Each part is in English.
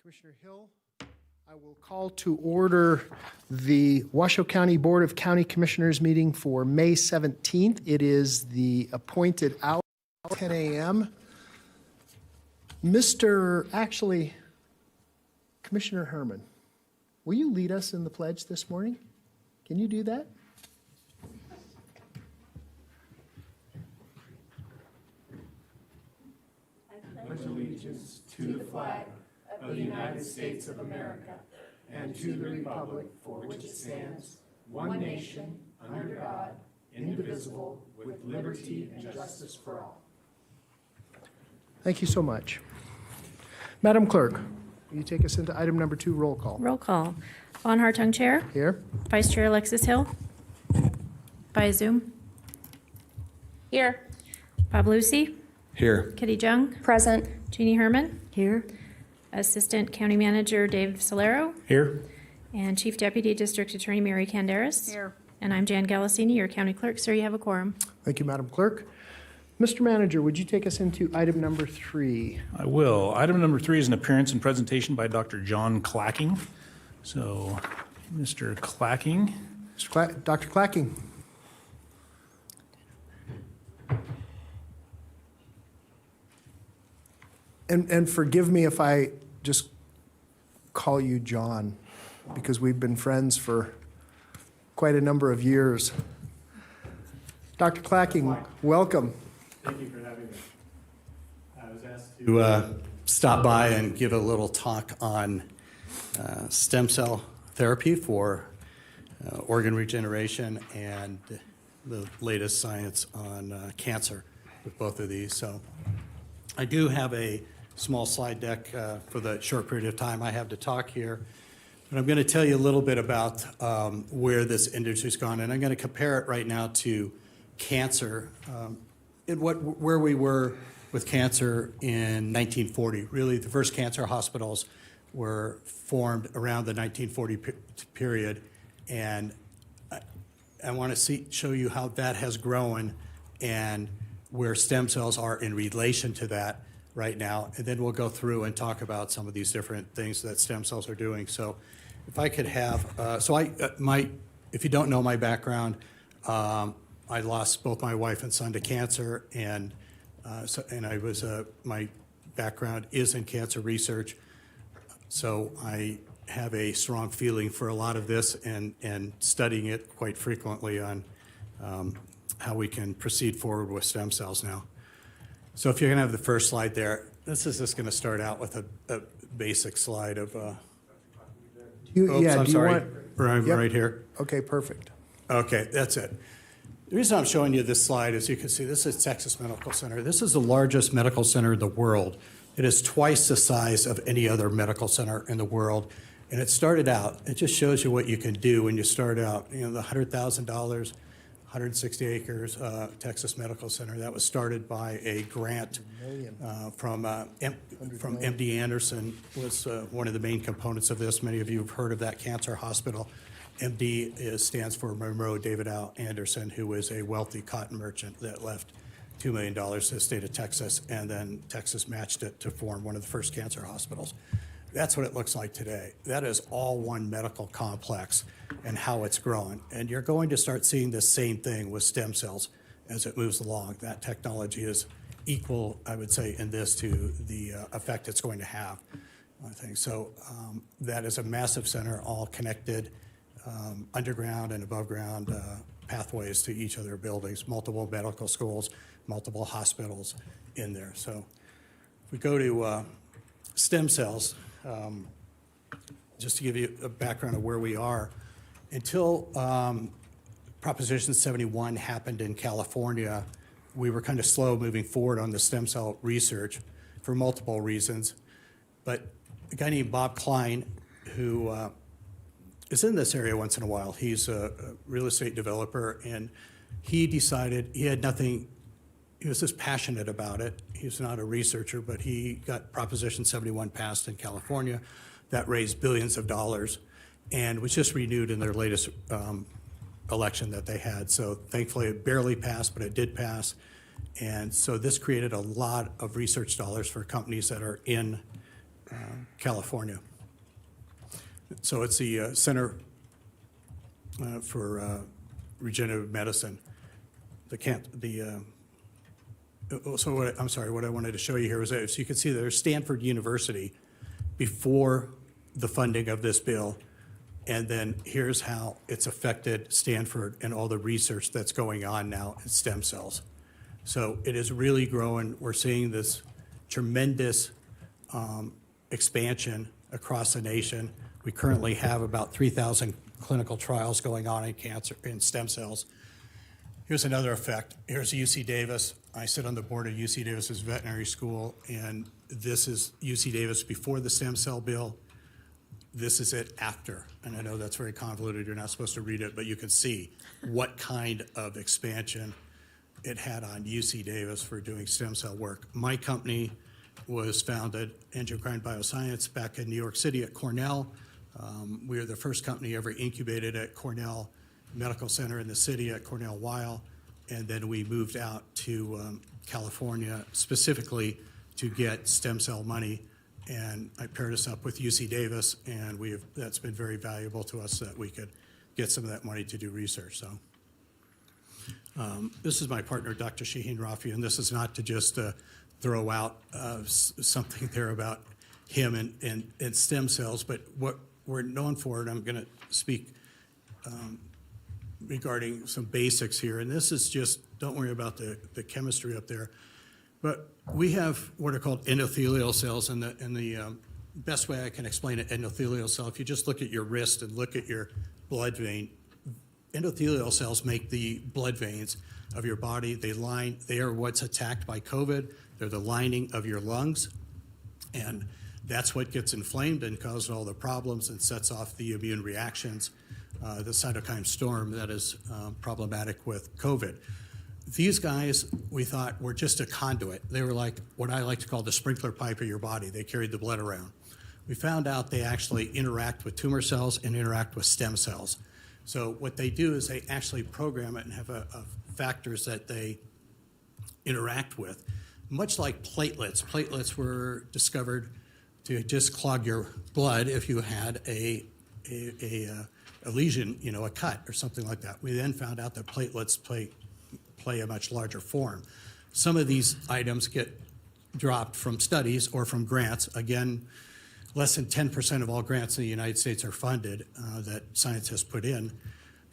Commissioner Hill, I will call to order the Washoe County Board of County Commissioners meeting for May 17th. It is the appointed hour, 10 a.m. Commissioner Herman, will you lead us in the pledge this morning? Can you do that? I pledge allegiance to the flag of the United States of America and to the republic for which it stands, one nation, under God, indivisible, with liberty and justice for all. Thank you so much. Madam Clerk, will you take us into item number 2, roll call? Roll call. Von Hartung, Chair. Here. Vice Chair Alexis Hill. By Zoom. Here. Bob Lucy. Here. Kitty Jung. Present. Jeannie Herman. Here. Assistant County Manager Dave Solero. Here. And Chief Deputy District Attorney Mary Canderas. Here. And I'm Jan Galasini, your County Clerk. Sir, you have a quorum. Thank you, Madam Clerk. Mr. Manager, would you take us into item number 3? I will. Item number 3 is an appearance and presentation by Dr. John Clacking. So, Mr. Clacking. Dr. Clacking. And forgive me if I just call you John, because we've been friends for quite a number of years. Dr. Clacking, welcome. Thank you for having me. I was asked to stop by and give a little talk on stem cell therapy for organ regeneration and the latest science on cancer with both of these. So I do have a small slide deck for the short period of time I have to talk here. But I'm going to tell you a little bit about where this industry's gone, and I'm going to compare it right now to cancer, where we were with cancer in 1940. Really, the first cancer hospitals were formed around the 1940 period, and I want to show you how that has grown and where stem cells are in relation to that right now, and then we'll go through and talk about some of these different things that stem cells are doing. So, if I could have, if you don't know my background, I lost both my wife and son to cancer, and my background is in cancer research. So I have a strong feeling for a lot of this and studying it quite frequently on how we can proceed forward with stem cells now. So if you're going to have the first slide there, this is just going to start out with a basic slide of. I'm sorry. Right here. Okay, perfect. Okay, that's it. The reason I'm showing you this slide is you can see this is Texas Medical Center. This is the largest medical center in the world. It is twice the size of any other medical center in the world. And it started out, it just shows you what you can do when you start out. You know, the $100,000, 160 acres, Texas Medical Center, that was started by a grant from MD Anderson, was one of the main components of this. Many of you have heard of that cancer hospital. MD stands for Monroe David Al Anderson, who was a wealthy cotton merchant that left $2 million to the state of Texas, and then Texas matched it to form one of the first cancer hospitals. That's what it looks like today. That is all one medical complex and how it's growing. And you're going to start seeing the same thing with stem cells as it moves along. That technology is equal, I would say, in this to the effect it's going to have, I think. So that is a massive center, all connected, underground and above ground pathways to each of their buildings, multiple medical schools, multiple hospitals in there. So if we go to stem cells, just to give you a background of where we are, until Proposition 71 happened in California, we were kind of slow moving forward on the stem cell research for multiple reasons. But a guy named Bob Klein, who is in this area once in a while. He's a real estate developer, and he decided he had nothing, he was just passionate about it. He's not a researcher, but he got Proposition 71 passed in California. That raised billions of dollars and was just renewed in their latest election that they had. So thankfully it barely passed, but it did pass. And so this created a lot of research dollars for companies that are in California. So it's the Center for Regenerative Medicine. What I wanted to show you here was that, so you can see there's Stanford University before the funding of this bill, and then here's how it's affected Stanford and all the research that's going on now in stem cells. So it is really growing. We're seeing this tremendous expansion across the nation. We currently have about 3,000 clinical trials going on in cancer, in stem cells. Here's another effect. Here's UC Davis. I sit on the board of UC Davis's veterinary school, and this is UC Davis before the stem cell bill. This is it after. And I know that's very convoluted. You're not supposed to read it, but you can see what kind of expansion it had on UC Davis for doing stem cell work. My company was founded, Endocrine Bioscience, back in New York City at Cornell. We were the first company ever incubated at Cornell Medical Center in the city at Cornell Weill, and then we moved out to California specifically to get stem cell money, and I paired us up with UC Davis, and that's been very valuable to us that we could get some of that money to do research. So this is my partner, Dr. Shaheen Rafi, and this is not to just throw out something there about him and stem cells, but what we're known for, and I'm going to speak regarding some basics here, and this is just, don't worry about the chemistry up there, but we have what are called endothelial cells, and the best way I can explain an endothelial cell, if you just look at your wrist and look at your blood vein, endothelial cells make the blood veins of your body. They are what's attacked by COVID. They're the lining of your lungs, and that's what gets inflamed and causes all the problems and sets off the immune reactions, the cytokine storm that is problematic with COVID. These guys, we thought, were just a conduit. They were like what I like to call the sprinkler pipe of your body. They carried the blood around. We found out they actually interact with tumor cells and interact with stem cells. So what they do is they actually program it and have factors that they interact with. Much like platelets. Platelets were discovered to just clog your blood if you had a lesion, a cut or something like that. We then found out that platelets play a much larger form. Some of these items get dropped from studies or from grants. Again, less than 10% of all grants in the United States are funded that scientists put in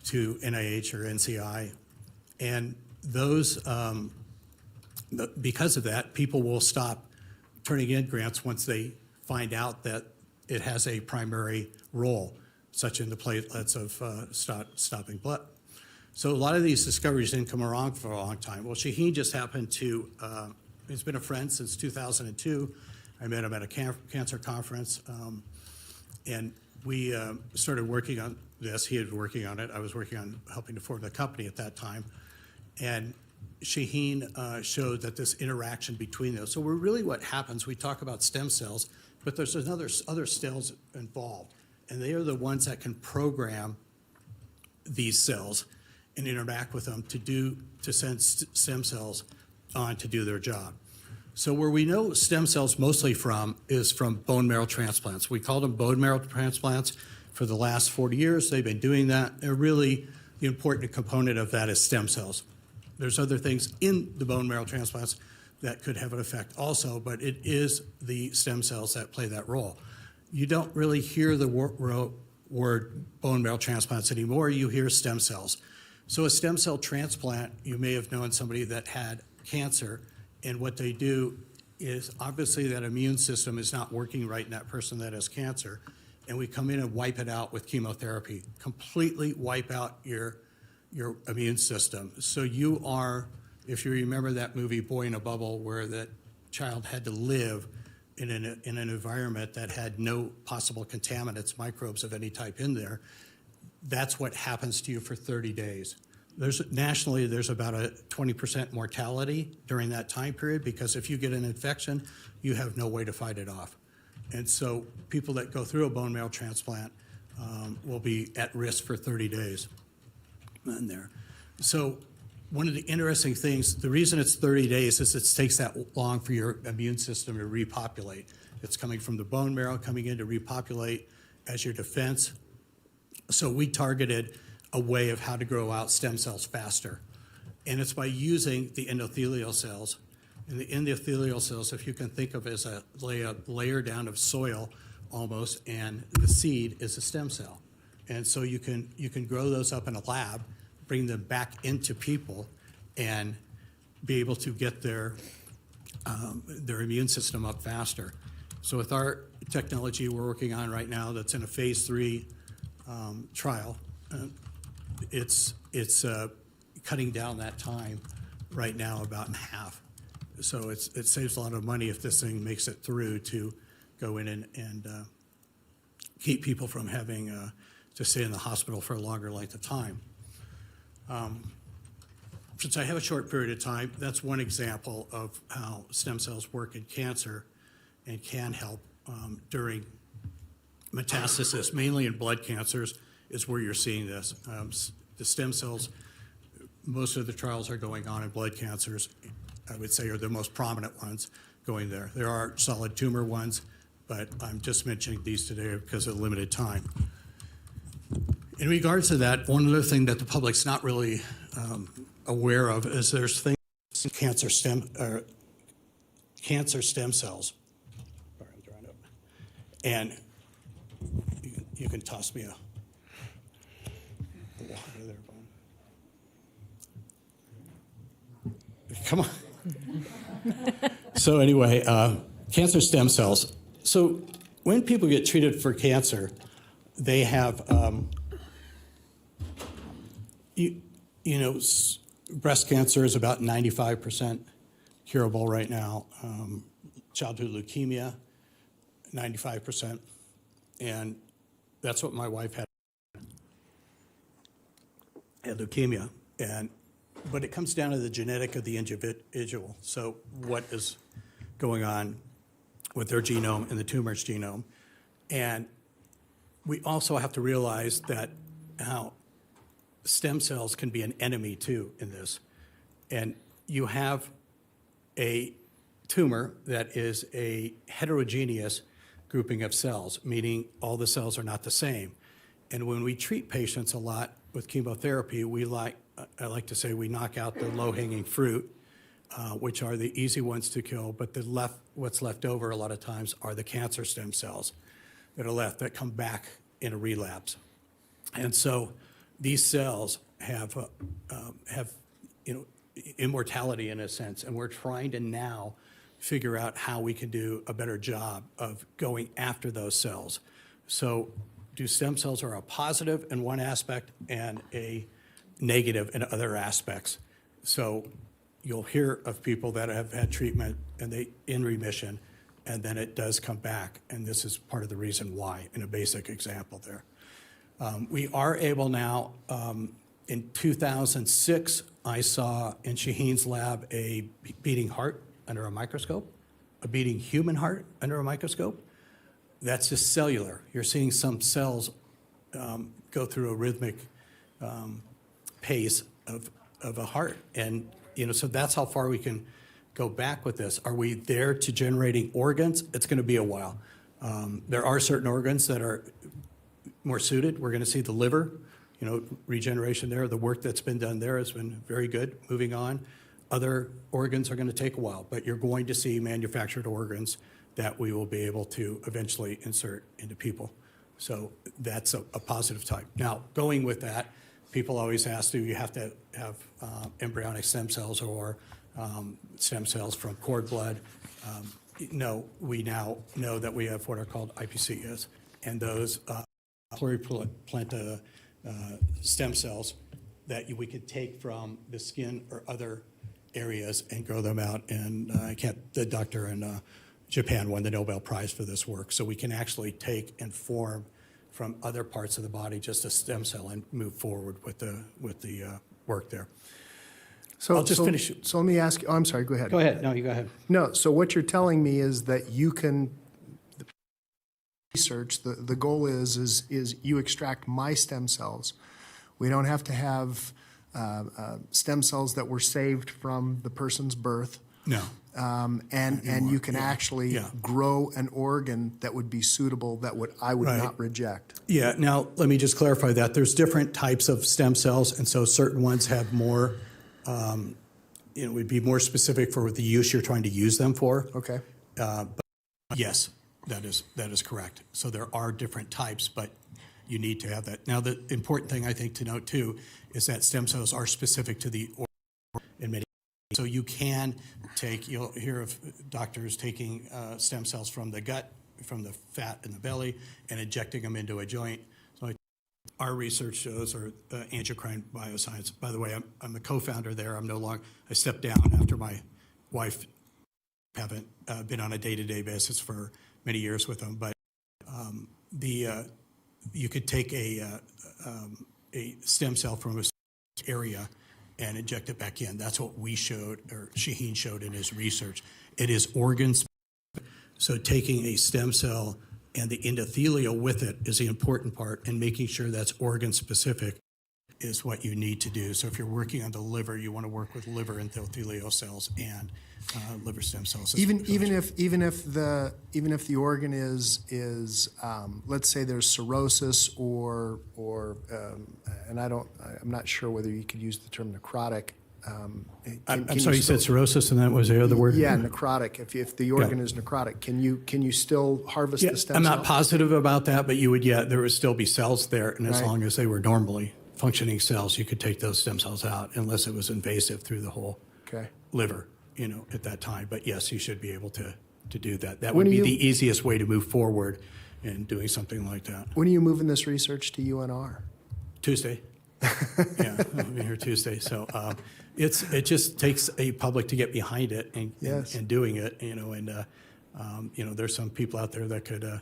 to NIH or NCI. And those, because of that, people will stop turning in grants once they find out that it has a primary role, such in the platelets of stopping blood. So a lot of these discoveries didn't come around for a long time. Well, Shaheen just happened to, he's been a friend since 2002. I met him at a cancer conference, and we started working on this. He had been working on it. I was working on helping to form the company at that time. And Shaheen showed that this interaction between those. So we're really what happens, we talk about stem cells, but there's other cells involved. And they are the ones that can program these cells and interact with them to send stem cells on to do their job. So where we know stem cells mostly from is from bone marrow transplants. We call them bone marrow transplants. For the last 40 years, they've been doing that. And really, the important component of that is stem cells. There's other things in the bone marrow transplants that could have an effect also, but it is the stem cells that play that role. You don't really hear the word bone marrow transplants anymore. You hear stem cells. So a stem cell transplant, you may have known somebody that had cancer, and what they do is obviously that immune system is not working right in that person that has cancer, and we come in and wipe it out with chemotherapy, completely wipe out your immune system. So you are, if you remember that movie Boy in a Bubble, where that child had to live in an environment that had no possible contaminants, microbes of any type in there, that's what happens to you for 30 days. Nationally, there's about a 20% mortality during that time period, because if you get an infection, you have no way to fight it off. And so people that go through a bone marrow transplant will be at risk for 30 days in there. So one of the interesting things, the reason it's 30 days is it takes that long for your immune system to repopulate. It's coming from the bone marrow, coming in to repopulate as your defense. So we targeted a way of how to grow out stem cells faster. And it's by using the endothelial cells. And the endothelial cells, if you can think of as a layer down of soil almost, and the seed is a stem cell. And so you can grow those up in a lab, bring them back into people, and be able to get their immune system up faster. So with our technology we're working on right now that's in a phase 3 trial, it's cutting down that time right now about in half. So it saves a lot of money if this thing makes it through to go in and keep people from having to stay in the hospital for a longer length of time. Since I have a short period of time, that's one example of how stem cells work in cancer and can help during metastasis, mainly in blood cancers is where you're seeing this. The stem cells, most of the trials are going on in blood cancers, I would say are the most prominent ones going there. There are solid tumor ones, but I'm just mentioning these today because of limited time. In regards to that, one other thing that the public's not really aware of is there's things in cancer stem cells. Sorry, I'm drawing up. And you can toss me a water there, Bob. Come on. So anyway, cancer stem cells. So when people get treated for cancer, they have, breast cancer is about 95% curable right now. Childhood leukemia, 95%. And that's what my wife had leukemia. But it comes down to the genetic of the individual. So what is going on with their genome and the tumor's genome. And we also have to realize that how stem cells can be an enemy too in this. And you have a tumor that is a heterogeneous grouping of cells, meaning all the cells are not the same. And when we treat patients a lot with chemotherapy, I like to say we knock out the low-hanging fruit, which are the easy ones to kill, but what's left over a lot of times are the cancer stem cells that are left that come back in a relapse. And so these cells have immortality in a sense, and we're trying to now figure out how we can do a better job of going after those cells. So stem cells are a positive in one aspect and a negative in other aspects. So you'll hear of people that have had treatment and they in remission, and then it does come back, and this is part of the reason why in a basic example there. We are able now, in 2006, I saw in Shaheen's lab a beating heart under a microscope, a beating human heart under a microscope. That's just cellular. You're seeing some cells go through a rhythmic pace of a heart. And, so that's how far we can go back with this. Are we there to generating organs? It's going to be a while. There are certain organs that are more suited. We're going to see the liver, regeneration there. The work that's been done there has been very good. Moving on. Other organs are going to take a while, but you're going to see manufactured organs that we will be able to eventually insert into people. So that's a positive type. Now, going with that, people always ask, do you have to have embryonic stem cells or stem cells from cord blood? No, we now know that we have what are called IPCs, and those pluripotent stem cells that we could take from the skin or other areas and grow them out. And the doctor in Japan won the Nobel Prize for this work. So we can actually take and form from other parts of the body just a stem cell and move forward with the work there. So I'll just finish. So let me ask you, I'm sorry, go ahead. Go ahead. No, you go ahead. No, so what you're telling me is that you can research, the goal is you extract my stem cells. We don't have to have stem cells that were saved from the person's birth. No. And you can actually Yeah. grow an organ that would be suitable, that I would Right. not reject. Yeah, now, let me just clarify that. There's different types of stem cells, and so certain ones have more, would be more specific for the use you're trying to use them for. Okay. But yes, that is correct. So there are different types, but you need to have that. Now, the important thing I think to note too is that stem cells are specific to the organ in many. So you can take, you'll hear of doctors taking stem cells from the gut, from the fat in the belly, and injecting them into a joint. So our research shows, or Angiocrine Bioscience, by the way, I'm the co-founder there. I stepped down after my wife haven't been on a day-to-day basis for many years with them, but you could take a stem cell from a area and inject it back in. That's what we showed, or Shaheen showed in his research. It is organ specific. So taking a stem cell and the endothelial with it is the important part, and making sure that's organ specific is what you need to do. So if you're working on the liver, you want to work with liver endothelial cells and liver stem cells. Even if the organ is let's say there's cirrhosis or and I'm not sure whether you could use the term necrotic. I'm sorry, you said cirrhosis, and that was the other word? Yeah, necrotic. If the organ is necrotic, can you still harvest Yeah, the stem I'm cell? not positive about that, but there would still be cells there, and as Right. long as they were normally functioning cells, you could take those stem cells out unless it was invasive through the whole Okay. liver, at that time. But yes, you should be able to do that. That When would are be you- the easiest way to move forward in doing something like that. When are you moving this research to UNR? Tuesday. Yeah, I'll be here Tuesday. So it just takes a public to get behind it Yes. and doing it, there's some people out there that could,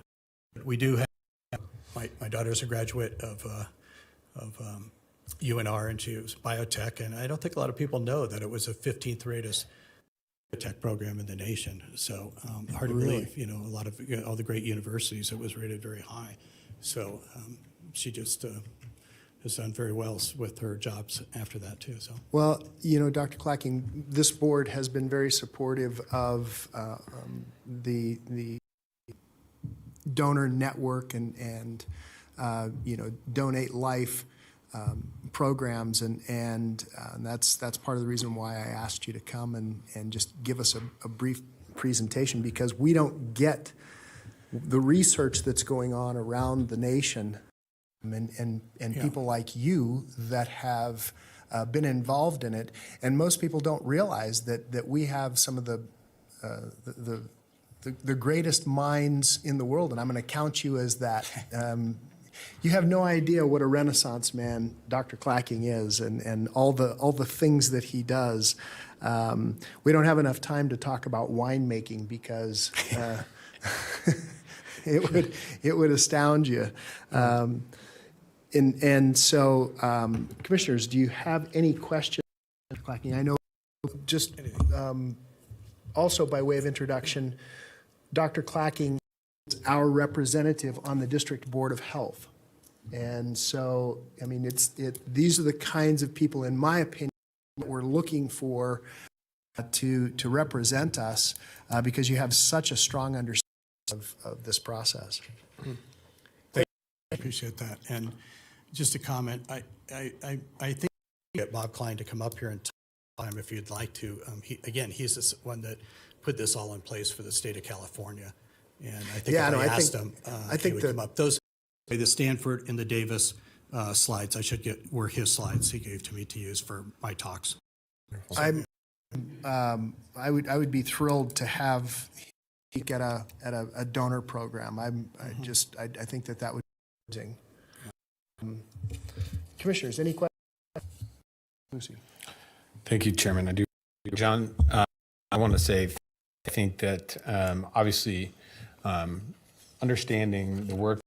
we do have, my daughter's a graduate of UNR, and she was biotech, and I don't think a lot of people know that it was the 15th rated tech program in the nation. So hard to Really? believe, a lot of all the great universities, it was rated very high. So she just has done very well with her jobs after that too. So Well, Dr. Clacking, this board has been very supportive of the donor network and Donate Life programs, and that's part of the reason why I asked you to come and just give us a brief presentation, because we don't get the research that's going on around the nation, and Yeah. people like you that have been involved in it, and most people don't realize that we have some of the greatest minds in the world, and I'm going to count you as that. You have no idea what a Renaissance man Dr. Clacking is, and all the things that he does. We don't have enough time to talk about winemaking because it would astound you. And so, commissioners, do you have any questions, Dr. Clacking? I know, just also by way of introduction, Dr. Clacking is our representative on the District Board of Health. And so, I mean, these are the kinds of people, in my opinion, that we're looking for to represent us, because you have such a strong understanding of this process. I appreciate that. And just a comment, I think we get Bob Klein to come up here and talk if you'd like to. He's the one that put this all in place for the state of California. And I think Yeah, if no, I I asked think- him, I think he would that- come up. Those, the Stanford and the Davis slides, were his slides he gave to me to use for my talks. I would be thrilled to have he get at a donor program. I think that would be amazing. Commissioners, any questions? Lucy. Thank you, Chairman. I do. John, I want to say, I think that obviously understanding the work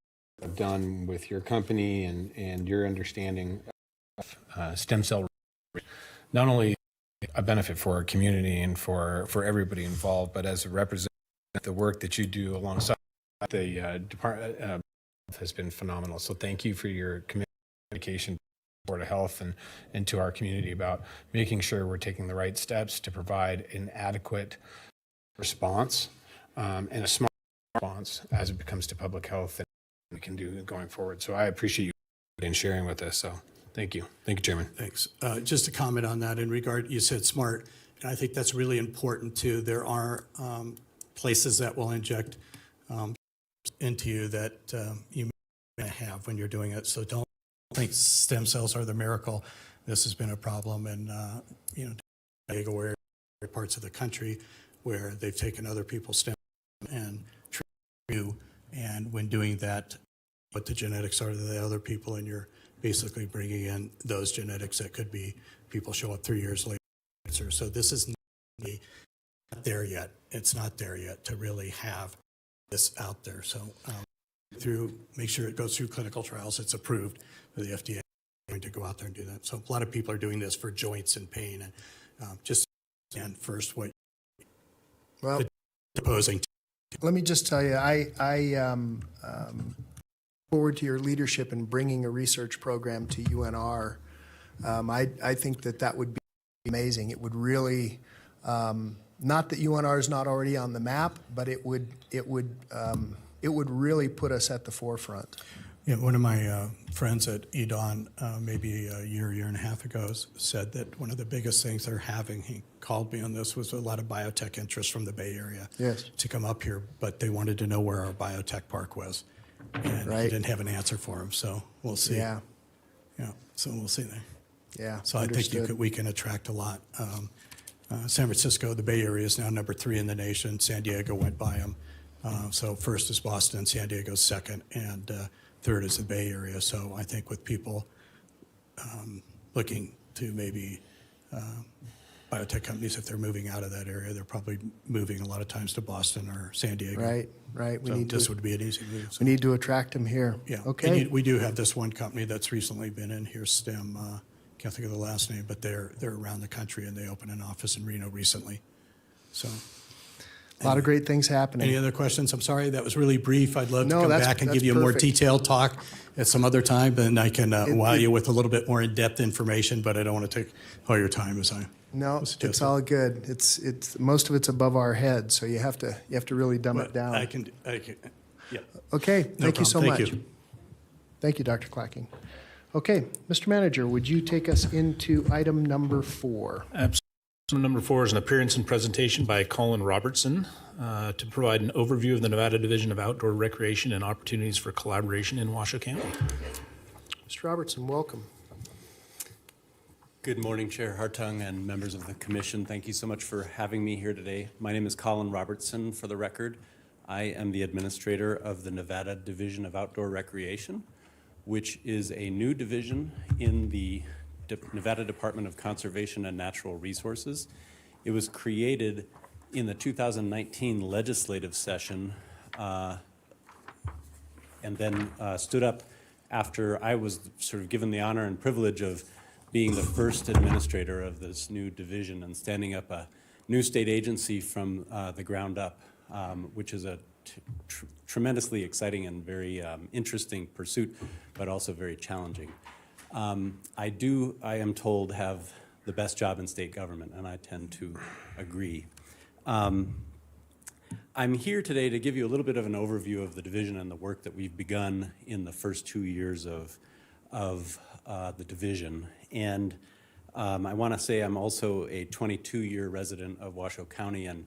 I've done with your company and your understanding of stem cell, not only a benefit for our community and for everybody involved, but as a representative, the work that you do alongside the department has been phenomenal. So thank you for your commitment and dedication Board of Health and to our community about making sure we're taking the right steps to provide an adequate response and a smart response as it comes to public health and we can do going forward. So I appreciate you and sharing with us. So thank you. Thank you, Chairman. Thanks. Just to comment on that in regard, you said smart, and I think that's really important too. There are places that will inject into you that you may have when you're doing it. So don't think stem cells are the miracle. This has been a problem in where parts of the country where they've taken other people's stem and treated you, and when doing that, what the genetics are to the other people, and you're basically bringing in those genetics that could be people show up 3 years later. So this is not there yet. It's not there yet to really have this out there. So make sure it goes through clinical trials. It's approved for the FDA to go out there and do that. So a lot of people are doing this for joints and pain, and just and first what Well, proposing. let me just tell you, I forward to your leadership in bringing a research program to UNR. I think that would be amazing. It would really, not that UNR is not already on the map, but it would really put us at the forefront. Yeah, one of my friends at EDON maybe a year and a half ago said that one of the biggest things they're having, he called me on this, was a lot of biotech interest from the Bay Area to come up here, but they wanted to know where our biotech park was. And he didn't have an answer for him, so we'll see. Yeah. Yeah, so we'll see there. Yeah. So I think we can attract a lot. San Francisco, the Bay Area, is now number 3 in the nation. San Diego went by them. So first is Boston, San Diego's second, and third is the Bay Area. So I think with people looking to maybe biotech companies, if they're moving out of that area, they're probably moving a lot of times to Boston or San Diego. Right. This would be an easy move. So. We need to attract them here. Yeah. Okay. And we do have this one company that's recently been in here, STEM. Can't think of the last name, but they're around the country, and they opened an office in Reno recently. So. A lot of great things happening. Any other questions? I'm sorry, that was really brief. I'd love to No, come that's- back and that's give you a more perfect. detailed talk at some other time, and I can wow you with a little bit more in-depth information, but I don't want to take all your time as I No, was it's all good. It's most of it's above our heads, so you have to really dumb it down. I can, yeah. Okay, thank you so much. Thank you. Thank you, Dr. Clacking. Okay, Mr. Manager, would you take us into item number 4? Absolutely. Number 4 is an appearance and presentation by Colin Robertson to provide an overview of the Nevada Division of Outdoor Recreation and opportunities for collaboration in Washoe County. Mr. Robertson, welcome. Good morning, Chair Hartung and members of the Commission. Thank you so much for having me here today. My name is Colin Robertson, for the record. I am the administrator of the Nevada Division of Outdoor Recreation, which is a new division in the Nevada Department of Conservation and Natural Resources. It was created in the 2019 legislative session and then stood up after I was sort of given the honor and privilege of being the first administrator of this new division and standing up a new state agency from the ground up, which is a tremendously exciting and very interesting pursuit, but also very challenging. I am told, have the best job in state government, and I tend to agree. I'm here today to give you a little bit of an overview of the division and the work that we've begun in the first 2 years of the division. And I want to say I'm also a 22-year resident of Washoe County and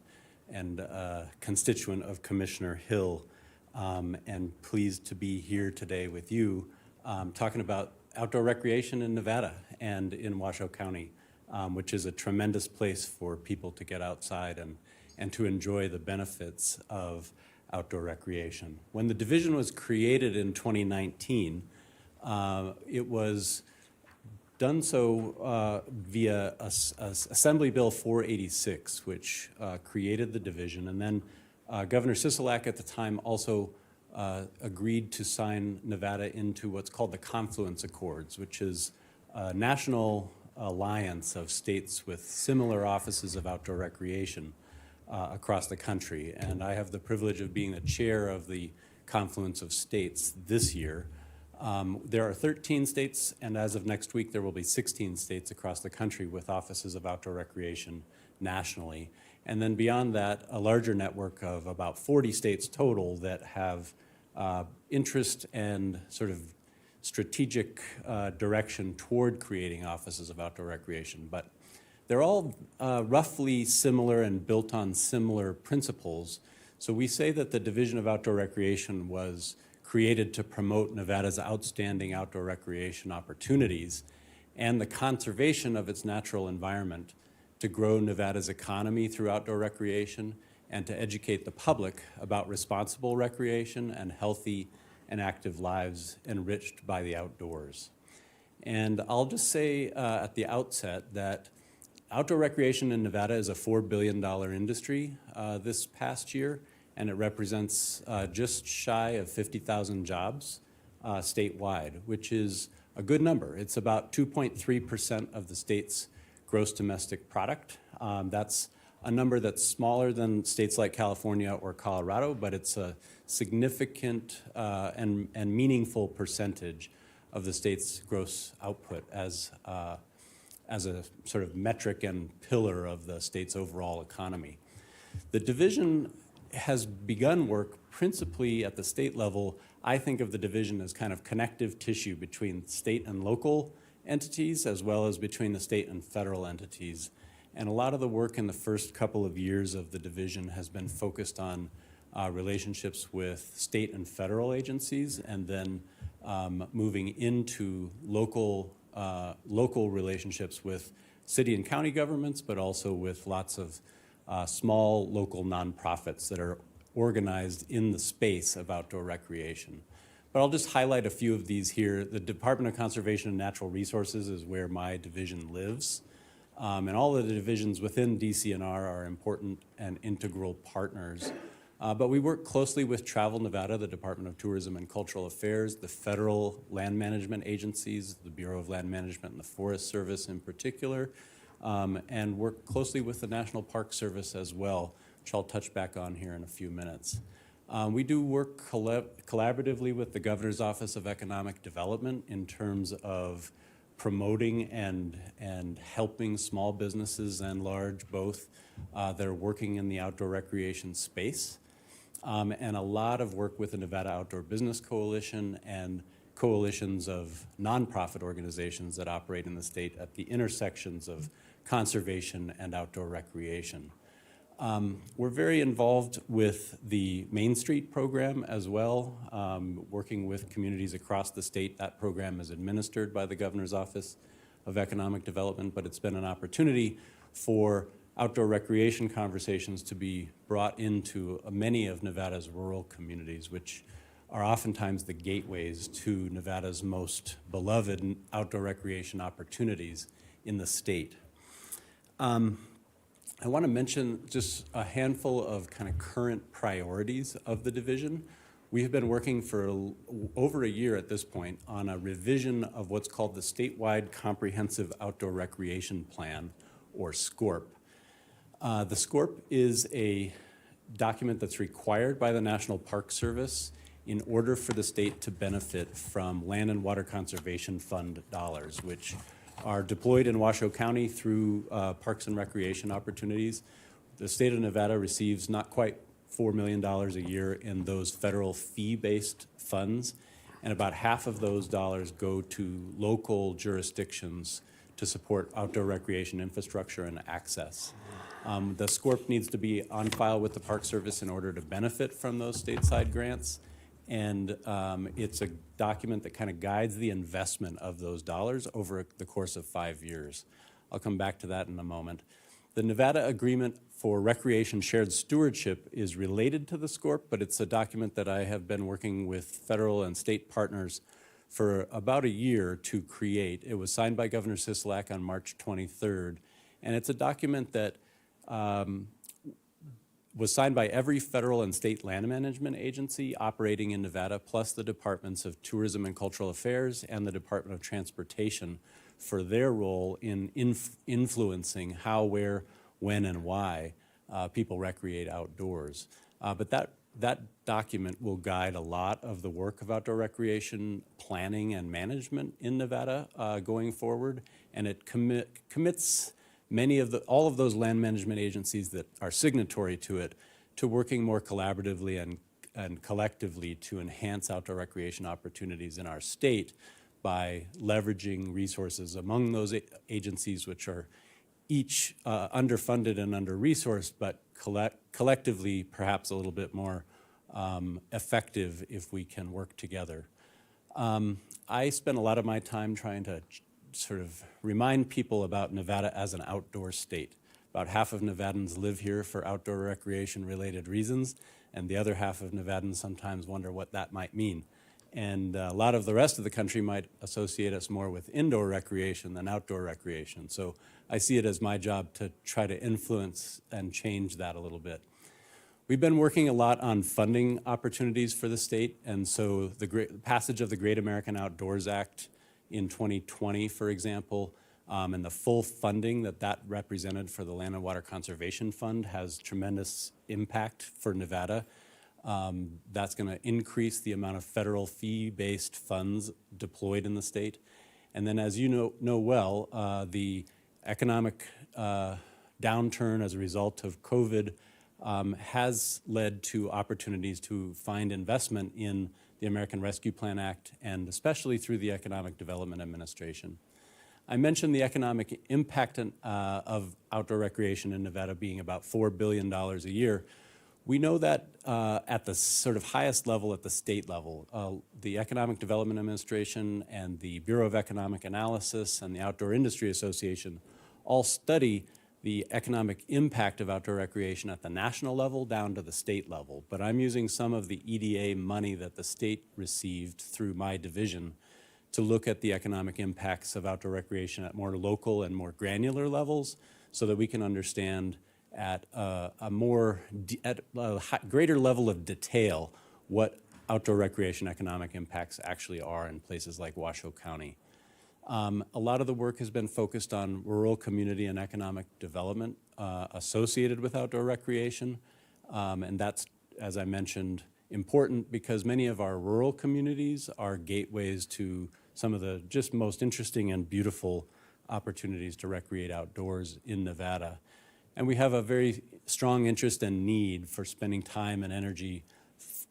constituent of Commissioner Hill, and pleased to be here today with you talking about outdoor recreation in Nevada and in Washoe County, which is a tremendous place for people to get outside and to enjoy the benefits of outdoor recreation. When the division was created in 2019, it was done so via Assembly Bill 486, which created the division. And then Governor Sisolak at the time also agreed to sign Nevada into what's called the Confluence Accords, which is a national alliance of states with similar offices of outdoor recreation across the country. And I have the privilege of being the chair of the Confluence of States this year. There are 13 states, and as of next week, there will be 16 states across the country with offices of outdoor recreation nationally. And then beyond that, a larger network of about 40 states total that have interest and sort of strategic direction toward creating offices of outdoor recreation. But they're all roughly similar and built on similar principles. So we say that the Division of Outdoor Recreation was created to promote Nevada's outstanding outdoor recreation opportunities and the conservation of its natural environment, to grow Nevada's economy through outdoor recreation, and to educate the public about responsible recreation and healthy and active lives enriched by the outdoors. And I'll just say at the outset that outdoor recreation in Nevada is a $4 billion industry this past year, and it represents just shy of 50,000 jobs statewide, which is a good number. It's about 2.3% of the state's gross domestic product. That's a number that's smaller than states like California or Colorado, but it's a significant and meaningful percentage of the state's gross output as a sort of metric and pillar of the state's overall economy. The division has begun work principally at the state level. I think of the division as kind of connective tissue between state and local entities, as well as between the state and federal entities. And a lot of the work in the first couple of years of the division has been focused on relationships with state and federal agencies, and then moving into local relationships with city and county governments, but also with lots of small local nonprofits that are organized in the space of outdoor recreation. But I'll just highlight a few of these here. The Department of Conservation and Natural Resources is where my division lives. And all of the divisions within DCNR are important and integral partners. But we work closely with Travel Nevada, the Department of Tourism and Cultural Affairs, the federal land management agencies, the Bureau of Land Management and the Forest Service in particular, and work closely with the National Park Service as well, which I'll touch back on here in a few minutes. We do work collaboratively with the Governor's Office of Economic Development in terms of promoting and helping small businesses and large both that are working in the outdoor recreation space. And a lot of work with the Nevada Outdoor Business Coalition and coalitions of nonprofit organizations that operate in the state at the intersections of conservation and outdoor recreation. We're very involved with the Main Street program as well, working with communities across the state. That program is administered by the Governor's Office of Economic Development, but it's been an opportunity for outdoor recreation conversations to be brought into many of Nevada's rural communities, which are oftentimes the gateways to Nevada's most beloved outdoor recreation opportunities in the state. I want to mention just a handful of kind of current priorities of the division. We have been working for over a year at this point on a revision of what's called the Statewide Comprehensive Outdoor Recreation Plan, or SCORP. The SCORP is a document that's required by the National Park Service in order for the state to benefit from Land and Water Conservation Fund dollars, which are deployed in Washoe County through parks and recreation opportunities. The state of Nevada receives not quite $4 million a year in those federal fee-based funds, and about half of those dollars go to local jurisdictions to support outdoor recreation infrastructure and access. The SCORP needs to be on file with the Park Service in order to benefit from those stateside grants. And it's a document that kind of guides the investment of those dollars over the course of 5 years. I'll come back to that in a moment. The Nevada Agreement for Recreation Shared Stewardship is related to the SCORP, but it's a document that I have been working with federal and state partners for about a year to create. It was signed by Governor Sisolak on March 23rd, and it's a document that was signed by every federal and state land management agency operating in Nevada, plus the Departments of Tourism and Cultural Affairs and the Department of Transportation for their role in influencing how, where, when, and why people recreate outdoors. But that that document will guide a lot of the work of outdoor recreation planning and management in Nevada going forward, and it commits all of those land management agencies that are signatory to it to working more collaboratively and collectively to enhance outdoor recreation opportunities in our state by leveraging resources among those agencies, which are each underfunded and under-resourced, but collectively perhaps a little bit more effective if we can work together. I spend a lot of my time trying to sort of remind people about Nevada as an outdoor state. About half of Nevadans live here for outdoor recreation related reasons, and the other half of Nevadans sometimes wonder what that might mean. And a lot of the rest of the country might associate us more with indoor recreation than outdoor recreation. So I see it as my job to try to influence and change that a little bit. We've been working a lot on funding opportunities for the state, and so the passage of the Great American Outdoors Act in 2020, for example, and the full funding that represented for the Land and Water Conservation Fund has tremendous impact for Nevada. That's going to increase the amount of federal fee-based funds deployed in the state. And then, as you know well, the economic downturn as a result of COVID has led to opportunities to find investment in the American Rescue Plan Act, and especially through the Economic Development Administration. I mentioned the economic impact of outdoor recreation in Nevada being about $4 billion a year. We know that at the sort of highest level, at the state level, the Economic Development Administration and the Bureau of Economic Analysis and the Outdoor Industry Association all study the economic impact of outdoor recreation at the national level down to the state level. But I'm using some of the EDA money that the state received through my division to look at the economic impacts of outdoor recreation at more local and more granular levels so that we can understand at a greater level of detail what outdoor recreation economic impacts actually are in places like Washoe County. A lot of the work has been focused on rural community and economic development associated with outdoor recreation. And that's, as I mentioned, important because many of our rural communities are gateways to some of the just most interesting and beautiful opportunities to recreate outdoors in Nevada. And we have a very strong interest and need for spending time and energy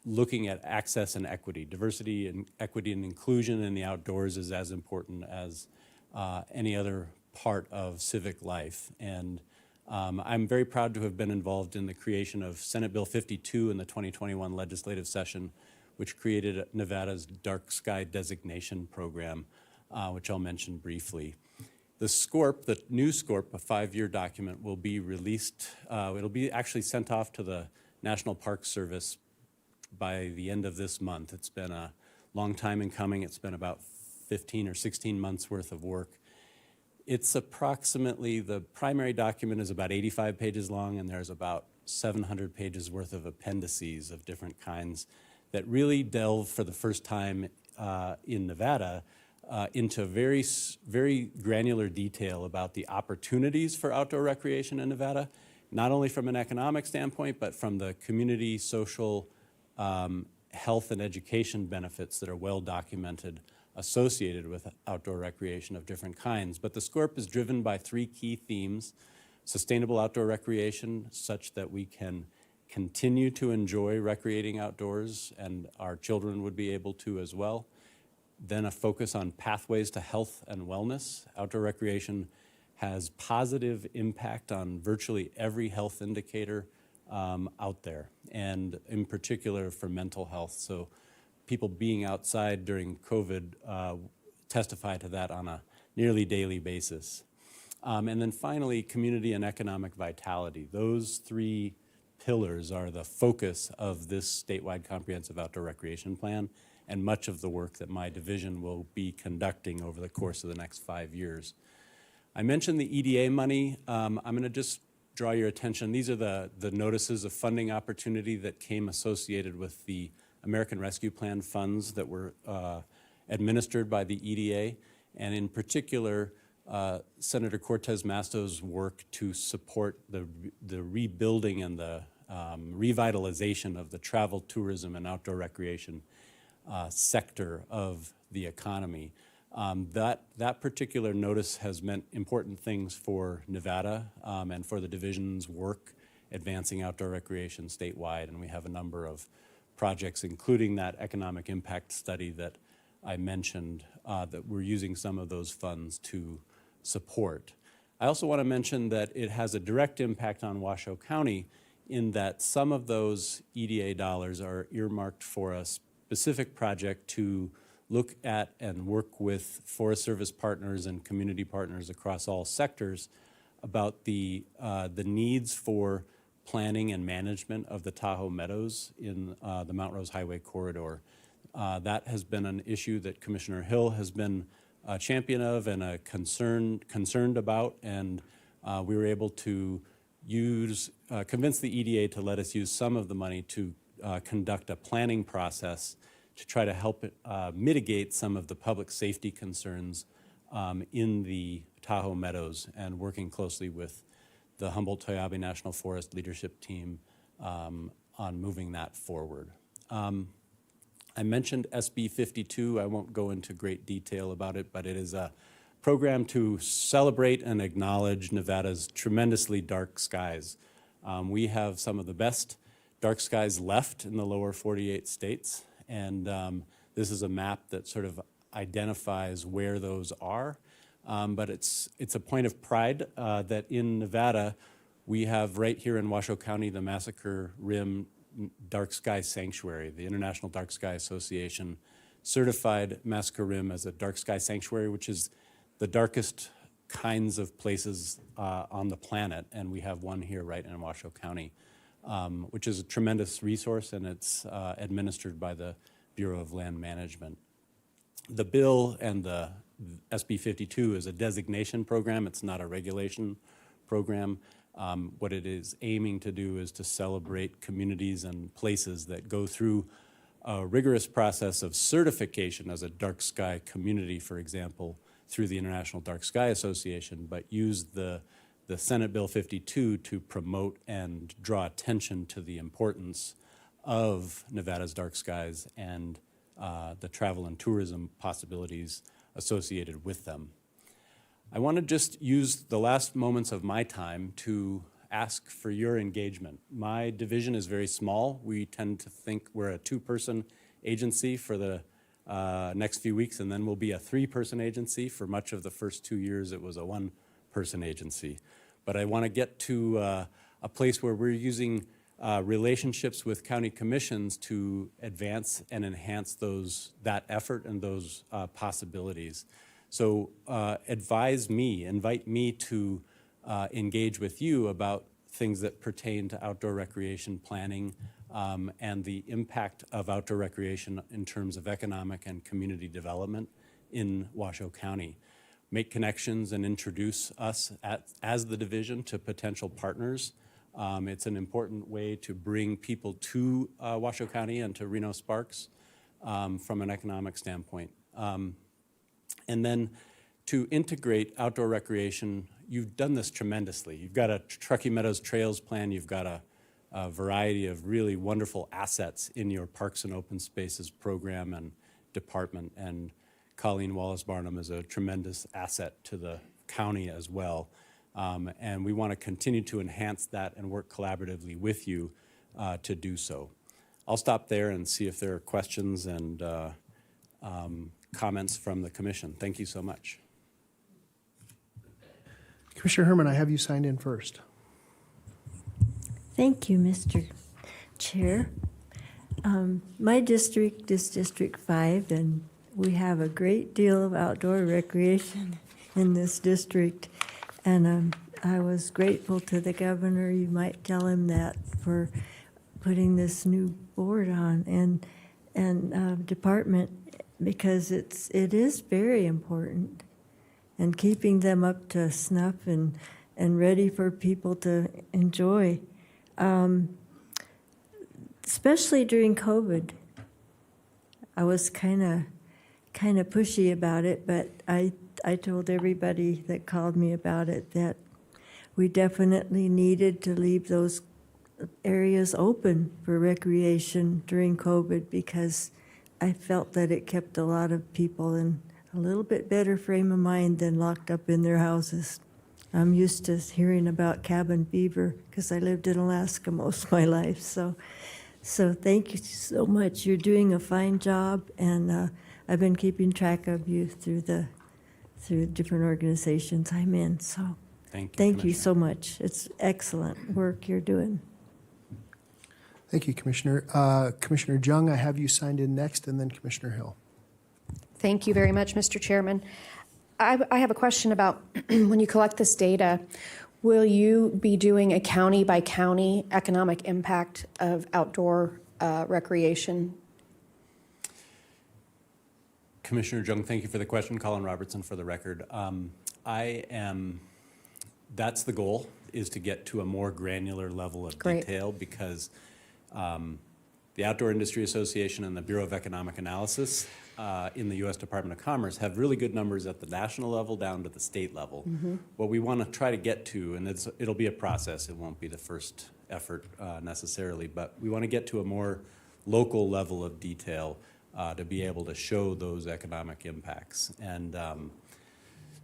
looking at access and equity. Diversity and equity and inclusion in the outdoors is as important as any other part of civic life. And I'm very proud to have been involved in the creation of Senate Bill 52 in the 2021 legislative session, which created Nevada's Dark Sky Designation Program, which I'll mention briefly. The SCORP, the new SCORP, a 5-year document, will be released. It'll be actually sent off to the National Park Service by the end of this month. It's been a long time in coming. It's been about 15 or 16 months worth of work. It's approximately, the primary document is about 85 pages long, and there's about 700 pages worth of appendices of different kinds that really delve for the first time in Nevada into very granular detail about the opportunities for outdoor recreation in Nevada, not only from an economic standpoint, but from the community, social, health and education benefits that are well documented associated with outdoor recreation of different kinds. But the SCORP is driven by 3 key themes: sustainable outdoor recreation, such that we can continue to enjoy recreating outdoors and our children would be able to as well. Then a focus on pathways to health and wellness. Outdoor recreation has positive impact on virtually every health indicator out there, and in particular for mental health. So people being outside during COVID testify to that on a nearly daily basis. And then finally, community and economic vitality. Those 3 pillars are the focus of this statewide comprehensive outdoor recreation plan and much of the work that my division will be conducting over the course of the next 5 years. I mentioned the EDA money. I'm going to just draw your attention. These are the notices of funding opportunity that came associated with the American Rescue Plan funds that were administered by the EDA, and in particular, Senator Cortez Masto's work to support the rebuilding and the revitalization of the travel, tourism, and outdoor recreation sector of the economy. That particular notice has meant important things for Nevada and for the division's work advancing outdoor recreation statewide, and we have a number of projects, including that economic impact study that I mentioned, that we're using some of those funds to support. I also want to mention that it has a direct impact on Washoe County in that some of those EDA dollars are earmarked for a specific project to look at and work with Forest Service partners and community partners across all sectors about the needs for planning and management of the Tahoe Meadows in the Mount Rose Highway corridor. That has been an issue that Commissioner Hill has been a champion of and a concerned about, and we were able to convince the EDA to let us use some of the money to conduct a planning process to try to help mitigate some of the public safety concerns in the Tahoe Meadows, and working closely with the Humboldt-Toyabe National Forest leadership team on moving that forward. I mentioned SB 52. I won't go into great detail about it, but it is a program to celebrate and acknowledge Nevada's tremendously dark skies. We have some of the best dark skies left in the lower 48 states, and this is a map that sort of identifies where those are. But it's a point of pride that in Nevada, we have right here in Washoe County the Massacre Rim Dark Sky Sanctuary. The International Dark Sky Association certified Massacre Rim as a dark sky sanctuary, which is the darkest kinds of places on the planet, and we have one here right in Washoe County, which is a tremendous resource, and it's administered by the Bureau of Land Management. The bill and the SB 52 is a designation program. It's not a regulation program. What it is aiming to do is to celebrate communities and places that go through a rigorous process of certification as a dark sky community, for example, through the International Dark Sky Association, but use the Senate Bill 52 to promote and draw attention to the importance of Nevada's dark skies and the travel and tourism possibilities associated with them. I want to just use the last moments of my time to ask for your engagement. My division is very small. We tend to think we're a two-person agency for the next few weeks, and then we'll be a three-person agency. For much of the first 2 years, it was a one-person agency. But I want to get to a place where we're using relationships with county commissions to advance and enhance that effort and those possibilities. So invite me to engage with you about things that pertain to outdoor recreation planning and the impact of outdoor recreation in terms of economic and community development in Washoe County. Make connections and introduce us as the division to potential partners. It's an important way to bring people to Washoe County and to Reno Sparks from an economic standpoint. And then to integrate outdoor recreation, you've done this tremendously. You've got a Truckee Meadows Trails plan. You've got a variety of really wonderful assets in your Parks and Open Spaces program and department. And Colleen Wallace-Barnum is a tremendous asset to the county as well. And we want to continue to enhance that and work collaboratively with you to do so. I'll stop there and see if there are questions and comments from the commission. Thank you so much. Commissioner Herman, I have you signed in first. Thank you, Mr. Chair. My district is District 5, and we have a great deal of outdoor recreation in this district. And I was grateful to the governor, you might tell him that, for putting this new board on and department, because it is very important, and keeping them up to snuff and ready for people to enjoy, especially during COVID. I was kind of pushy about it, but I told everybody that called me about it that we definitely needed to leave those areas open for recreation during COVID because I felt that it kept a lot of people in a little bit better frame of mind than locked up in their houses. I'm used to hearing about cabin fever because I lived in Alaska most of my life. So thank you so much. You're doing a fine job, and I've been keeping track of you through different organizations I'm in. So Thank you. thank you Commissioner. so much. It's excellent work you're doing. Thank you, Commissioner. Commissioner Jung, I have you signed in next, and then Commissioner Hill. Thank you very much, Mr. Chairman. I have a question about when you collect this data, will you be doing a county by county economic impact of outdoor recreation? Commissioner Jung, thank you for the question. Colin Robertson for the record. That's the goal, is to get to a more granular level of Great. detail because the Outdoor Industry Association and the Bureau of Economic Analysis in the U.S. Department of Commerce have really good numbers at the national level down to the state level. What we want to try to get to, and it'll be a process, it won't be the first effort necessarily, but we want to get to a more local level of detail to be able to show those economic impacts. And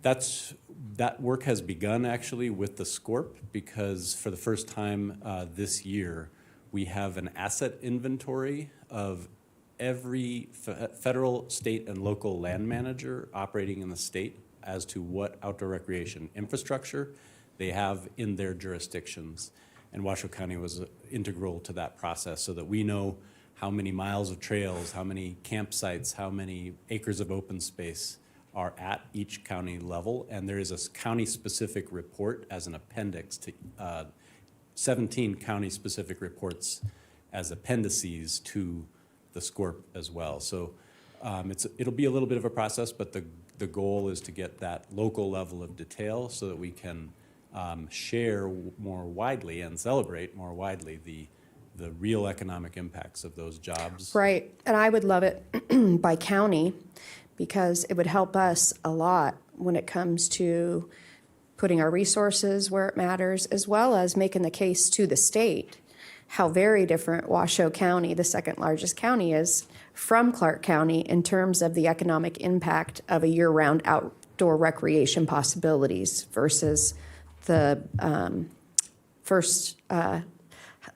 that work has begun actually with the SCORP because for the first time this year, we have an asset inventory of every federal, state, and local land manager operating in the state as to what outdoor recreation infrastructure they have in their jurisdictions. And Washoe County was integral to that process so that we know how many miles of trails, how many campsites, how many acres of open space are at each county level. And there is a county-specific report as an appendix to 17 county-specific reports as appendices to the SCORP as well. So it'll be a little bit of a process, but the goal is to get that local level of detail so that we can share more widely and celebrate more widely the real economic impacts of those jobs. Right, and I would love it by county because it would help us a lot when it comes to putting our resources where it matters, as well as making the case to the state how very different Washoe County, the second largest county, is from Clark County in terms of the economic impact of a year-round outdoor recreation possibilities versus the first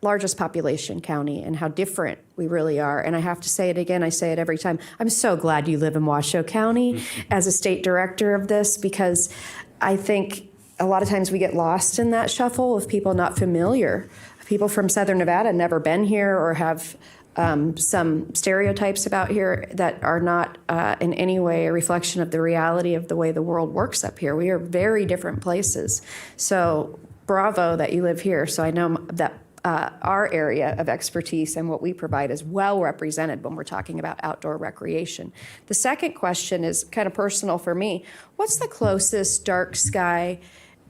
largest population county and how different we really are. And I have to say it again, I say it every time. I'm so glad you live in Washoe County as a state director of this, because I think a lot of times we get lost in that shuffle of people not familiar. People from Southern Nevada never been here or have some stereotypes about here that are not in any way a reflection of the reality of the way the world works up here. We are very different places. So bravo that you live here. So I know that our area of expertise and what we provide is well represented when we're talking about outdoor recreation. The second question is kind of personal for me. What's the closest dark sky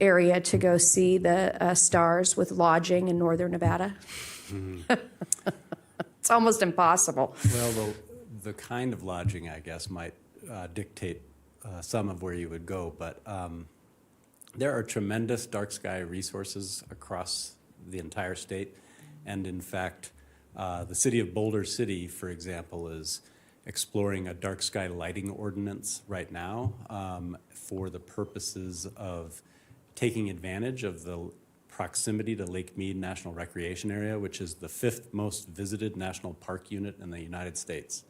area to go see the stars with lodging in northern Nevada? It's almost impossible. Well, the kind of lodging, I guess, might dictate some of where you would go, but there are tremendous dark sky resources across the entire state. And in fact, the city of Boulder City, for example, is exploring a dark sky lighting ordinance right now for the purposes of taking advantage of the proximity to Lake Mead National Recreation Area, which is the 5th most visited national park unit in the United States.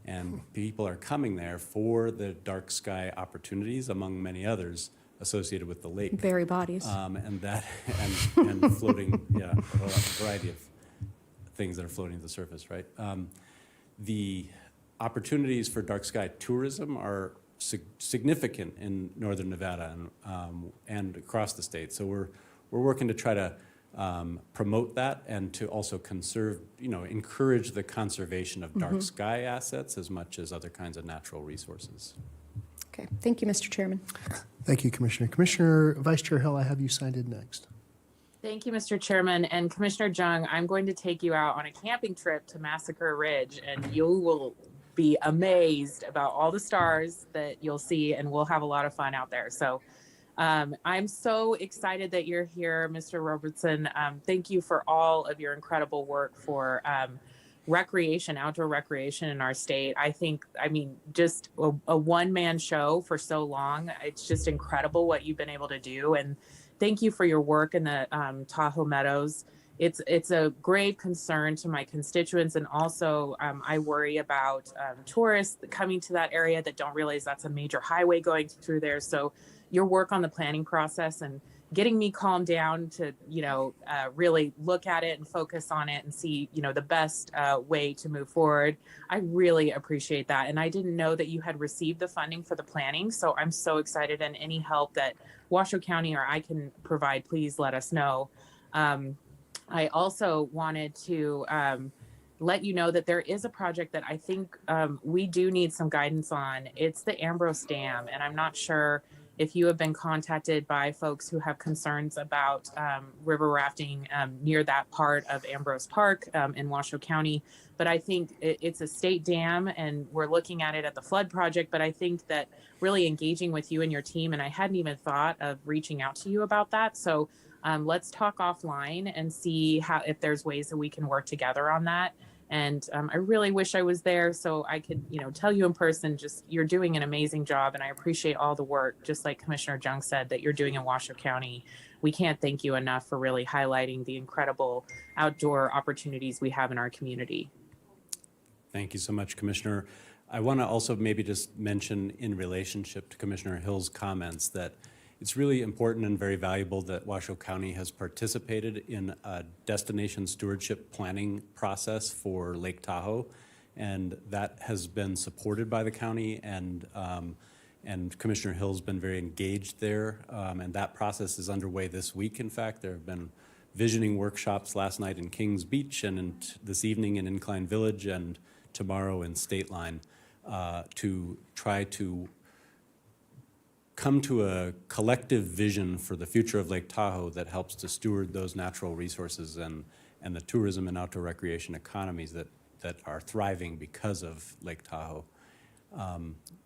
And people are coming there for the dark sky opportunities, among many others, associated with the lake. Very bodies. And floating, yeah, a variety of things that are floating to the surface, right? The opportunities for dark sky tourism are significant in northern Nevada and across the state. So we're working to try to promote that and to also conserve, encourage the conservation of dark sky assets as much as other kinds of natural resources. Okay, thank you, Mr. Chairman. Thank you, Commissioner. Commissioner Vice Chair Hill, I have you signed in next. Thank you, Mr. Chairman. And Commissioner Jung, I'm going to take you out on a camping trip to Massacre Ridge, and you will be amazed about all the stars that you'll see, and we'll have a lot of fun out there. So I'm so excited that you're here, Mr. Robertson. Thank you for all of your incredible work for recreation, outdoor recreation in our state. I mean, just a one-man show for so long. It's just incredible what you've been able to do. And thank you for your work in the Tahoe Meadows. It's a grave concern to my constituents, and also I worry about tourists coming to that area that don't realize that's a major highway going through there. So your work on the planning process and getting me calmed down to really look at it and focus on it and see the best way to move forward. I really appreciate that, and I didn't know that you had received the funding for the planning, so I'm so excited. And any help that Washoe County or I can provide, please let us know. I also wanted to let you know that there is a project that I think we do need some guidance on. It's the Ambrose Dam, and I'm not sure if you have been contacted by folks who have concerns about river rafting near that part of Ambrose Park in Washoe County. But I think it's a state dam, and we're looking at it at the flood project. But I think that really engaging with you and your team, and I hadn't even thought of reaching out to you about that. So let's talk offline and see if there's ways that we can work together on that. And I really wish I was there so I could, tell you in person, just you're doing an amazing job. And I appreciate all the work, just like Commissioner Jung said, that you're doing in Washoe County. We can't thank you enough for really highlighting the incredible outdoor opportunities we have in our community. Thank you so much, Commissioner. I want to also maybe just mention in relationship to Commissioner Hill's comments that it's really important and very valuable that Washoe County has participated in a destination stewardship planning process for Lake Tahoe, and that has been supported by the county, and Commissioner Hill's been very engaged there, and that process is underway this week. In fact, there have been visioning workshops last night in Kings Beach and this evening in Incline Village and tomorrow in State Line to try to come to a collective vision for the future of Lake Tahoe that helps to steward those natural resources and the tourism and outdoor recreation economies that are thriving because of Lake Tahoe.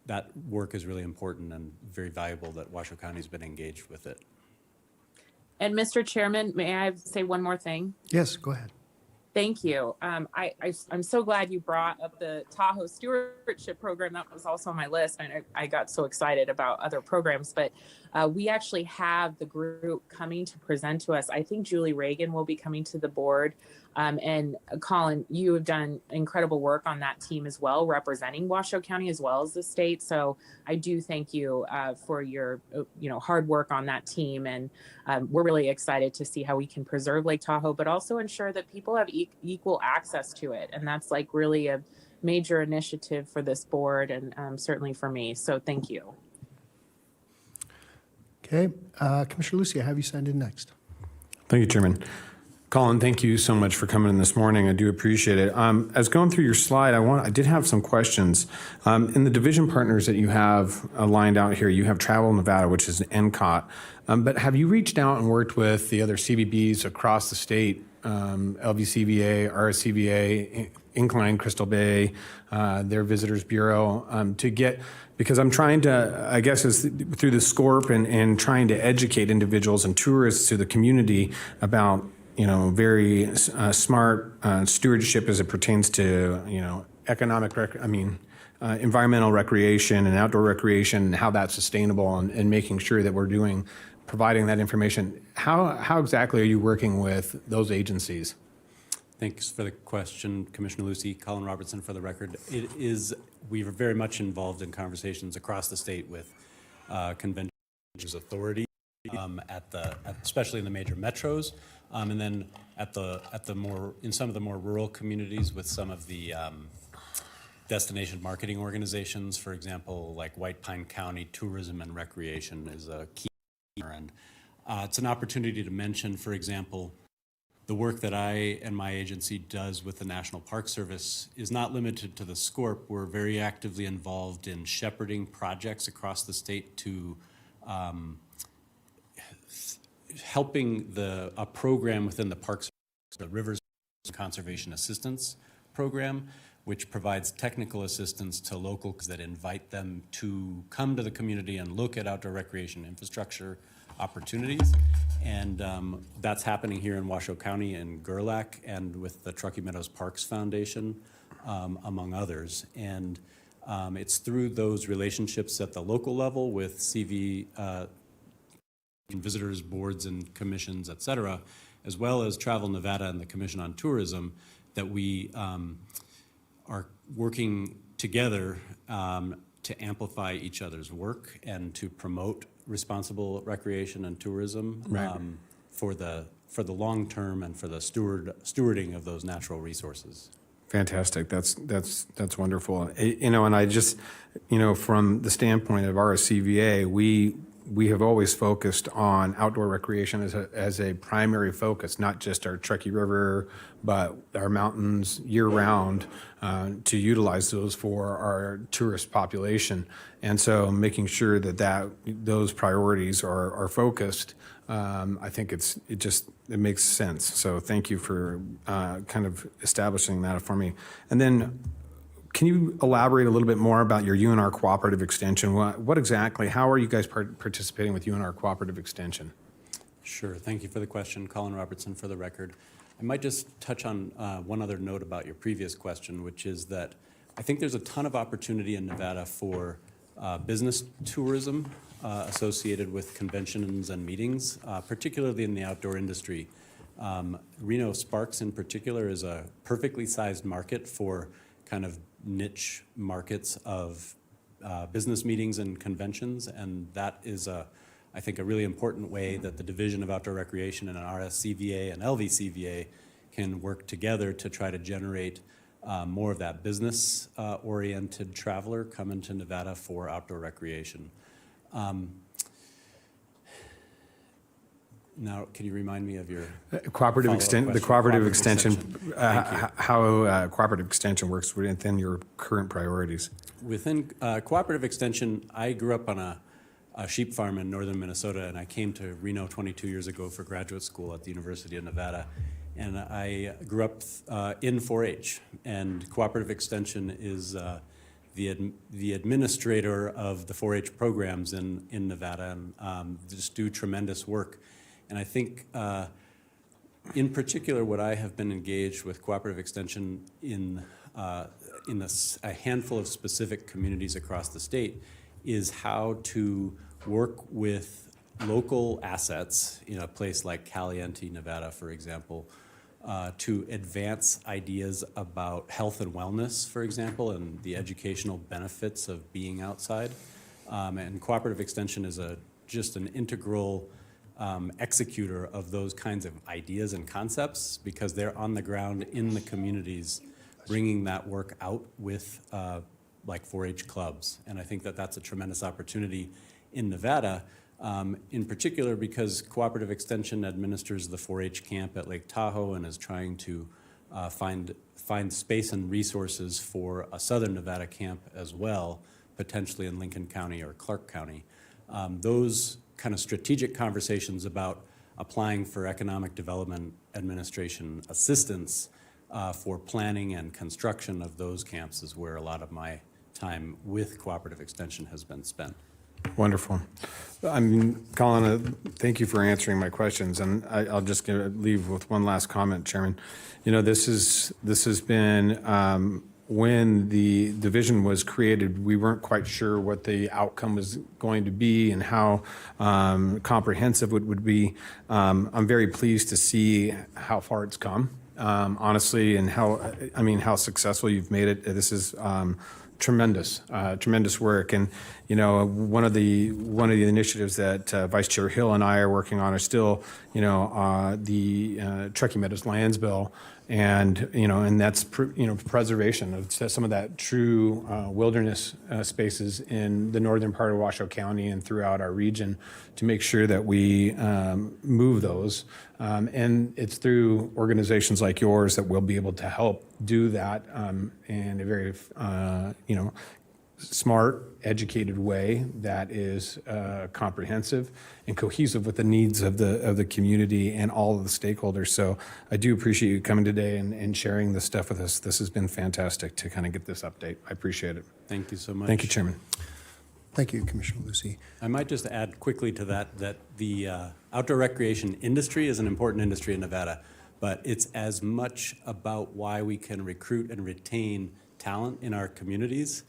That work is really important and very valuable that Washoe County has been engaged with it. And Mr. Chairman, may I say one more thing? Yes, go ahead. Thank you. I'm so glad you brought up the Tahoe Stewardship Program. That was also on my list. And I got so excited about other programs, but we actually have the group coming to present to us. I think Julie Reagan will be coming to the board. And Colin, you have done incredible work on that team as well, representing Washoe County as well as the state. So I do thank you for your hard work on that team. And we're really excited to see how we can preserve Lake Tahoe, but also ensure that people have equal access to it. And that's like really a major initiative for this board and certainly for me. So thank you. Okay, Commissioner Lucy, I have you signed in next. Thank you, Chairman. Colin, thank you so much for coming in this morning. I do appreciate it. As going through your slide, I did have some questions. In the division partners that you have lined out here, you have Travel Nevada, which is an NCOT. But have you reached out and worked with the other CBBs across the state, LVCVA, RSCVA, Incline, Crystal Bay, their Visitors Bureau, to get, because I'm trying to, I guess, through the SCORP and trying to educate individuals and tourists to the community about very smart stewardship as it pertains to, environmental recreation and outdoor recreation and how that's sustainable and making sure that we're providing that information. How exactly are you working with those agencies? Thanks for the question, Commissioner Lucy. Colin Robertson for the record. We are very much involved in conversations across the state with convention authority, especially in the major metros, and then in some of the more rural communities with some of the destination marketing organizations. For example, like White Pine County Tourism and Recreation is a key, and it's an opportunity to mention, for example, the work that I and my agency does with the National Park Service is not limited to the SCORP. We're very actively involved in shepherding projects across the state to helping a program within the Park Service, the Rivers Conservation Assistance Program, which provides technical assistance to locals that invite them to come to the community and look at outdoor recreation infrastructure opportunities. And that's happening here in Washoe County in Gerlach and with the Truckee Meadows Parks Foundation, among others. And it's through those relationships at the local level with CV visitors, boards and commissions, et cetera, as well as Travel Nevada and the Commission on Tourism, that we are working together to amplify each other's work and to promote responsible recreation and tourism for the long term and for the stewarding of those natural resources. Fantastic. That's wonderful. And I just, from the standpoint of RSCVA, we have always focused on outdoor recreation as a primary focus, not just our Truckee River, but our mountains year-round, to utilize those for our tourist population. And so making sure that those priorities are focused, I think it makes sense. So thank you for kind of establishing that for me. And then can you elaborate a little bit more about your UNR Cooperative Extension? What exactly, how are you guys participating with UNR Cooperative Extension? Sure, thank you for the question. Colin Robertson for the record. I might just touch on one other note about your previous question, which is that I think there's a ton of opportunity in Nevada for business tourism associated with conventions and meetings, particularly in the outdoor industry. Reno Sparks in particular is a perfectly sized market for kind of niche markets of business meetings and conventions, and that is I think a really important way that the Division of Outdoor Recreation and RSCVA and LVCVA can work together to try to generate more of that business oriented traveler coming to Nevada for outdoor recreation. Now, can you remind me of your cooperative extension? How cooperative extension works within your current priorities? Within cooperative extension, I grew up on a sheep farm in northern Minnesota, and I came to Reno 22 years ago for graduate school at the University of Nevada. And I grew up in 4-H, and cooperative extension is the administrator of the 4-H programs in Nevada, and just do tremendous work. And I think, in particular, what I have been engaged with cooperative extension in a handful of specific communities across the state is how to work with local assets in a place like Caliente, Nevada, for example, to advance ideas about health and wellness, for example, and the educational benefits of being outside. And cooperative extension is just an integral executor of those kinds of ideas and concepts, because they're on the ground in the communities bringing that work out with like 4-H clubs. And I think that that's a tremendous opportunity in Nevada, in particular because cooperative extension administers the 4-H camp at Lake Tahoe and is trying to find space and resources for a Southern Nevada camp as well, potentially in Lincoln County or Clark County. Those kind of strategic conversations about applying for Economic Development Administration assistance for planning and construction of those camps is where a lot of my time with cooperative extension has been spent. Wonderful. I mean, Colin, thank you for answering my questions, and I'll just leave with one last comment, Chairman. This has been when the division was created, we weren't quite sure what the outcome was going to be and how comprehensive it would be. I'm very pleased to see how far it's come, honestly, and how successful you've made it. This is tremendous work. And one of the initiatives that Vice Chair Hill and I are working on are still the Truckee Meadows Lands Bill, and that's preservation of some of that true wilderness spaces in the northern part of Washoe County and throughout our region, to make sure that we move those. And it's through organizations like yours that we'll be able to help do that in a very smart, educated way that is comprehensive and cohesive with the needs of the community and all of the stakeholders. So I do appreciate you coming today and sharing this stuff with us. This has been fantastic to kind of get this update. I appreciate it. Thank you so much. Thank you, Chairman. Thank you, Commissioner Lucy. I might just add quickly to that the outdoor recreation industry is an important industry in Nevada, but it's as much about why we can recruit and retain talent in our communities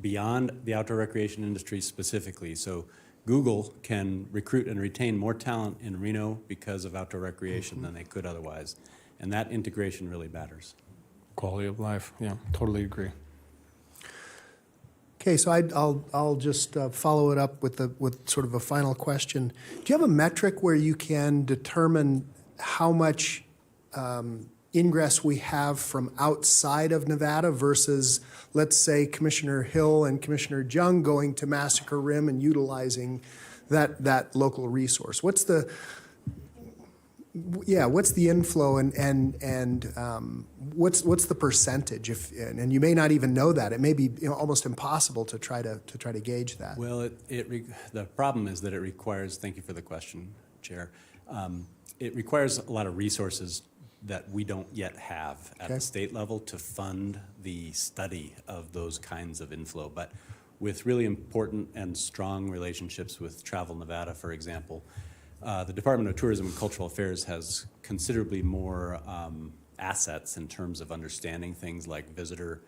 beyond the outdoor recreation industry specifically. So Google can recruit and retain more talent in Reno because of outdoor recreation than they could otherwise. And that integration really matters. Quality of life. Yeah, totally agree. Okay, so I'll just follow it up with sort of a final question. Do you have a metric where you can determine how much ingress we have from outside of Nevada versus, let's say, Commissioner Hill and Commissioner Jung going to Massacre Rim and utilizing that local resource? What's the inflow and what's the percentage? And you may not even know that. It may be almost impossible to try to gauge that. Well, the problem is that it requires. Thank you for the question, Chair. It requires a lot of resources that we don't yet have at the state level to fund the study of those kinds of inflow. But with really important and strong relationships with Travel Nevada, for example, the Department of Tourism and Cultural Affairs has considerably more assets in terms of understanding things like visitor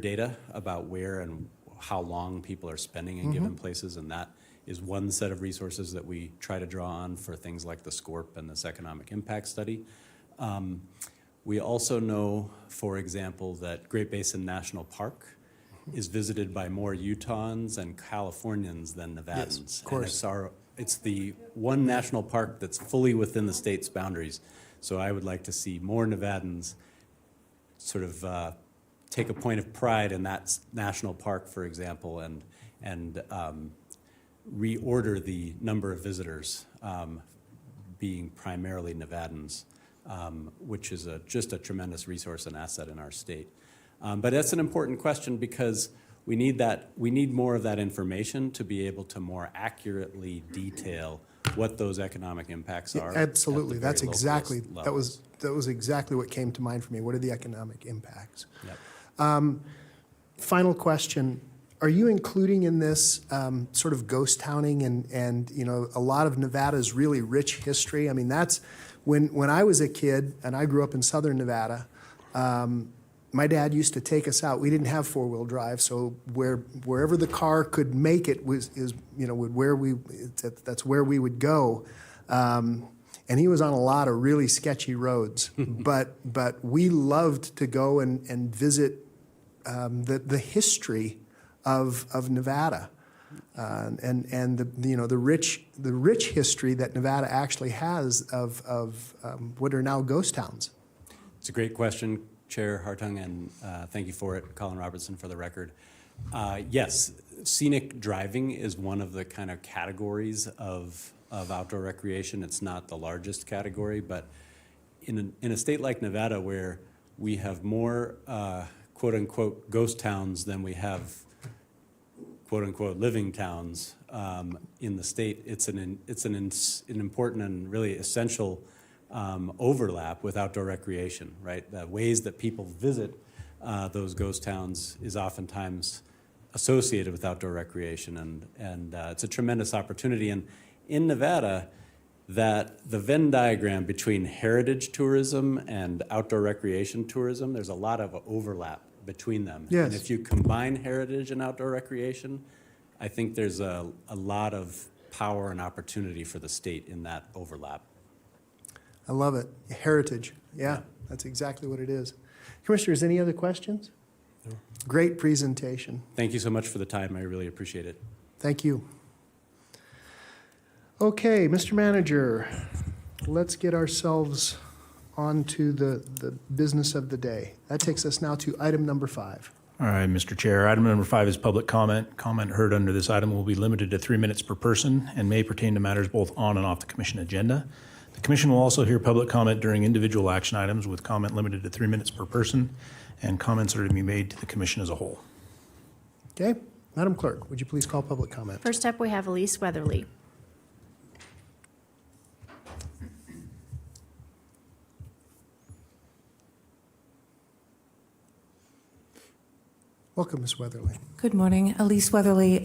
data about where and how long people are spending in given places, and that is one set of resources that we try to draw on for things like the SCORP and this economic impact study. We also know, for example, that Great Basin National Park is visited by more Utahns and Californians than Nevadans. Yes, of course. And it's the one national park that's fully within the state's boundaries. So I would like to see more Nevadans sort of take a point of pride in that national park, for example, and reorder the number of visitors being primarily Nevadans, which is just a tremendous resource and asset in our state. But that's an important question because we need more of that information to be able to more accurately detail what those economic impacts are. Absolutely. At the very That's exactly localist that was exactly what came to mind for me. What are the economic impacts? Yep. Final question. Are you including in this sort of ghost towning and a lot of Nevada's really rich history? I mean, that's when I was a kid and I grew up in southern Nevada, my dad used to take us out. We didn't have four-wheel drive, so wherever the car could make it that's where we would go. And he was on a lot of really sketchy roads, but we loved to go and visit the history of Nevada, and the rich history that Nevada actually has of what are now ghost towns. It's a great question, Chair Hartung, and thank you for it, Colin Robertson, for the record. Yes, scenic driving is one of the kind of categories of outdoor recreation. It's not the largest category, but in a state like Nevada where we have more quote-unquote ghost towns than we have quote-unquote living towns in the state, it's an important and really essential overlap with outdoor recreation, right? The ways that people visit those ghost towns is oftentimes associated with outdoor recreation, and it's a tremendous opportunity. And in Nevada, that the Venn diagram between heritage tourism and outdoor recreation tourism, there's a lot of overlap between them. Yes. And if you combine heritage and outdoor recreation, I think there's a lot of power and opportunity for the state in that overlap. I love it. Heritage. Yeah, that's exactly what it is. Commissioners, any other questions? No. Great presentation. Thank you so much for the time. I really appreciate it. Thank you. Okay, Mr. Manager, let's get ourselves on to the business of the day. That takes us now to item number 5. All right, Mr. Chair. Item number 5 is public comment. Comment heard under this item will be limited to 3 minutes per person and may pertain to matters both on and off the commission agenda. The commission will also hear public comment during individual action items with comment limited to 3 minutes per person, and comments are to be made to the commission as a whole. Okay, Madam Clerk, would you please call public comment? First up, we have Elise Weatherly. Welcome, Ms. Weatherly. Good morning, Elise Weatherly.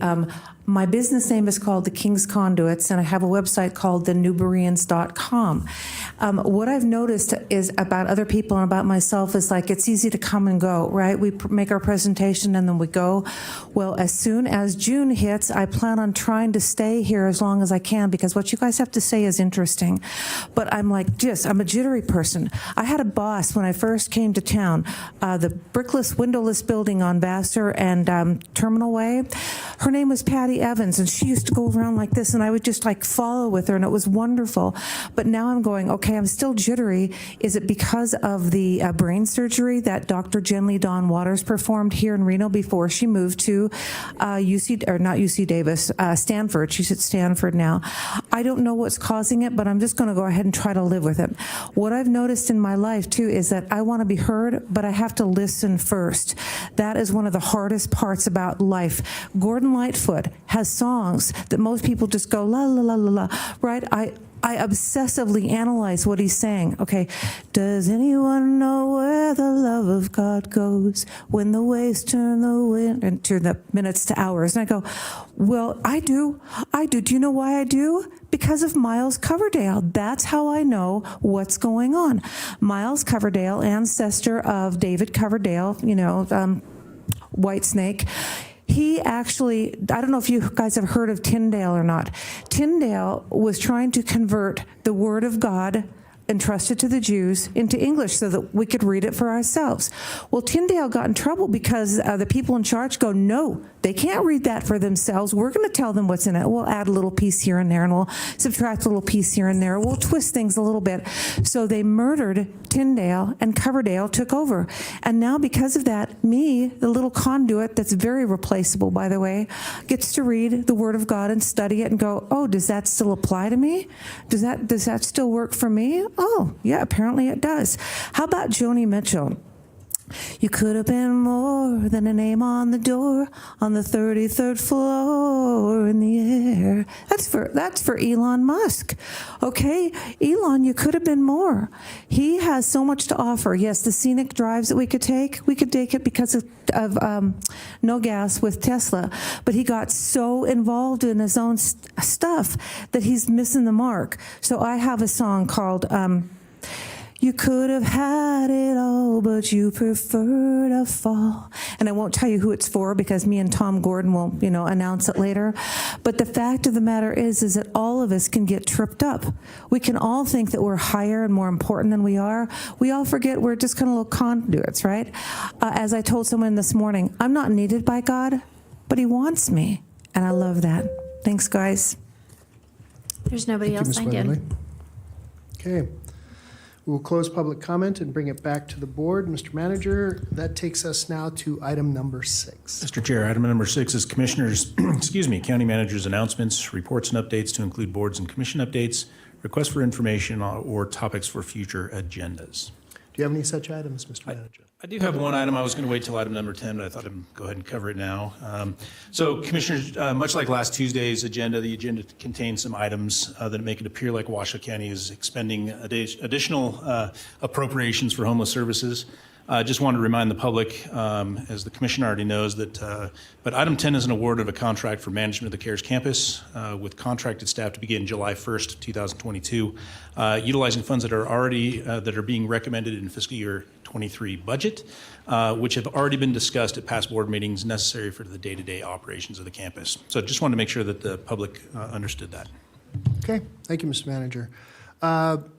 My business name is called The King's Conduits, and I have a website called thenewburians.com. What I've noticed is about other people and about myself is like it's easy to come and go, right? We make our presentation and then we go. Well, as soon as June hits, I plan on trying to stay here as long as I can because what you guys have to say is interesting. But I'm like, I'm a jittery person. I had a boss when I first came to town, the brickless, windowless building on Vassar and Terminal Way. Her name was Patty Evans, and she used to go around like this, and I would just like follow with her, and it was wonderful. But now I'm going, okay, I'm still jittery. Is it because of the brain surgery that Dr. Jenly Dawn Waters performed here in Reno before she moved to Stanford? She's at Stanford now. I don't know what's causing it, but I'm just going to go ahead and try to live with it. What I've noticed in my life, too, is that I want to be heard, but I have to listen first. That is one of the hardest parts about life. Gordon Lightfoot has songs that most people just go la la la la la, right? I obsessively analyze what he's saying. Okay, does anyone know where the love of God goes when the waves turn the wind into the minutes to hours? And I go, well, I do. Do you know why I do? Because of Miles Coverdale. That's how I know what's going on. Miles Coverdale, ancestor of David Coverdale, Whitesnake. He actually, I don't know if you guys have heard of Tyndale or not. Tyndale was trying to convert the Word of God entrusted to the Jews into English so that we could read it for ourselves. Well, Tyndale got in trouble because the people in charge go, no, they can't read that for themselves. We're going to tell them what's in it. We'll add a little piece here and there, and we'll subtract a little piece here and there. We'll twist things a little bit. So they murdered Tyndale, and Coverdale took over. And now because of that, me, the little conduit that's very replaceable, by the way, gets to read the Word of God and study it and go, oh, does that still apply to me? Does that still work for me? Oh, yeah, apparently it does. How about Joni Mitchell? You could have been more than a name on the door on the 33rd floor in the air. That's for Elon Musk. Okay, Elon, you could have been more. He has so much to offer. Yes, the scenic drives that we could take it because of no gas with Tesla. But he got so involved in his own stuff that he's missing the mark. So I have a song called You could have had it all, but you prefer to fall. And I won't tell you who it's for because me and Tom Gordon will, announce it later. But the fact of the matter is that all of us can get tripped up. We can all think that we're higher and more important than we are. We all forget we're just kind of little conduits, right? As I told someone this morning, I'm not needed by God, but He wants me. And I love that. Thanks, guys. There's nobody else signed in. Okay. We will close public comment and bring it back to the board. Mr. Manager, that takes us now to item number 6. Mr. Chair, item number 6 is Commissioners, County Manager's announcements, reports and updates to include boards and commission updates, requests for information or topics for future agendas. Do you have any such items, Mr. Manager? I do have one item. I was going to wait till item number 10, but I thought I'd go ahead and cover it now. So, Commissioners, much like last Tuesday's agenda, the agenda contains some items that make it appear like Washoe County is expending additional appropriations for homeless services. I just wanted to remind the public, as the Commission already knows, that but item 10 is an award of a contract for management of the CARES campus with contracted staff to begin July 1st, 2022, utilizing funds that are being recommended in fiscal year 23 budget, which have already been discussed at past board meetings necessary for the day-to-day operations of the campus. So just wanted to make sure that the public understood that. Okay, thank you, Mr. Manager.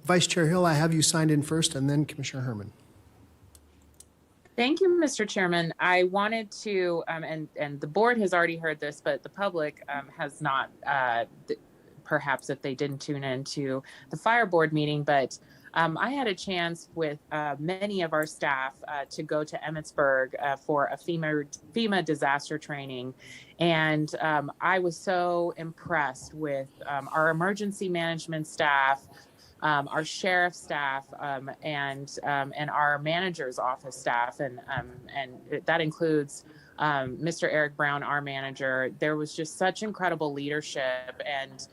Vice Chair Hill, I have you signed in first, and then Commissioner Herman. Thank you, Mr. Chairman. I wanted to, and the board has already heard this, but the public has not, perhaps if they didn't tune into the fire board meeting, but I had a chance with many of our staff to go to Emmitsburg for a FEMA disaster training. And I was so impressed with our emergency management staff, our sheriff staff, and our manager's office staff, and that includes Mr. Eric Brown, our manager. There was just such incredible leadership, and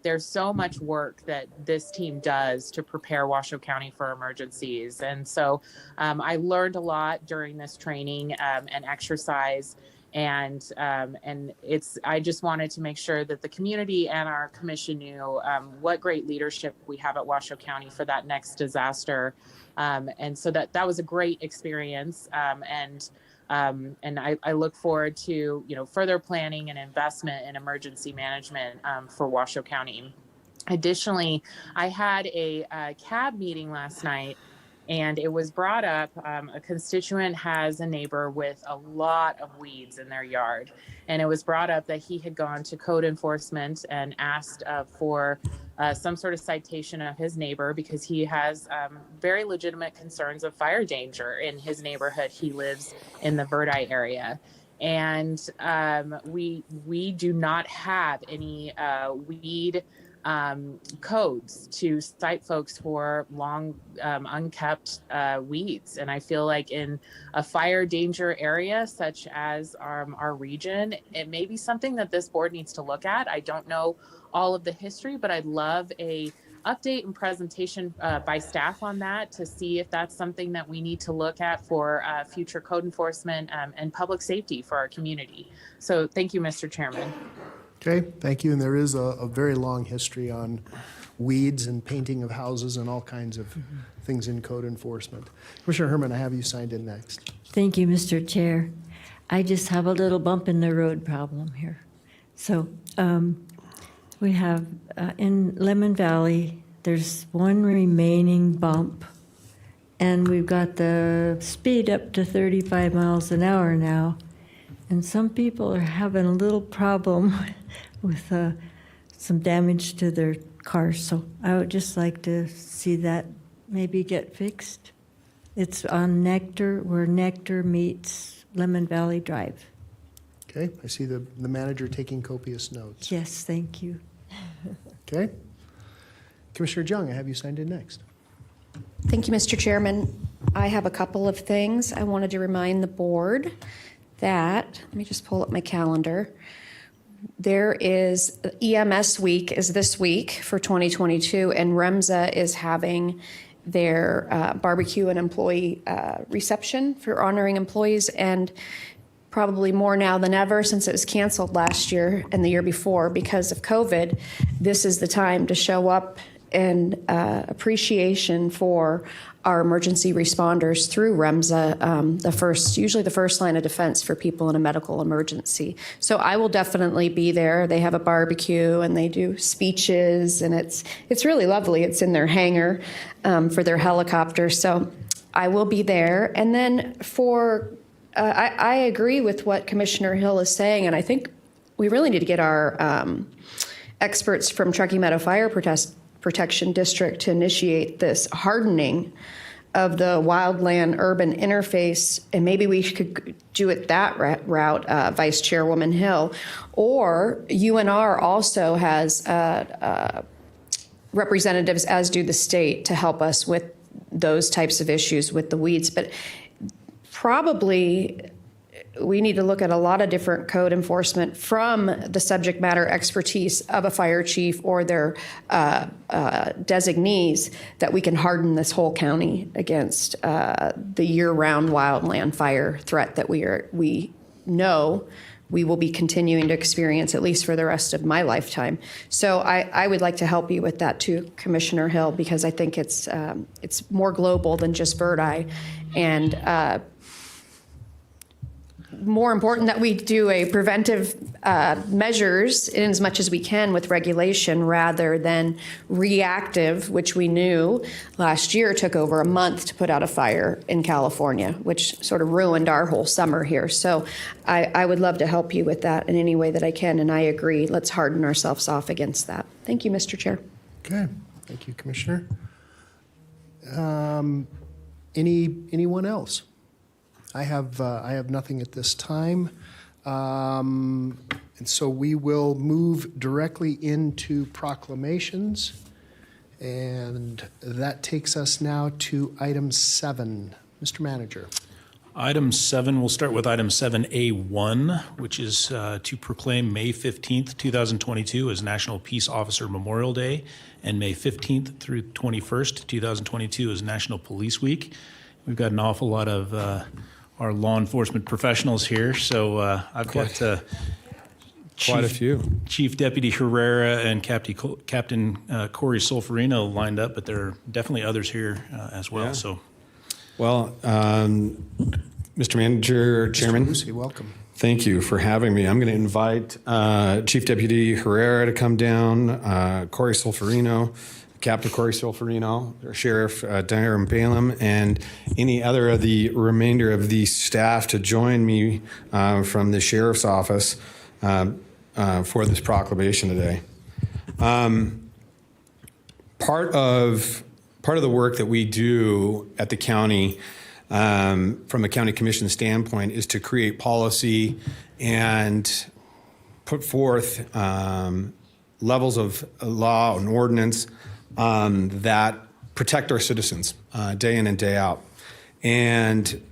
there's so much work that this team does to prepare Washoe County for emergencies. And so I learned a lot during this training and exercise. And I just wanted to make sure that the community and our commission knew what great leadership we have at Washoe County for that next disaster. And so that was a great experience. And I look forward to, further planning and investment in emergency management for Washoe County. Additionally, I had a CAB meeting last night, and it was brought up, a constituent has a neighbor with a lot of weeds in their yard. And it was brought up that he had gone to code enforcement and asked for some sort of citation of his neighbor because he has very legitimate concerns of fire danger in his neighborhood. He lives in the Verdi area. And we do not have any weed codes to cite folks for long unkept weeds. And I feel like in a fire danger area such as our region, it may be something that this board needs to look at. I don't know all of the history, but I'd love a update and presentation by staff on that to see if that's something that we need to look at for future code enforcement and public safety for our community. So thank you, Mr. Chairman. Okay, thank you. And there is a very long history on weeds and painting of houses and all kinds of things in code enforcement. Commissioner Herman, I have you signed in next. Thank you, Mr. Chair. I just have a little bump in the road problem here. So we have in Lemon Valley, there's one remaining bump, and we've got the speed up to 35 miles an hour now. And some people are having a little problem with some damage to their cars. So I would just like to see that maybe get fixed. It's on Nectar, where Nectar meets Lemon Valley Drive. Okay, I see the manager taking copious notes. Yes, thank you. Okay. Commissioner Jung, I have you signed in next. Thank you, Mr. Chairman. I have a couple of things. I wanted to remind the board that, let me just pull up my calendar. There is EMS week is this week for 2022, and REMSA is having their barbecue and employee reception for honoring employees, and probably more now than ever since it was canceled last year and the year before because of COVID. This is the time to show up and appreciation for our emergency responders through REMSA, usually the first line of defense for people in a medical emergency. So I will definitely be there. They have a barbecue and they do speeches, and it's really lovely. It's in their hangar for their helicopter. So I will be there. And then I agree with what Commissioner Hill is saying, and I think we really need to get our experts from Truckee Meadow Fire Protection District to initiate this hardening of the wildland urban interface, and maybe we could do it that route, Vice Chairwoman Hill. Or UNR also has representatives, as do the state, to help us with those types of issues with the weeds. But probably we need to look at a lot of different code enforcement from the subject matter expertise of a fire chief or their designees, that we can harden this whole county against the year-round wildland fire threat that we know we will be continuing to experience, at least for the rest of my lifetime. So I would like to help you with that too, Commissioner Hill, because I think it's more global than just Verdi, and more important that we do a preventive measures in as much as we can with regulation rather than reactive, which we knew last year took over a month to put out a fire in California, which sort of ruined our whole summer here. So I would love to help you with that in any way that I can, and I agree. Let's harden ourselves off against that. Thank you, Mr. Chair. Okay, thank you, Commissioner. Anyone else? I have nothing at this time. And so we will move directly into proclamations. And that takes us now to item 7. Mr. Manager. Item 7, we'll start with item 7A1, which is to proclaim May 15th, 2022 as National Peace Officer Memorial Day and May 15th through 21st, 2022 as National Police Week. We've got an awful lot of our law enforcement professionals here, so I've got Quite a few. Chief Deputy Herrera and Captain Corey Solferino lined up, but there are definitely others here as well. Yeah. So. Well, Mr. Manager, Chairman. Mr. Lucy, welcome. Thank you for having me. I'm going to invite Chief Deputy Herrera to come down, Corey Solferino, Captain Corey Solferino, Sheriff Darren Balaam, and any other of the remainder of the staff to join me from the Sheriff's Office for this proclamation today. Part of the work that we do at the county from a county commission standpoint is to create policy and put forth levels of law and ordinance that protect our citizens day in and day out. And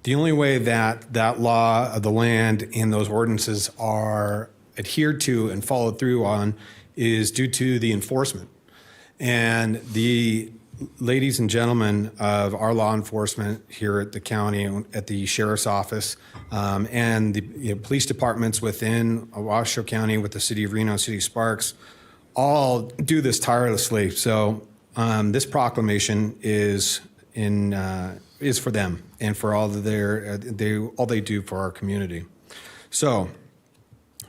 the only way that that law of the land and those ordinances are adhered to and followed through on is due to the enforcement. And the ladies and gentlemen of our law enforcement here at the county, at the Sheriff's Office, and the police departments within Washoe County with the City of Reno, City of Sparks, all do this tirelessly. So this proclamation is for them and for all that all they do for our community. So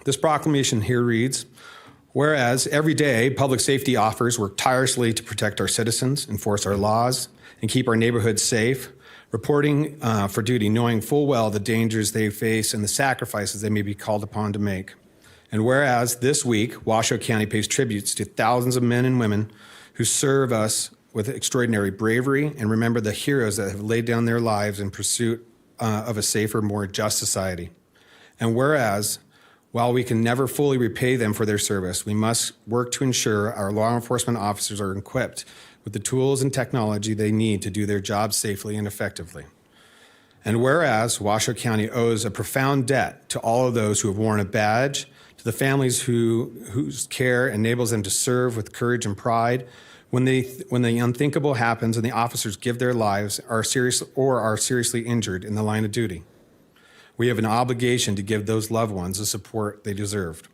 this proclamation here reads, whereas every day public safety officers work tirelessly to protect our citizens, enforce our laws, and keep our neighborhoods safe, reporting for duty, knowing full well the dangers they face and the sacrifices they may be called upon to make. And whereas this week, Washoe County pays tributes to thousands of men and women who serve us with extraordinary bravery, and remember the heroes that have laid down their lives in pursuit of a safer, more just society. And whereas, while we can never fully repay them for their service, we must work to ensure our law enforcement officers are equipped with the tools and technology they need to do their jobs safely and effectively. And whereas Washoe County owes a profound debt to all of those who have worn a badge, to the families whose care enables them to serve with courage and pride, when the unthinkable happens and the officers give their lives are seriously injured in the line of duty. We have an obligation to give those loved ones the support they deserved.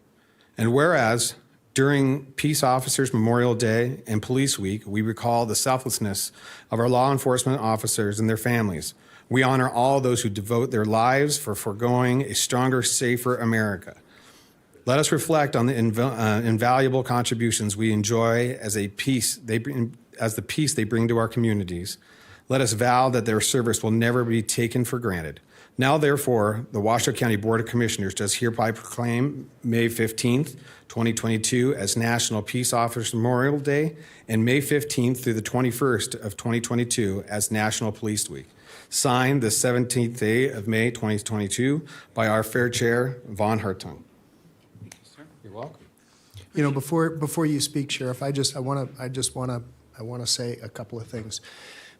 And whereas during Peace Officers Memorial Day and Police Week, we recall the selflessness of our law enforcement officers and their families. We honor all those who devote their lives for foregoing a stronger, safer America. Let us reflect on the invaluable contributions we enjoy as the peace they bring to our communities. Let us vow that their service will never be taken for granted. Now, therefore, the Washoe County Board of Commissioners does hereby proclaim May 15th, 2022 as National Peace Officers Memorial Day and May 15th through the 21st of 2022 as National Police Week. Signed the 17th day of May 2022 by our Fair Chair, Vaughn Hartung. You're welcome. You know, before you speak, Sheriff, I want to say a couple of things.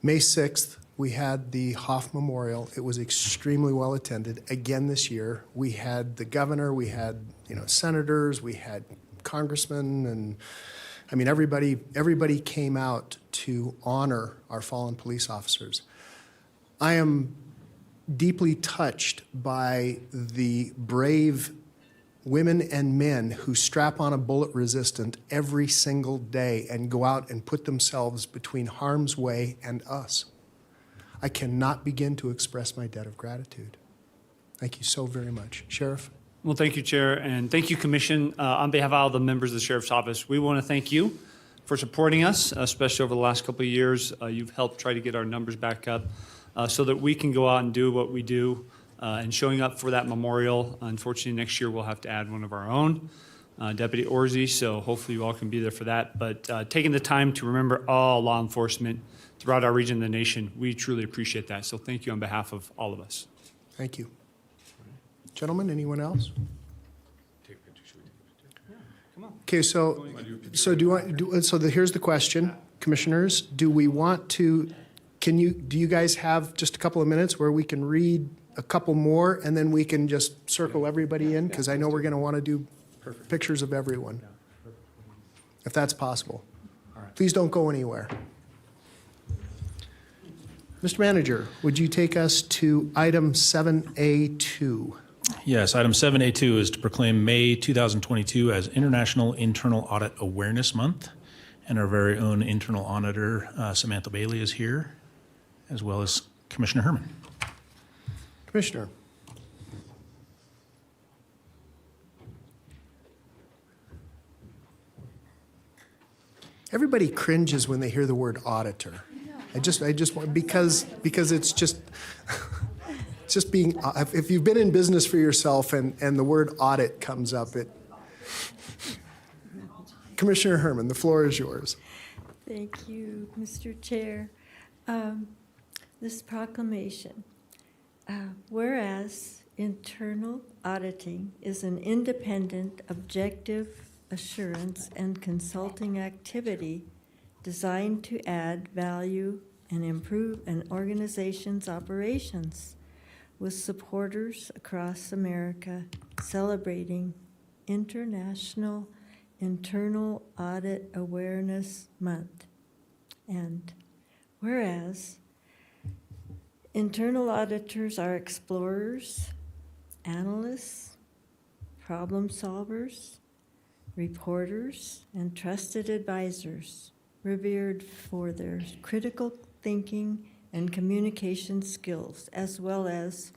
May 6th, we had the Hoff Memorial. It was extremely well attended. Again this year, we had the governor, we had senators, we had congressmen, and I mean everybody came out to honor our fallen police officers. I am deeply touched by the brave women and men who strap on a bullet resistant every single day and go out and put themselves between harm's way and us. I cannot begin to express my debt of gratitude. Thank you so very much. Sheriff? Well, thank you, Chair, and thank you, Commission. On behalf of all the members of the Sheriff's Office, we want to thank you for supporting us, especially over the last couple of years. You've helped try to get our numbers back up so that we can go out and do what we do and showing up for that memorial. Unfortunately, next year we'll have to add one of our own, Deputy Orsi, so hopefully you all can be there for that. But taking the time to remember all law enforcement throughout our region and the nation, we truly appreciate that. So thank you on behalf of all of us. Thank you. Gentlemen, anyone else? Okay, so here's the question. commissioners, do we want to, do you guys have just a couple of minutes where we can read a couple more and then we can just circle everybody in? Because I know we're going to want to do pictures of everyone, if that's possible. Please don't go anywhere. Mr. Manager, would you take us to item 7A2? Yes, item 7A2 is to proclaim May 2022 as International Internal Audit Awareness Month. And our very own internal auditor, Samantha Bailey, is here, as well as Commissioner Herman. Commissioner. Everybody cringes when they hear the word auditor. I just want, because it's just, it's just being, if you've been in business for yourself and the word audit comes up, Commissioner Herman, the floor is yours. Thank you, Mr. Chair. This proclamation, whereas internal auditing is an independent, objective assurance and consulting activity designed to add value and improve an organization's operations, with supporters across America celebrating International Internal Audit Awareness Month. And whereas internal auditors are explorers, analysts, problem solvers, reporters, and trusted advisors, revered for their critical thinking and communication skills, as well as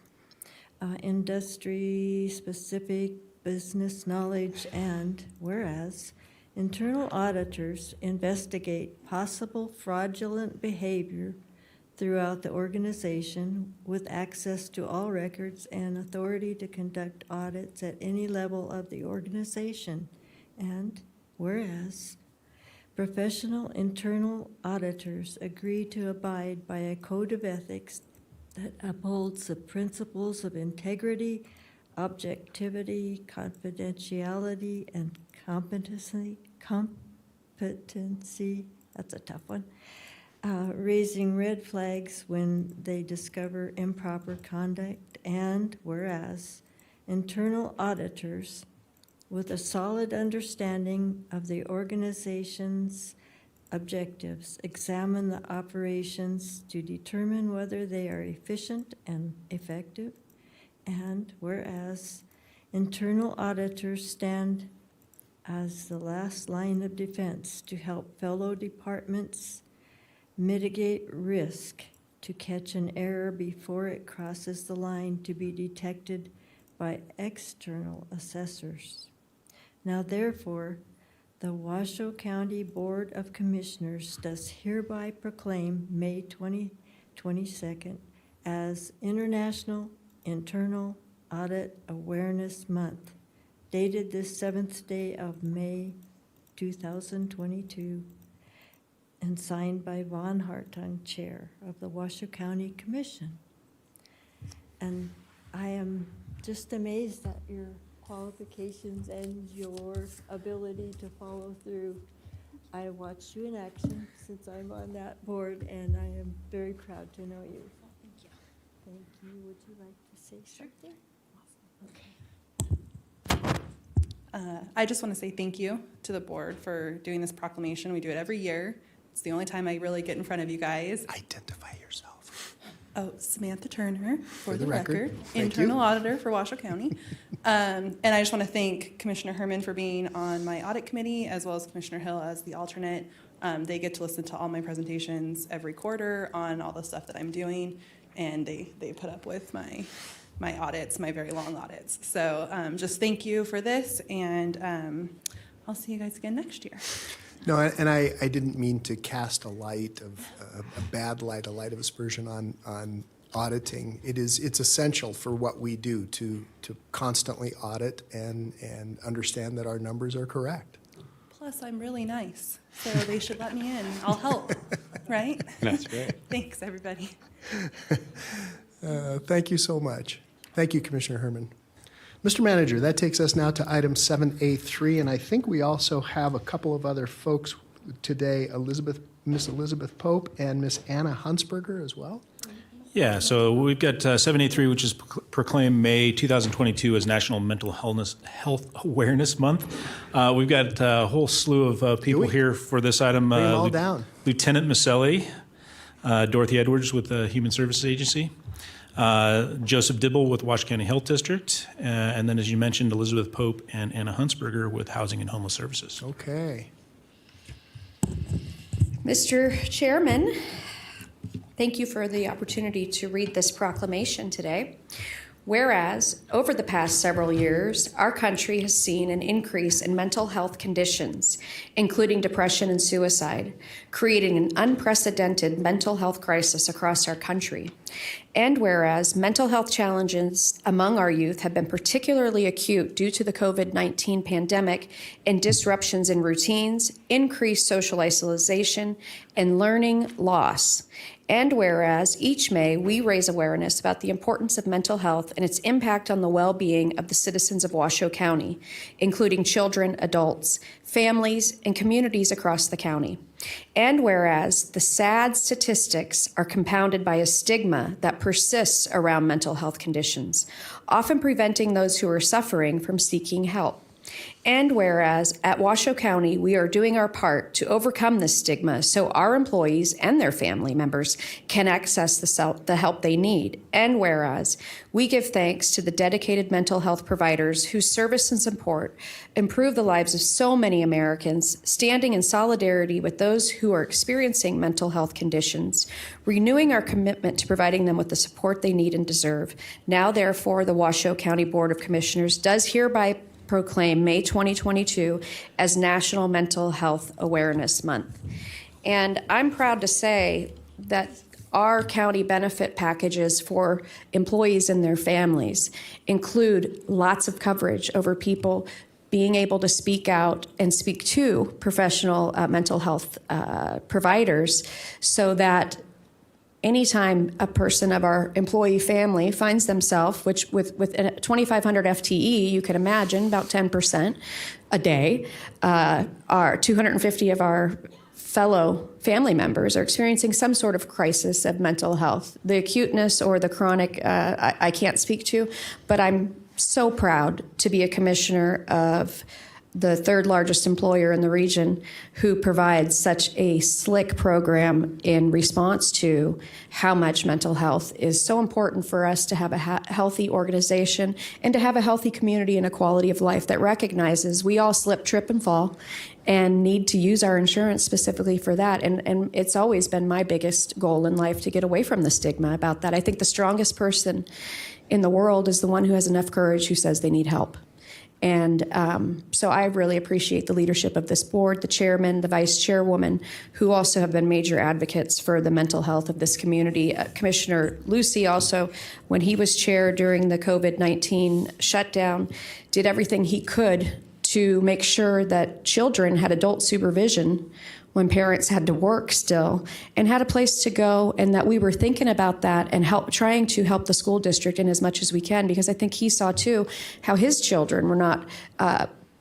industry-specific business knowledge. And whereas internal auditors investigate possible fraudulent behavior throughout the organization with access to all records and authority to conduct audits at any level of the organization. And whereas professional internal auditors agree to abide by a code of ethics that upholds the principles of integrity, objectivity, confidentiality, and competency, that's a tough one, raising red flags when they discover improper conduct. And whereas internal auditors with a solid understanding of the organization's objectives examine the operations to determine whether they are efficient and effective. And whereas internal auditors stand as the last line of defense to help fellow departments mitigate risk, to catch an error before it crosses the line to be detected by external assessors. Now therefore, the Washoe County Board of Commissioners does hereby proclaim May 22nd as International Internal Audit Awareness Month, dated this 7th day of May 2022, and signed by Von Hartung, Chair of the Washoe County Commission. And I am just amazed at your qualifications and your ability to follow through. I watched you in action since I'm on that board, and I am very proud to know you. Thank you. Thank you. Would you like to say something? Okay. I just want to say thank you to the board for doing this proclamation. We do it every year. It's the only time I really get in front of you guys. Identify yourself. Oh, Samantha Turner, for the record. Thank Internal you. Auditor for Washoe County. And I just want to thank Commissioner Herman for being on my audit committee, as well as Commissioner Hill as the alternate. They get to listen to all my presentations every quarter on all the stuff that I'm doing, and they put up with my audits, my very long audits. So just thank you for this, and I'll see you guys again next year. No, and I didn't mean to cast a light of a bad light, a light of aspersion on auditing. It's essential for what we do to constantly audit and understand that our numbers are correct. Plus, I'm really nice, so they should let me in. I'll help, right? That's great. Thanks, everybody. Thank you so much. Thank you, Commissioner Herman. Mr. Manager, that takes us now to item 7A3, and I think we also have a couple of other folks today. Elizabeth Miss Elizabeth Pope and Miss Anna Huntsberger as well. Yeah, so we've got 783, which is proclaimed May 2022 as National Mental Health Awareness Month. We've got a whole slew of people here for this item. Bring them all down. Lieutenant Maselli, Dorothy Edwards with the Human Services Agency, Joseph Dibble with Washoe County Health District, and then, as you mentioned, Elizabeth Pope and Anna Huntsberger with Housing and Homeless Services. Okay. Mr. Chairman, thank you for the opportunity to read this proclamation today. Whereas, over the past several years, our country has seen an increase in mental health conditions, including depression and suicide, creating an unprecedented mental health crisis across our country. And whereas mental health challenges among our youth have been particularly acute due to the COVID-19 pandemic and disruptions in routines, increased social isolation, and learning loss. And whereas each May we raise awareness about the importance of mental health and its impact on the well-being of the citizens of Washoe County, including children, adults, families, and communities across the county. And whereas the sad statistics are compounded by a stigma that persists around mental health conditions, often preventing those who are suffering from seeking help. And whereas at Washoe County, we are doing our part to overcome this stigma so our employees and their family members can access the help they need. And whereas we give thanks to the dedicated mental health providers whose service and support improve the lives of so many Americans, standing in solidarity with those who are experiencing mental health conditions, renewing our commitment to providing them with the support they need and deserve. Now, therefore, the Washoe County Board of Commissioners does hereby proclaim May 2022 as National Mental Health Awareness Month. And I'm proud to say that our county benefit packages for employees and their families include lots of coverage over people being able to speak out and speak to professional mental health providers, so that anytime a person of our employee family finds themselves, which with 2,500 FTE, you can imagine about 10% a day, our 250 of our fellow family members are experiencing some sort of crisis of mental health. The acuteness or the chronic, I can't speak to, but I'm so proud to be a commissioner of the third largest employer in the region who provides such a slick program in response to how much mental health is so important for us to have a healthy organization and to have a healthy community and a quality of life that recognizes we all slip, trip, and fall and need to use our insurance specifically for that. And it's always been my biggest goal in life to get away from the stigma about that. I think the strongest person in the world is the one who has enough courage who says they need help. And so I really appreciate the leadership of this board, the chairman, the vice chairwoman, who also have been major advocates for the mental health of this community. Commissioner Lucy also, when he was chair during the COVID-19 shutdown, did everything he could to make sure that children had adult supervision when parents had to work still and had a place to go, and that we were thinking about that and trying to help the school district in as much as we can, because I think he saw too how his children were not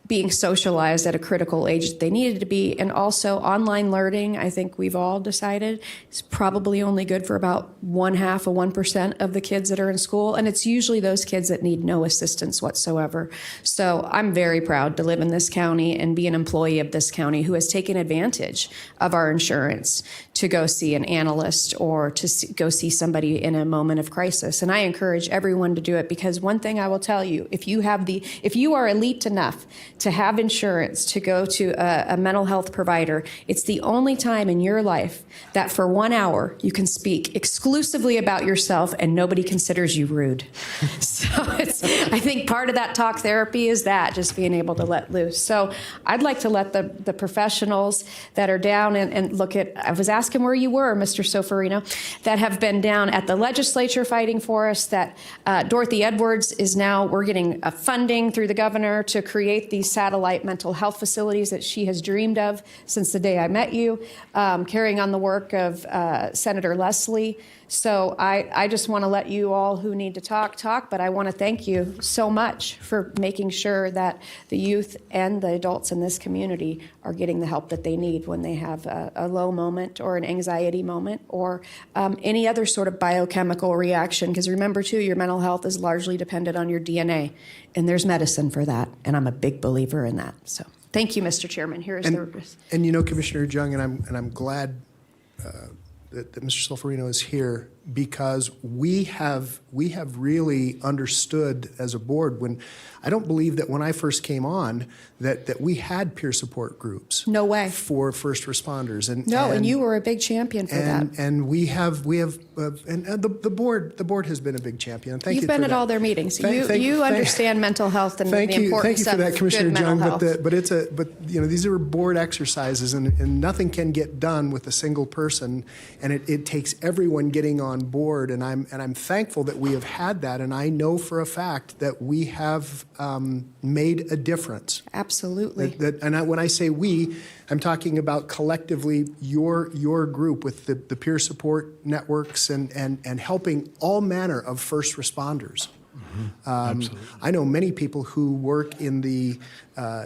being socialized at a critical age that they needed to be. And also online learning, I think we've all decided, is probably only good for about 0.5% of the kids that are in school. And it's usually those kids that need no assistance whatsoever. So I'm very proud to live in this county and be an employee of this county who has taken advantage of our insurance to go see an analyst or to go see somebody in a moment of crisis. And I encourage everyone to do it, because one thing I will tell you, if you are elite enough to have insurance to go to a mental health provider, it's the only time in your life that for 1 hour you can speak exclusively about yourself and nobody considers you rude. So I think part of that talk therapy is that, just being able to let loose. So I'd like to let the professionals that are down and look at, I was asking where you were, Mr. Soferino, that have been down at the legislature fighting for us, that Dorothy Edwards is now, we're getting funding through the governor to create these satellite mental health facilities that she has dreamed of since the day I met you, carrying on the work of Senator Leslie So I just want to let you all who need to talk, but I want to thank you so much for making sure that the youth and the adults in this community are getting the help that they need when they have a low moment or an anxiety moment or any other sort of biochemical reaction. Because remember, too, your mental health is largely dependent on your DNA, and there's medicine for that, and I'm a big believer in that. So thank you, Mr. Chairman. Here is And you know, Commissioner Jung, and I'm glad that Mr. Solferino is here, because we have really understood as a board, when I don't believe that when I first came on that we had peer support groups. No way. For first responders. And you were a big champion for that. And we have the board has been a big champion. And thank you You've for been at that. all their meetings. You understand mental health and the importance thank you for that, of Commissioner good mental Jung. health. But you know, these are board exercises, and nothing can get done with a single person, and it takes everyone getting on board. And I'm thankful that we have had that, and I know for a fact that we have made a difference. Absolutely. When I say we, I'm talking about collectively your group with the peer support networks and helping all manner of first responders. I know many people who work in the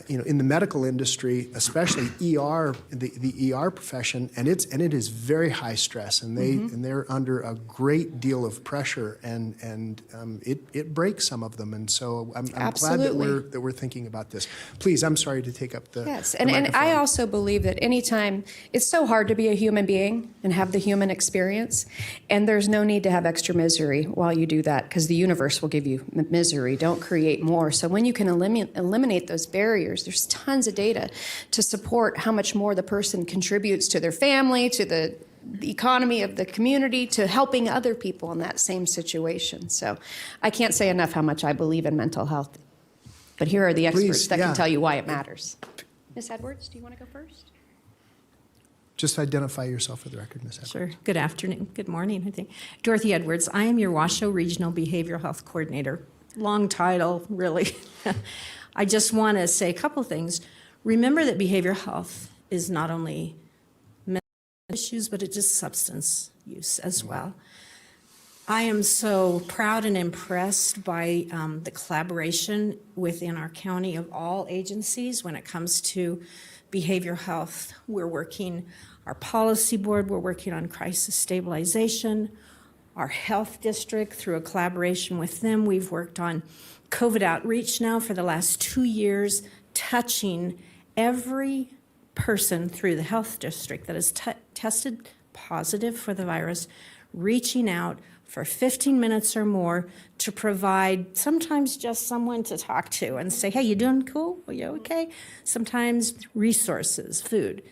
in the medical industry, especially ER, the ER profession, and it is very high stress, and they're under a great deal of pressure, and it breaks some of them, and so I'm glad that we're thinking about this. Please, I'm sorry to take up the Yes, the and microphone. I also believe that anytime, it's so hard to be a human being and have the human experience, and there's no need to have extra misery while you do that, because the universe will give you misery. Don't create more. So when you can eliminate those barriers, there's tons of data to support how much more the person contributes to their family, to the economy of the community, to helping other people in that same situation. So I can't say enough how much I believe in mental health. But here are the experts that can tell you why it matters. Ms. Edwards, do you want to go first? Just identify yourself for the record, Ms. Edwards. Sure. Good afternoon. Good morning, I think. Dorothy Edwards. I am your Washoe Regional Behavioral Health Coordinator. Long title, really. I just want to say a couple things. Remember that behavioral health is not only mental issues, but it's just substance use as well. I am so proud and impressed by the collaboration within our county of all agencies when it comes to behavioral health. We're working, our policy board, we're working on crisis stabilization. Our health district, through a collaboration with them, we've worked on COVID outreach now for the last 2 years, touching every person through the health district that has tested positive for the virus, reaching out for 15 minutes or more to provide sometimes just someone to talk to and say, hey, you doing cool? Are you okay? Sometimes resources, food.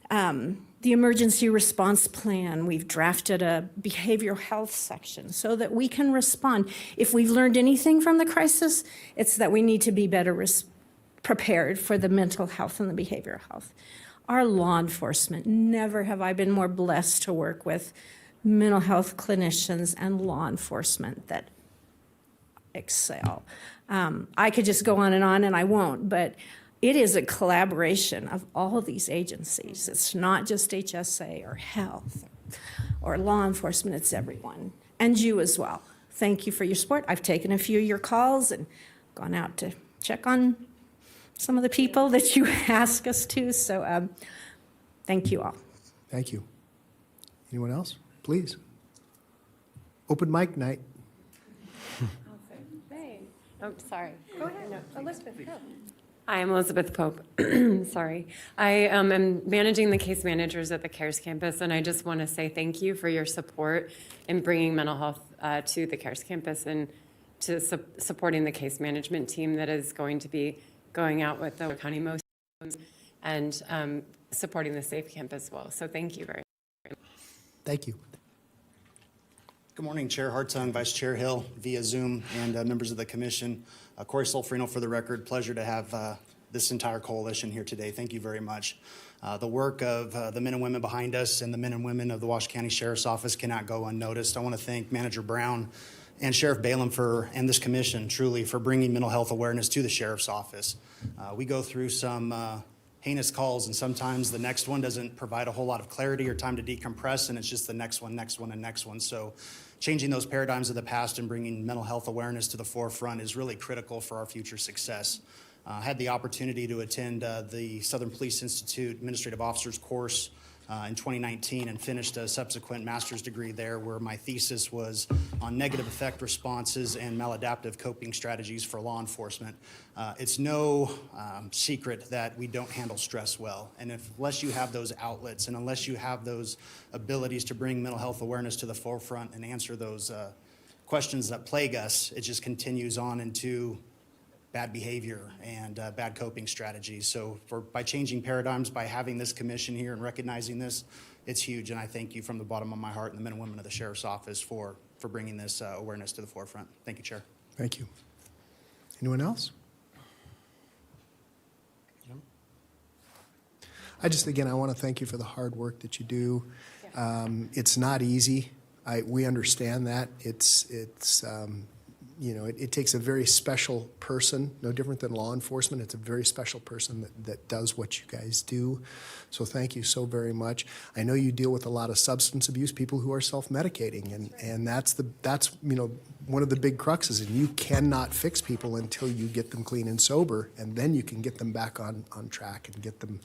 The emergency response plan, we've drafted a behavioral health section so that we can respond. If we've learned anything from the crisis, it's that we need to be better prepared for the mental health and the behavioral health. Our law enforcement, never have I been more blessed to work with mental health clinicians and law enforcement that excel. I could just go on and I won't, but it is a collaboration of all of these agencies. It's not just HSA or health or law enforcement, it's everyone. And you as well. Thank you for your support. I've taken a few of your calls and gone out to check on some of the people that you ask us to. So thank you all. Thank you. Anyone else? Please. Open mic night. Oh, sorry. Go ahead. No, Elizabeth, go. Hi, I'm Elizabeth Pope. Sorry. I am managing the case managers at the CARES campus, and I just want to say thank you for your support in bringing mental health to the CARES campus and to supporting the case management team that is going to be going out with the county most and supporting the Safe Camp as well. So thank you very much. Thank you. Good morning, Chair Hartung, Vice Chair Hill, via Zoom, and members of the commission. Corey Solferino for the record. Pleasure to have this entire coalition here today. Thank you very much. The work of the men and women behind us and the men and women of the Washoe County Sheriff's Office cannot go unnoticed. I want to thank Manager Brown and Sheriff Balaam and this commission truly for bringing mental health awareness to the Sheriff's Office. We go through some heinous calls, and sometimes the next one doesn't provide a whole lot of clarity or time to decompress, and it's just the next one, and next one. So changing those paradigms of the past and bringing mental health awareness to the forefront is really critical for our future success. I had the opportunity to attend the Southern Police Institute Administrative Officers course in 2019 and finished a subsequent master's degree there, where my thesis was on negative effect responses and maladaptive coping strategies for law enforcement. It's no secret that we don't handle stress well, and unless you have those outlets and unless you have those abilities to bring mental health awareness to the forefront and answer those questions that plague us, it just continues on into bad behavior and bad coping strategies. So by changing paradigms, by having this commission here and recognizing this, it's huge. And I thank you from the bottom of my heart and the men and women of the Sheriff's Office for bringing this awareness to the forefront. Thank you, Chair. Thank you. Anyone else? I want to thank you for the hard work that you do. It's not easy. We understand that. It takes a very special person, no different than law enforcement. It's a very special person that does what you guys do. So thank you so very much. I know you deal with a lot of substance abuse, people who are self-medicating, and that's one of the big cruxes. And you cannot fix people until you get them clean and sober, and then you can get them back on track and get them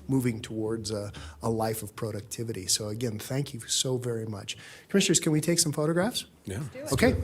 moving towards a life of productivity. So again, thank you so very much. Commissioners, can we take some photographs? Yeah. Okay.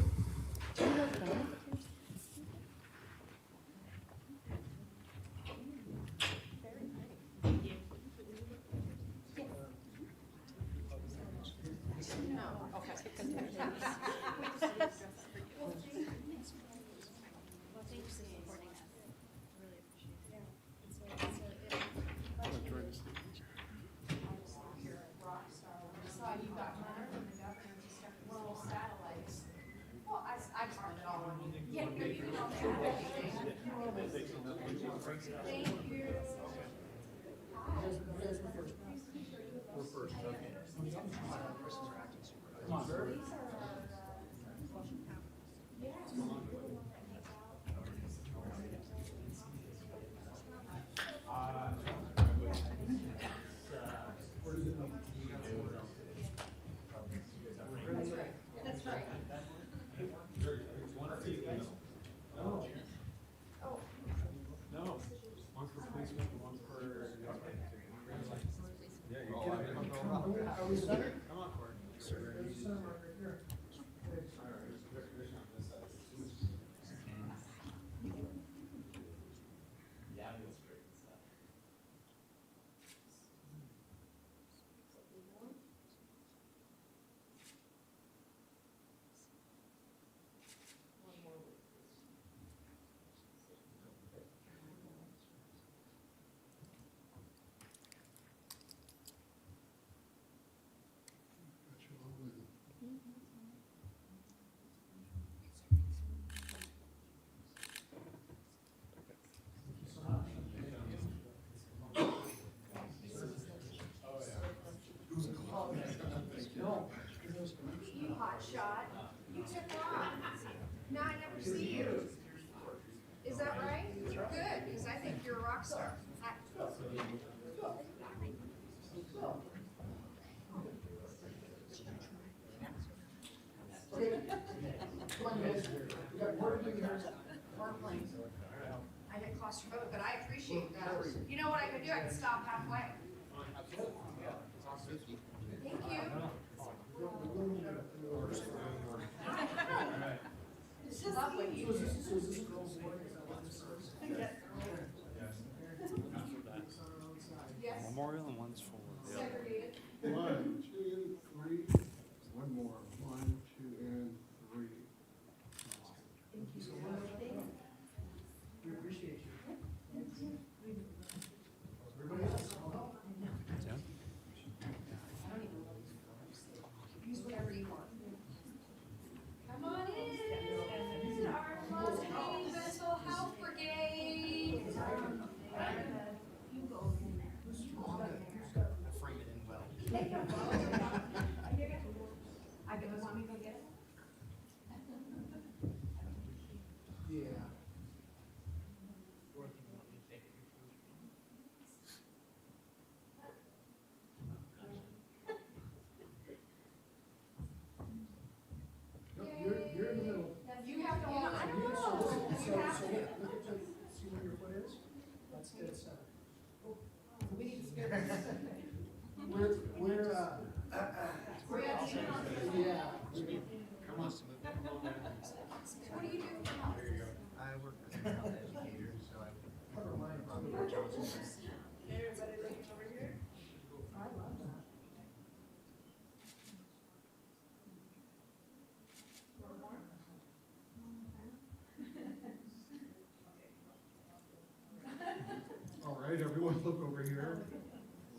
I get claustrophobic, but I appreciate that. You know what I could do? I could stop halfway. Thank you. This is lovely. Yes. Memorial and one's for. Segregated. 1, 2, 3. One more. 1, 2, and 3. Thank you so much. We appreciate you. Everybody else? Use whatever you want. Come on in, our lovely mental health brigade. You go in there. All right, everyone look over here.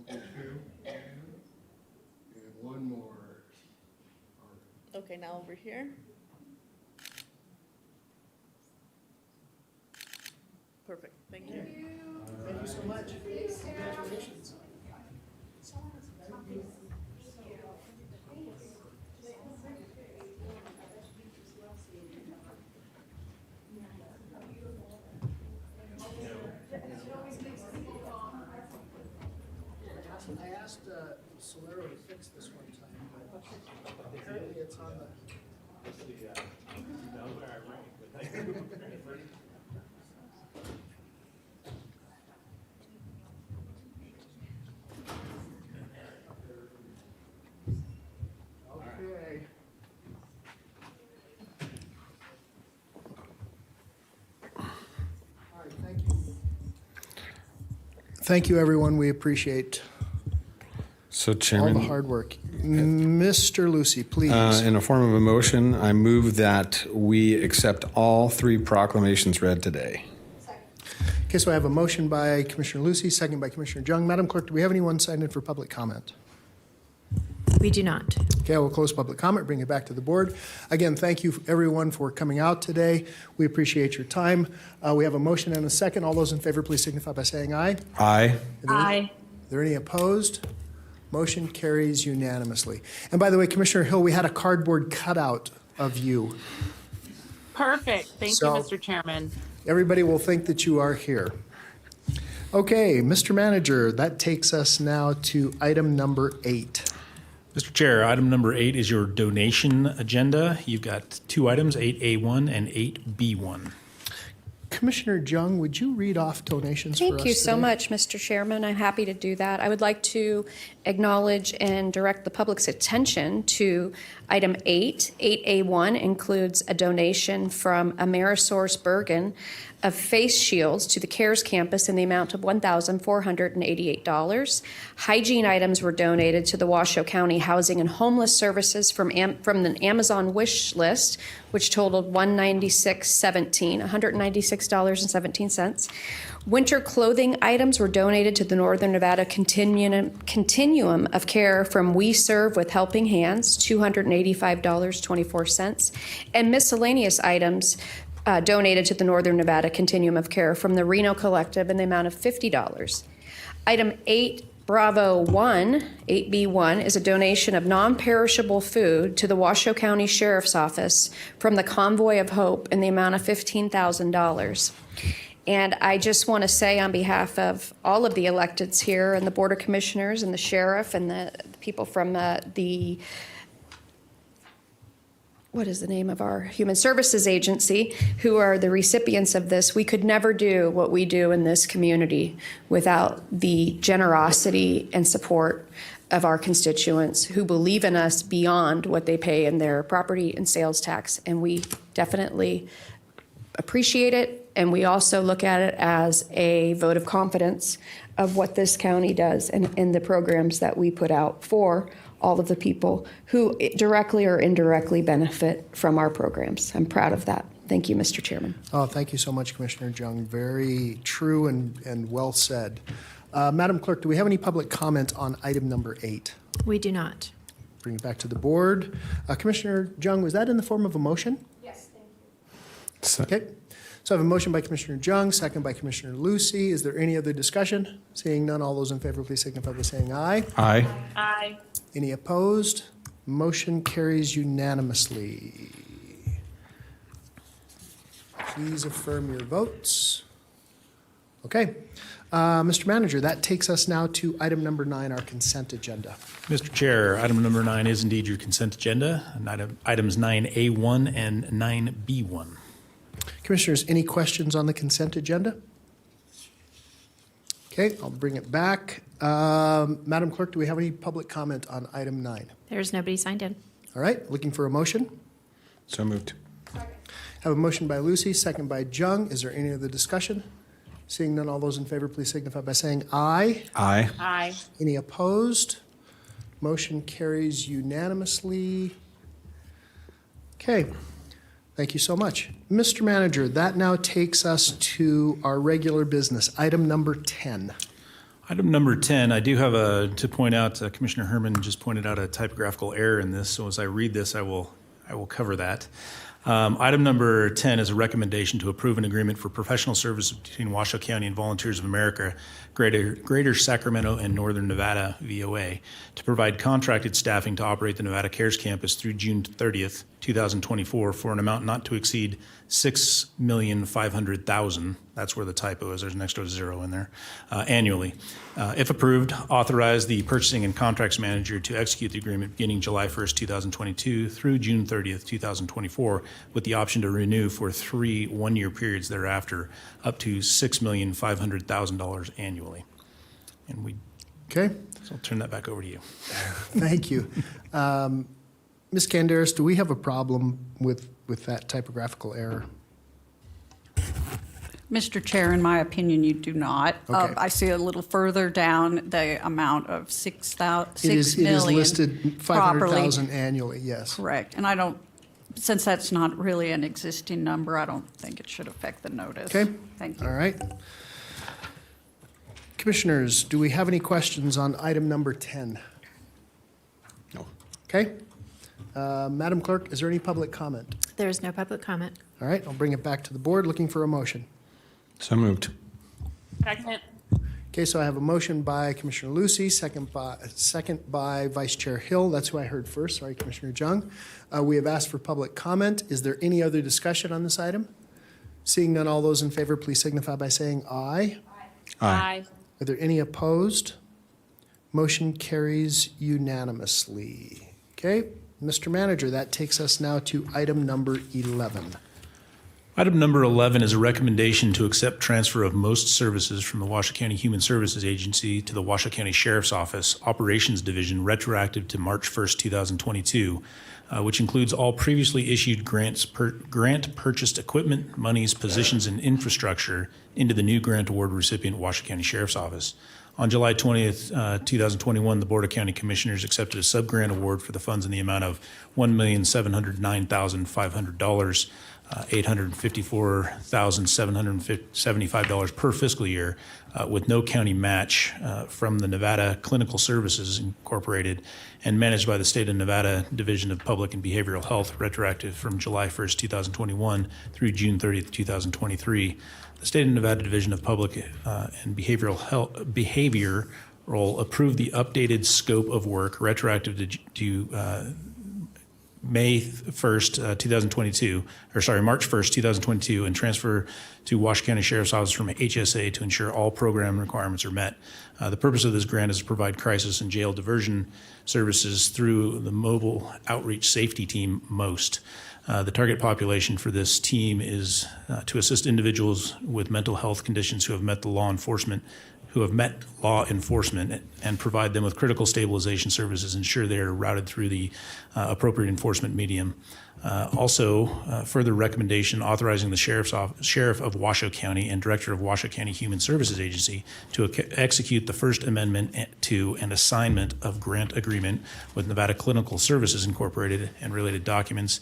Two, and one more. Okay, now over here. Perfect, thank you. Thank you so much. Congratulations. I asked Solero to fix this one time, but apparently it's on the. Okay. All right, thank you. Thank you, everyone. We appreciate So all the Chairman, hard work. Mr. Lucy, please. in a form of a motion, I move that we accept all three proclamations read today. Okay, so I have a motion by Commissioner Lucy, second by Commissioner Jung. Madam Clerk, do we have anyone signed in for public comment? We do not. Okay, I will close public comment, bring it back to the board. Again, thank you everyone for coming out today. We appreciate your time. We have a motion and a second. All those in favor, please signify by saying aye. Aye. Aye. Are there any opposed? Motion carries unanimously. And by the way, Commissioner Hill, we had a cardboard cutout of you. Perfect. Thank So- you, Mr. Chairman. Everybody will think that you are here. Okay, Mr. Manager, that takes us now to item number 8. Mr. Chair, item number 8 is your donation agenda. You've got two items, 8A1 and 8B1. Commissioner Jung, would you read off donations for us Thank you so today? much, Mr. Chairman. I'm happy to do that. I would like to acknowledge and direct the public's attention to item 8. 8A1 includes a donation from Amerisource Bergen of face shields to the CARES campus in the amount of $1,488. Hygiene items were donated to the Washoe County Housing and Homeless Services from the Amazon wish list, which totaled $196.17. Winter clothing items were donated to the Northern Nevada Continuum of Care from We Serve with Helping Hands, $285.24. And miscellaneous items donated to the Northern Nevada Continuum of Care from the Reno Collective in the amount of $50. Item 8 Bravo 1, 8B1, is a donation of non-perishable food to the Washoe County Sheriff's Office from the Convoy of Hope in the amount of $15,000. And I just want to say on behalf of all of the electeds here and the Board of Commissioners and the Sheriff and the people from what is the name of our Human Services Agency, who are the recipients of this, we could never do what we do in this community without the generosity and support of our constituents who believe in us beyond what they pay in their property and sales tax. And we definitely appreciate it, and we also look at it as a vote of confidence of what this county does and in the programs that we put out for all of the people who directly or indirectly benefit from our programs. I'm proud of that. Thank you, Mr. Chairman. Oh, thank you so much, Commissioner Jung. Very true and well said. Madam Clerk, do we have any public comment on item number 8? We do not. Bring it back to the board. Commissioner Jung, was that in the form of a motion? Yes, thank you. Okay. So I have a motion by Commissioner Jung, second by Commissioner Lucy. Is there any other discussion? Seeing none, all those in favor, please signify by saying aye. Aye. Aye. Any opposed? Motion carries unanimously. Please affirm your votes. Okay. Mr. Manager, that takes us now to item number 9, our consent agenda. Mr. Chair, item number 9 is indeed your consent agenda, and items 9A1 and 9B1. Commissioners, any questions on the consent agenda? Okay, I'll bring it back. Madam Clerk, do we have any public comment on item 9? There's nobody signed in. All right, looking for a motion. So moved. Have a motion by Lucy, second by Jung. Is there any other discussion? Seeing none, all those in favor, please signify by saying aye. Aye. Aye. Any opposed? Motion carries unanimously. Okay, thank you so much. Mr. Manager, that now takes us to our regular business, item number 10. Item number 10, I do have to point out, Commissioner Herman just pointed out a typographical error in this, so as I read this, I will cover that. Item number 10 is a recommendation to approve an agreement for professional services between Washoe County and Volunteers of America, Greater Sacramento and Northern Nevada VOA, to provide contracted staffing to operate the Nevada Cares Campus through June 30th, 2024, for an amount not to exceed $6,500,000. That's where the typo is. There's an extra zero in there. Annually. If approved, authorize the purchasing and contracts manager to execute the agreement beginning July 1st, 2022 through June 30th, 2024, with the option to renew for 3 one-year periods thereafter, up to $6,500,000 annually. And Okay, so I'll turn that back over to you. thank you. Ms. Canderas, do we have a problem with that typographical error? Mr. Chair, in my opinion, you do not. Okay. I see a little further down the amount of 6 It is million listed properly. 500,000 annually, yes. Correct. And I don't, since that's not really an existing number, I don't think it should affect the notice. Okay. Thank you. All right. Commissioners, do we have any questions on item number 10? No. Okay. Madam Clerk, is there any public comment? There's no public comment. All right, I'll bring it back to the board, looking for a motion. So moved. Second. Okay, so I have a motion by Commissioner Lucy, second by Vice Chair Hill. That's who I heard first. Sorry, Commissioner Jung. We have asked for public comment. Is there any other discussion on this item? Seeing none, all those in favor, please signify by saying aye. Aye. Are there any opposed? Motion carries unanimously. Okay, Mr. Manager, that takes us now to item number 11. Item number 11 is a recommendation to accept transfer of most services from the Washoe County Human Services Agency to the Washoe County Sheriff's Office Operations Division retroactive to March 1st, 2022, which includes all previously issued grant purchased equipment, monies, positions, and infrastructure into the new grant award recipient, Washoe County Sheriff's Office. On July 20th, 2021, the Board of County Commissioners accepted a sub-grant award for the funds in the amount of $1,709,500, $854,775 per fiscal year, with no county match from the Nevada Clinical Services Incorporated and managed by the State of Nevada Division of Public and Behavioral Health, retroactive from July 1st, 2021 through June 30th, 2023. The State of Nevada Division of Public and Behavioral approved the updated scope of work retroactive to May 1st, 2022, or sorry, March 1st, 2022, and transfer to Washoe County Sheriff's Office from HSA to ensure all program requirements are met. The purpose of this grant is to provide crisis and jail diversion services through the Mobile Outreach Safety Team, MOST. The target population for this team is to assist individuals with mental health conditions who have met law enforcement and provide them with critical stabilization services, ensure they are routed through the appropriate enforcement medium. Further recommendation authorizing the Sheriff of Washoe County and Director of Washoe County Human Services Agency to execute the First Amendment to an assignment of grant agreement with Nevada Clinical Services Incorporated and related documents.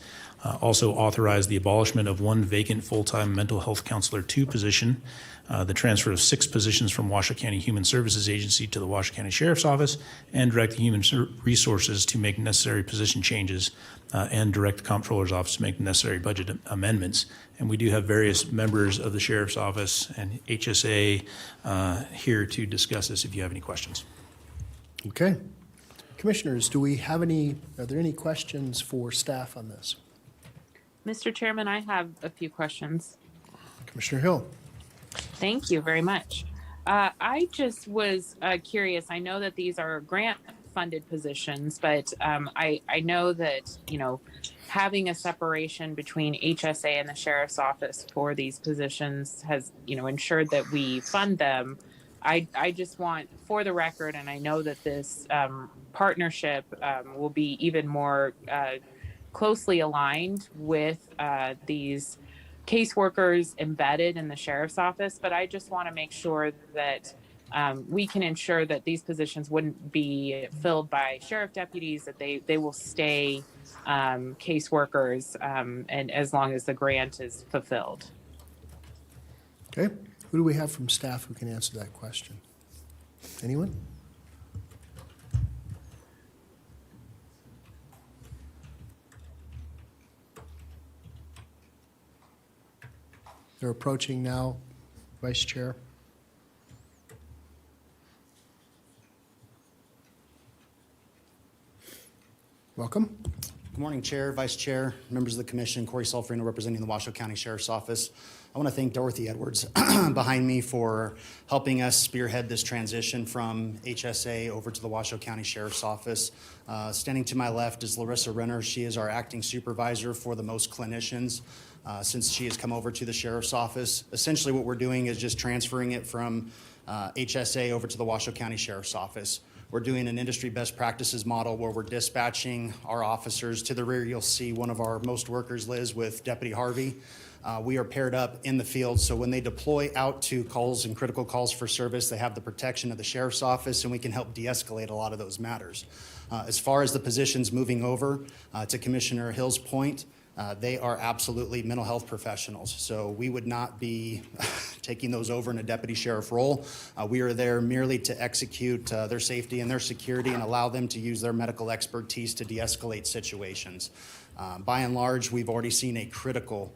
Also authorize the abolishment of 1 vacant full-time mental health counselor 2 position, the transfer of 6 positions from Washoe County Human Services Agency to the Washoe County Sheriff's Office, and direct the Human Resources to make necessary position changes, and direct the Comptroller's Office to make necessary budget amendments. And we do have various members of the Sheriff's Office and HSA here to discuss this if you have any questions. Okay. Commissioners, are there any questions for staff on this? Mr. Chairman, I have a few questions. Commissioner Hill. Thank you very much. I just was curious. I know that these are grant-funded positions, but I know that, having a separation between HSA and the Sheriff's Office for these positions has, ensured that we fund them I just want, for the record, and I know that this partnership will be even more closely aligned with these caseworkers embedded in the sheriff's office, but I just want to make sure that we can ensure that these positions wouldn't be filled by sheriff deputies, that they will stay caseworkers and as long as the grant is fulfilled. Okay. Who do we have from staff who can answer that question? Anyone? They're approaching now, Vice Chair. Welcome. Good morning, Chair, Vice Chair, members of the Commission. Corey Solferino representing the Washoe County Sheriff's Office. I want to thank Dorothy Edwards behind me for helping us spearhead this transition from HSA over to the Washoe County Sheriff's Office. Standing to my left is Larissa Renner. She is our acting supervisor for the most clinicians since she has come over to the Sheriff's Office. Essentially what we're doing is just transferring it from HSA over to the Washoe County Sheriff's Office. We're doing an industry best practices model where we're dispatching our officers. To the rear, you'll see one of our most workers, Liz, with Deputy Harvey. We are paired up in the field, so when they deploy out to calls and critical calls for service, they have the protection of the Sheriff's Office, and we can help de-escalate a lot of those matters. As far as the positions moving over, to Commissioner Hill's point, they are absolutely mental health professionals, so we would not be taking those over in a deputy sheriff role. We are there merely to execute their safety and their security and allow them to use their medical expertise to de-escalate situations. By and large, we've already seen a critical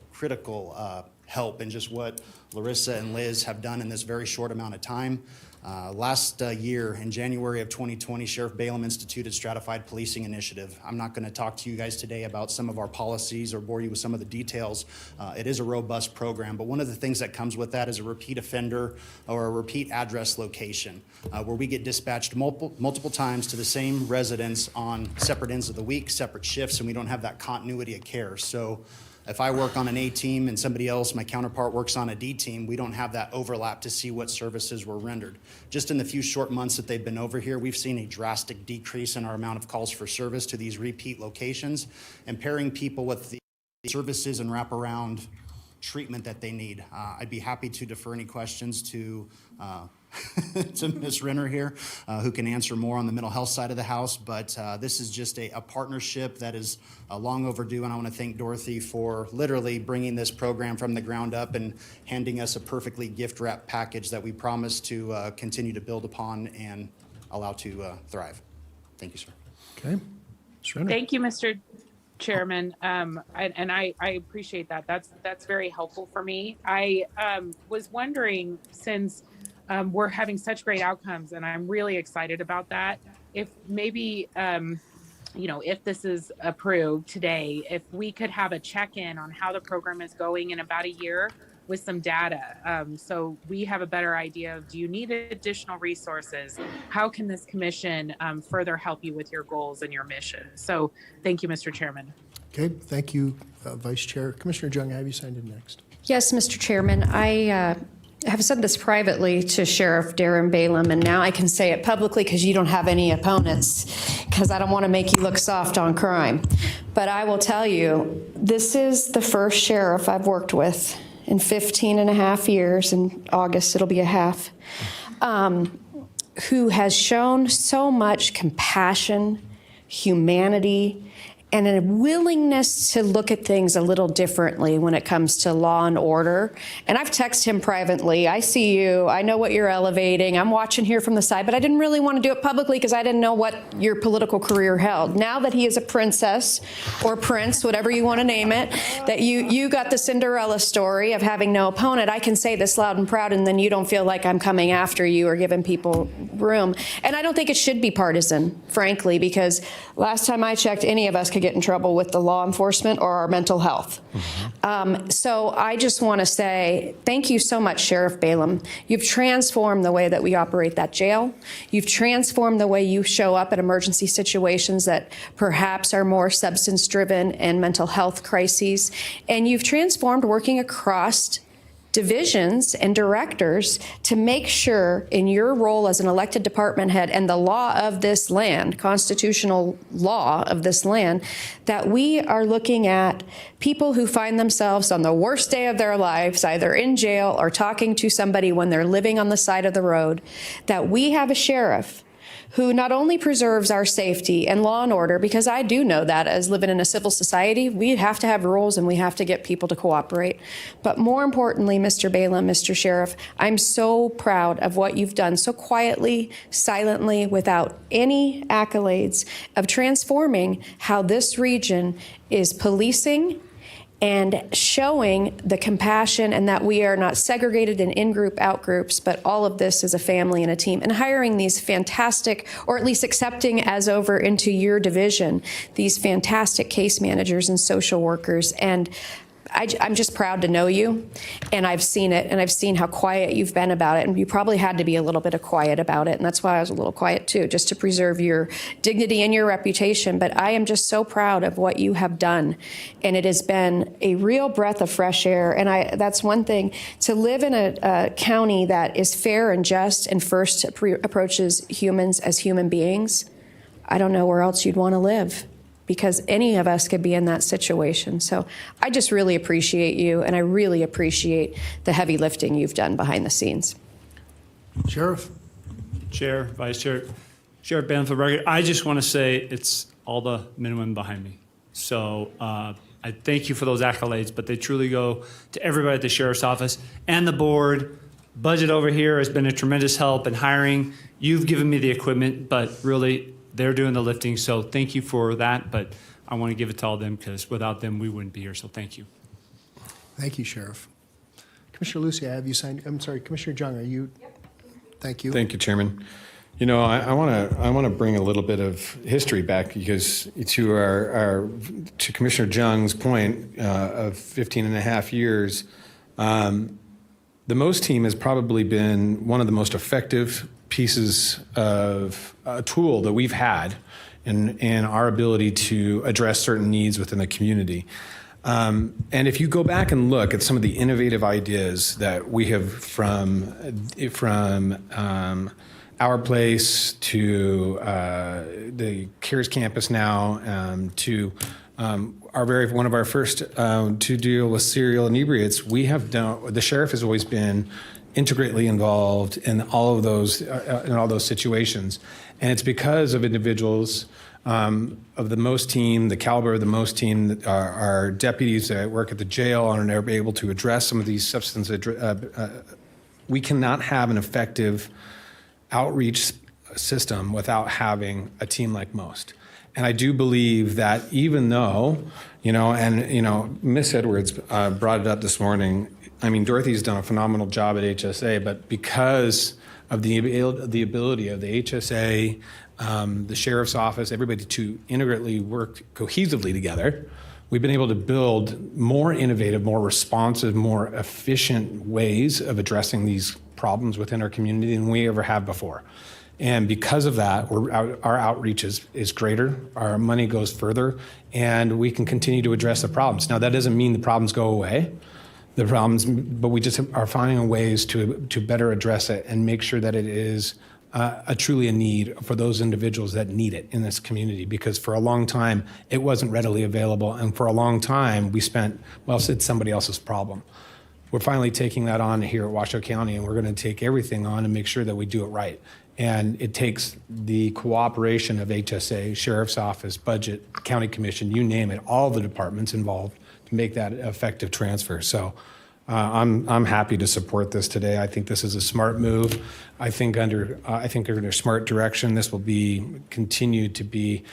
help in just what Larissa and Liz have done in this very short amount of time. Last year, in January of 2020, Sheriff Balaam instituted Stratified Policing Initiative. I'm not going to talk to you guys today about some of our policies or bore you with some of the details. It is a robust program, but one of the things that comes with that is a repeat offender or a repeat address location, where we get dispatched multiple times to the same residence on separate ends of the week, separate shifts, and we don't have that continuity of care. So if I work on an A team and somebody else, my counterpart, works on a D team, we don't have that overlap to see what services were rendered. Just in the few short months that they've been over here, we've seen a drastic decrease in our amount of calls for service to these repeat locations and pairing people with the services and wraparound treatment that they need. I'd be happy to defer any questions to Ms. Renner here, who can answer more on the mental health side of the house, but this is just a partnership that is long overdue, and I want to thank Dorothy for literally bringing this program from the ground up and handing us a perfectly gift-wrapped package that we promise to continue to build upon and allow to thrive. Thank you, sir. Okay. Ms. Renner. Thank you, Mr. Chairman, and I appreciate that. That's very helpful for me. I was wondering, since we're having such great outcomes, and I'm really excited about that, if maybe, if this is approved today, if we could have a check-in on how the program is going in about a year with some data. So we have a better idea of, do you need additional resources? How can this commission further help you with your goals and your mission? So thank you, Mr. Chairman. Okay, thank you, Vice Chair. Commissioner Jung, have you signed in next? Yes, Mr. Chairman. I have said this privately to Sheriff Darren Balaam, and now I can say it publicly because you don't have any opponents, because I don't want to make you look soft on crime. But I will tell you, this is the first sheriff I've worked with in 15 and a half years. In August, it'll be a half, who has shown so much compassion, humanity, and a willingness to look at things a little differently when it comes to law and order. And I've texted him privately. I see you. I know what you're elevating. I'm watching here from the side, but I didn't really want to do it publicly because I didn't know what your political career held. Now that he is a princess or prince, whatever you want to name it, that you got the Cinderella story of having no opponent, I can say this loud and proud, and then you don't feel like I'm coming after you or giving people room. And I don't think it should be partisan, frankly, because last time I checked, any of us could get in trouble with the law enforcement or our mental health. So I just want to say thank you so much, Sheriff Balaam. You've transformed the way that we operate that jail. You've transformed the way you show up at emergency situations that perhaps are more substance-driven and mental health crises. And you've transformed working across divisions and directors to make sure in your role as an elected department head and the law of this land, constitutional law of this land, that we are looking at people who find themselves on the worst day of their lives, either in jail or talking to somebody when they're living on the side of the road, that we have a sheriff who not only preserves our safety and law and order, because I do know that as living in a civil society, we have to have rules and we have to get people to cooperate. But more importantly, Mr. Balaam, Mr. Sheriff, I'm so proud of what you've done so quietly, silently, without any accolades, of transforming how this region is policing and showing the compassion and that we are not segregated in in-group, out-groups, but all of this is a family and a team. And hiring these fantastic, or at least accepting as over into your division, these fantastic case managers and social workers. And I'm just proud to know you, and I've seen it, and I've seen how quiet you've been about it, and you probably had to be a little bit of quiet about it, and that's why I was a little quiet too, just to preserve your dignity and your reputation. But I am just so proud of what you have done, and it has been a real breath of fresh air. And that's one thing, to live in a county that is fair and just and first approaches humans as human beings. I don't know where else you'd want to live, because any of us could be in that situation. So I just really appreciate you, and I really appreciate the heavy lifting you've done behind the scenes. Sheriff. Chair, Vice Chair, Sheriff Balaam, for the record, I just want to say it's all the men and women behind me. So I thank you for those accolades, but they truly go to everybody at the Sheriff's Office and the board. Budget over here has been a tremendous help in hiring. You've given me the equipment, but really, they're doing the lifting, so thank you for that, but I want to give it to all them because without them, we wouldn't be here, so thank you. Thank you, Sheriff. Commissioner Lucy, have you signed? I'm sorry, Commissioner Jung, are you? Yep. Thank you. Thank you, Chairman. You know, I want to bring a little bit of history back because to Commissioner Jung's point of 15 and a half years, the MOST team has probably been one of the most effective pieces of a tool that we've had in our ability to address certain needs within the community. And if you go back and look at some of the innovative ideas that we have from our place to the CARES campus now to one of our first to deal with serial inebriates, the sheriff has always been integrally involved in all of those situations, and it's because of individuals of the MOST team, the caliber of the MOST team, our deputies that work at the jail and are able to address some of these substance. We cannot have an effective outreach system without having a team like MOST. And I do believe that even though, Miss Edwards brought it up this morning. I mean, Dorothy's done a phenomenal job at HSA, but because of the ability of the HSA, the Sheriff's Office, everybody to integrally work cohesively together, we've been able to build more innovative, more responsive, more efficient ways of addressing these problems within our community than we ever have before. And because of that, our outreach is greater, our money goes further, and we can continue to address the problems. Now, that doesn't mean the problems go away, but we just are finding ways to better address it and make sure that it is truly a need for those individuals that need it in this community. Because for a long time, it wasn't readily available, and for a long time, we spent, it's somebody else's problem. We're finally taking that on here at Washoe County, and we're going to take everything on and make sure that we do it right. And it takes the cooperation of HSA, Sheriff's Office, Budget, County Commission, you name it, all the departments involved to make that effective transfer. So I'm happy to support this today. I think this is a smart move. I think under smart direction, this will be continued to be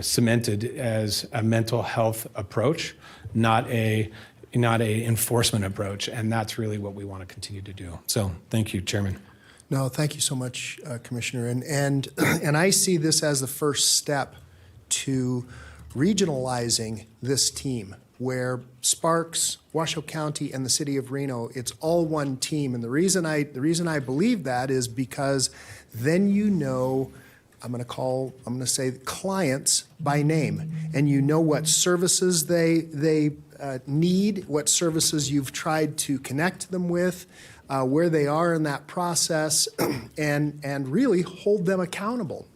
cemented as a mental health approach, not a enforcement approach, and that's really what we want to continue to do. So thank you, Chairman. No, thank you so much, Commissioner. And I see this as the first step to regionalizing this team, where Sparks, Washoe County, and the city of Reno, it's all one team. And the reason I believe that is because then I'm going to say clients by name, and you know what services they need, what services you've tried to connect them with, where they are in that process, and really hold them accountable.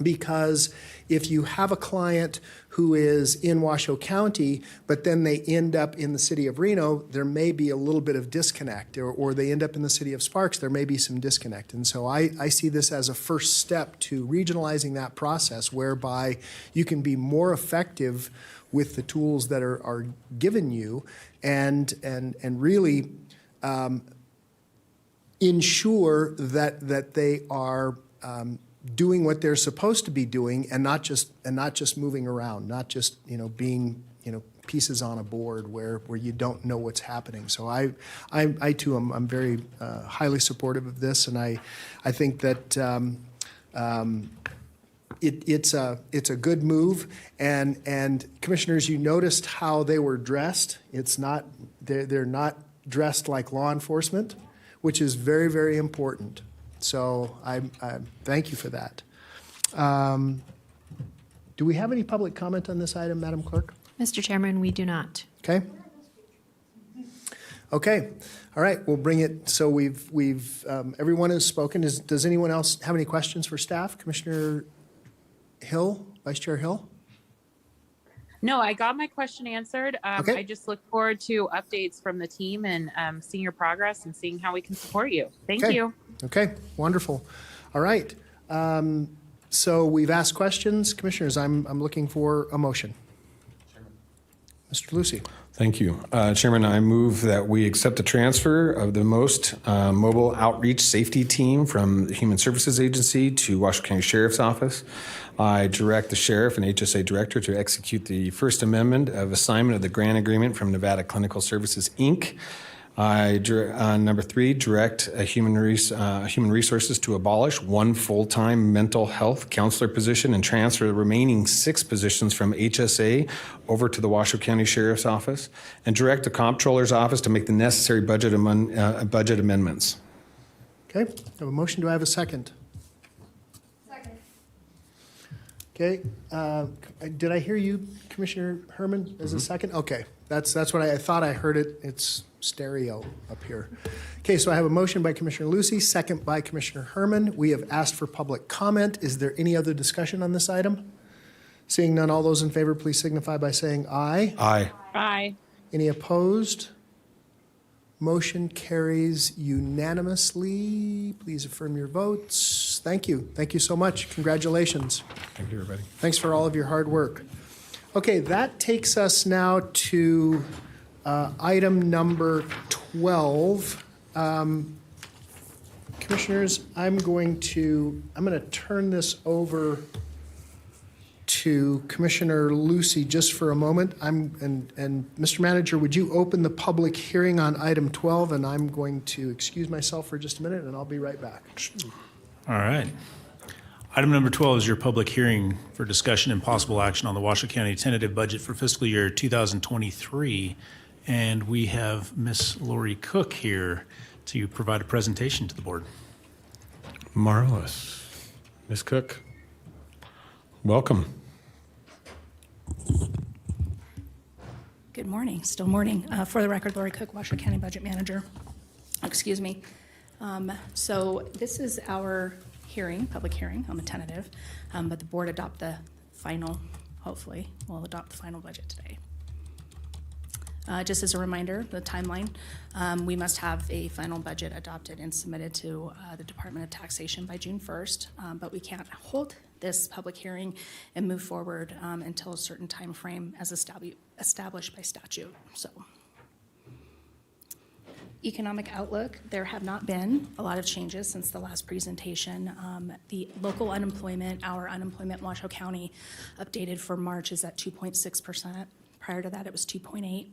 Because if you have a client who is in Washoe County, but then they end up in the city of Reno, there may be a little bit of disconnect, or they end up in the city of Sparks, there may be some disconnect. And so I see this as a first step to regionalizing that process, whereby you can be more effective with the tools that are given you, and really ensure that they are doing what they're supposed to be doing, and not just moving around, not just being pieces on a board where you don't know what's happening. So I too I'm very highly supportive of this, and I think that it's a good move. And commissioners, you noticed how they were dressed. They're not dressed like law enforcement, which is very, very important. So I thank you for that. Do we have any public comment on this item, Madam Clerk? Mr. Chairman, we do not. Okay. Okay. All right. We'll bring it. So we've everyone has spoken. Does anyone else have any questions for staff? Commissioner Hill, Vice Chair Hill? No, I got my question answered. Okay. I just look forward to updates from the team and seeing your progress and seeing how we can support you. Thank you. Okay, wonderful. All right. So we've asked questions. Commissioners, I'm looking for a motion. Mr. Lucy. Thank you. Chairman, I move that we accept the transfer of the most mobile outreach safety team from the Human Services Agency to Washoe County Sheriff's Office. I direct the Sheriff and HSA Director to execute the First Amendment of assignment of the grant agreement from Nevada Clinical Services, Inc. Number 3, direct Human Resources to abolish 1 full-time mental health counselor position and transfer the remaining 6 positions from HSA over to the Washoe County Sheriff's Office, and direct the Comptroller's Office to make the necessary budget amendments. Okay, I have a motion. Do I have a second? Second. Okay, did I hear you, Commissioner Herman, as a second? Okay, that's what I thought I heard it. It's stereo up here. Okay, so I have a motion by Commissioner Lucy, second by Commissioner Herman. We have asked for public comment. Is there any other discussion on this item? Seeing none, all those in favor, please signify by saying aye. Aye. Aye. Any opposed? Motion carries unanimously. Please affirm your votes. Thank you. Thank you so much. Congratulations. Thank you, everybody. Thanks for all of your hard work. Okay, that takes us now to item number 12. Commissioners, I'm going to turn this over to Commissioner Lucy just for a moment. And Mr. Manager, would you open the public hearing on item 12? And I'm going to excuse myself for just a minute, and I'll be right back. All right. Item number 12 is your public hearing for discussion and possible action on the Washoe County tentative budget for fiscal year 2023. And we have Miss Lori Cook here to provide a presentation to the board. Marvelous. Ms. Cook, welcome. Good morning, still morning. For the record, Lori Cook, Washoe County Budget Manager. Excuse me. So this is our hearing, public hearing on the tentative, but the board adopt the final, hopefully, will adopt the final budget today. Just as a reminder, the timeline, we must have a final budget adopted and submitted to the Department of Taxation by June 1st, but we can't hold this public hearing and move forward until a certain time frame as established by statute. So, economic outlook, there have not been a lot of changes since the last presentation. The local unemployment, our unemployment in Washoe County updated for March is at 2.6%. Prior to that, it was 2.8%.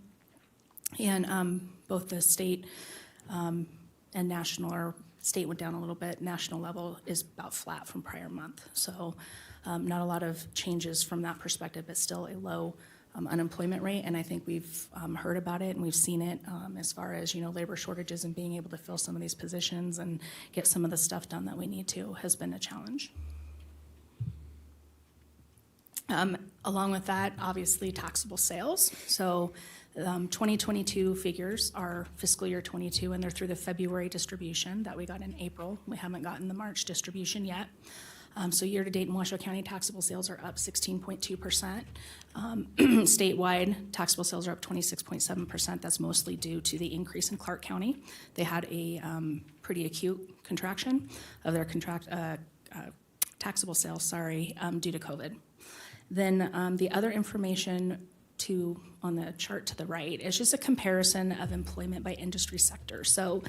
And both the state and national, or state went down a little bit, national level is about flat from prior month. So not a lot of changes from that perspective, but still a low unemployment rate. And I think we've heard about it and we've seen it as far as, labor shortages and being able to fill some of these positions and get some of the stuff done that we need to has been a challenge. Along with that, obviously taxable sales. So 2022 figures are fiscal year 22, and they're through the February distribution that we got in April. We haven't gotten the March distribution yet. So year-to-date in Washoe County, taxable sales are up 16.2%. Statewide, taxable sales are up 26.7%. That's mostly due to the increase in Clark County. They had a pretty acute contraction of their taxable sales, due to COVID. Then the other information on the chart to the right is just a comparison of employment by industry sector. So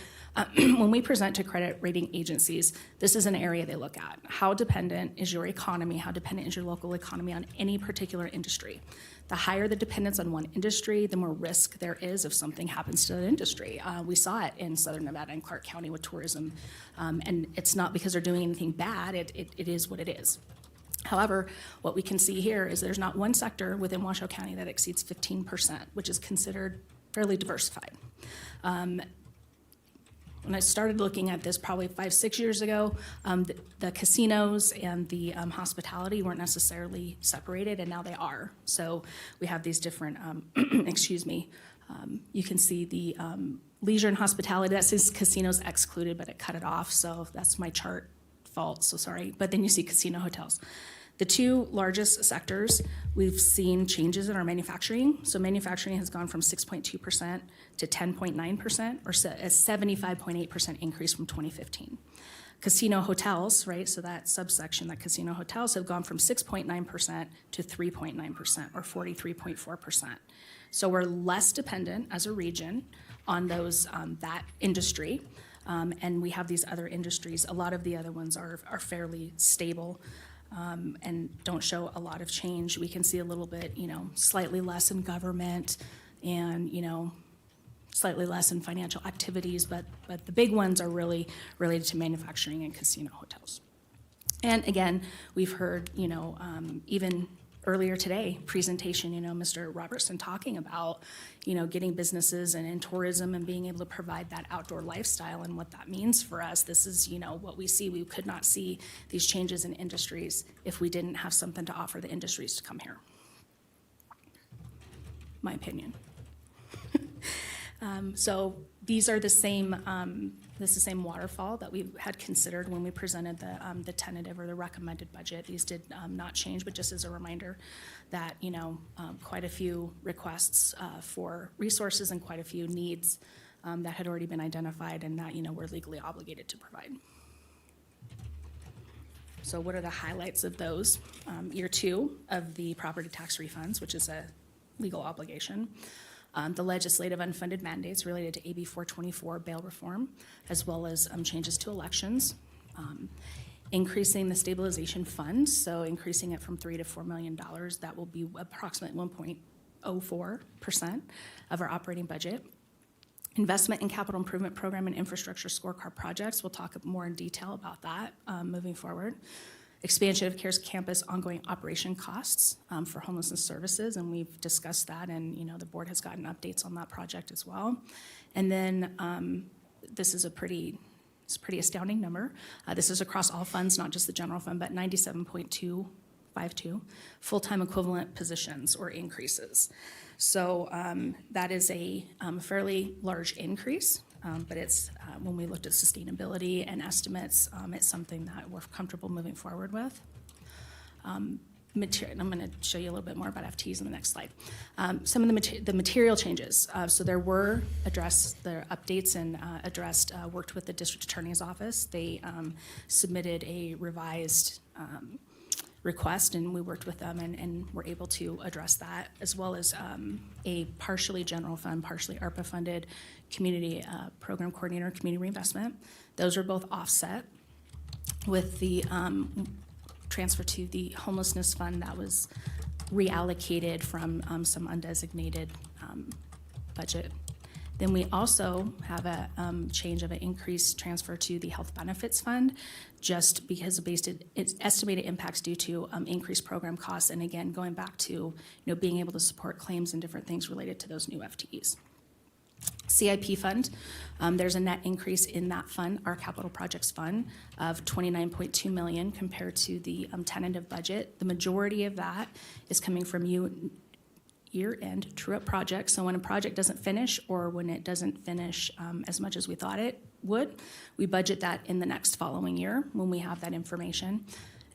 when we present to credit rating agencies, this is an area they look at. How dependent is your economy? How dependent is your local economy on any particular industry? The higher the dependence on one industry, the more risk there is if something happens to that industry. We saw it in Southern Nevada and Clark County with tourism. And it's not because they're doing anything bad, it is what it is. However, what we can see here is there's not one sector within Washoe County that exceeds 15%, which is considered fairly diversified. When I started looking at this probably 5-6 years ago, the casinos and the hospitality weren't necessarily separated, and now they are. So we have these different, you can see the leisure and hospitality, that says casinos excluded, but it cut it off, so that's my chart fault, so sorry. But then you see casino hotels. The two largest sectors, we've seen changes in our manufacturing. So manufacturing has gone from 6.2% to 10.9%, or a 75.8% increase from 2015. Casino hotels, right, so that subsection, that casino hotels have gone from 6.9% to 3.9%, or 43.4%. So we're less dependent as a region on those that industry. And we have these other industries. A lot of the other ones are fairly stable and don't show a lot of change. We can see a little bit, slightly less in government and, slightly less in financial activities, but the big ones are really related to manufacturing and casino hotels. And again, we've heard, even earlier today, presentation, Mr. Robertson talking about, getting businesses and in tourism and being able to provide that outdoor lifestyle and what that means for us. This is, what we see. We could not see these changes in industries if we didn't have something to offer the industries to come here. My opinion. So these are the same, this is the same waterfall that we had considered when we presented the tentative or the recommended budget. These did not change, but just as a reminder that, quite a few requests for resources and quite a few needs that had already been identified and that, we're legally obligated to provide. So what are the highlights of those? Year 2 of the property tax refunds, which is a legal obligation. The legislative unfunded mandates related to AB 424 bail reform, as well as changes to elections. Increasing the stabilization fund, so increasing it from $3 to $4 million. That will be approximately 1.04% of our operating budget. Investment in capital improvement program and infrastructure scorecard projects. We'll talk more in detail about that moving forward. Expansion of CARES Campus ongoing operation costs for homelessness services, and we've discussed that, and the board has gotten updates on that project as well. And then this is it's a pretty astounding number. This is across all funds, not just the general fund, but 97.252 full-time equivalent positions or increases. So that is a fairly large increase. But it's when we looked at sustainability and estimates, it's something that we're comfortable moving forward with. I'm going to show you a little bit more about FTEs in the next slide. Some of the material changes. So there were updates and worked with the district attorney's office. They submitted a revised request, and we worked with them and were able to address that, as well as a partially general fund, partially ARPA funded community program coordinator, community reinvestment. Those are both offset with the transfer to the homelessness fund that was reallocated from some undesignated budget. Then we also have a change of an increased transfer to the health benefits fund, just because of its estimated impacts due to increased program costs, and again, going back to being able to support claims and different things related to those new FTEs. CIP fund, there's a net increase in that fund, our capital projects fund, of $29.2 million compared to the tentative budget. The majority of that is coming from year-end true-up projects. So when a project doesn't finish or when it doesn't finish as much as we thought it would, we budget that in the next following year when we have that information,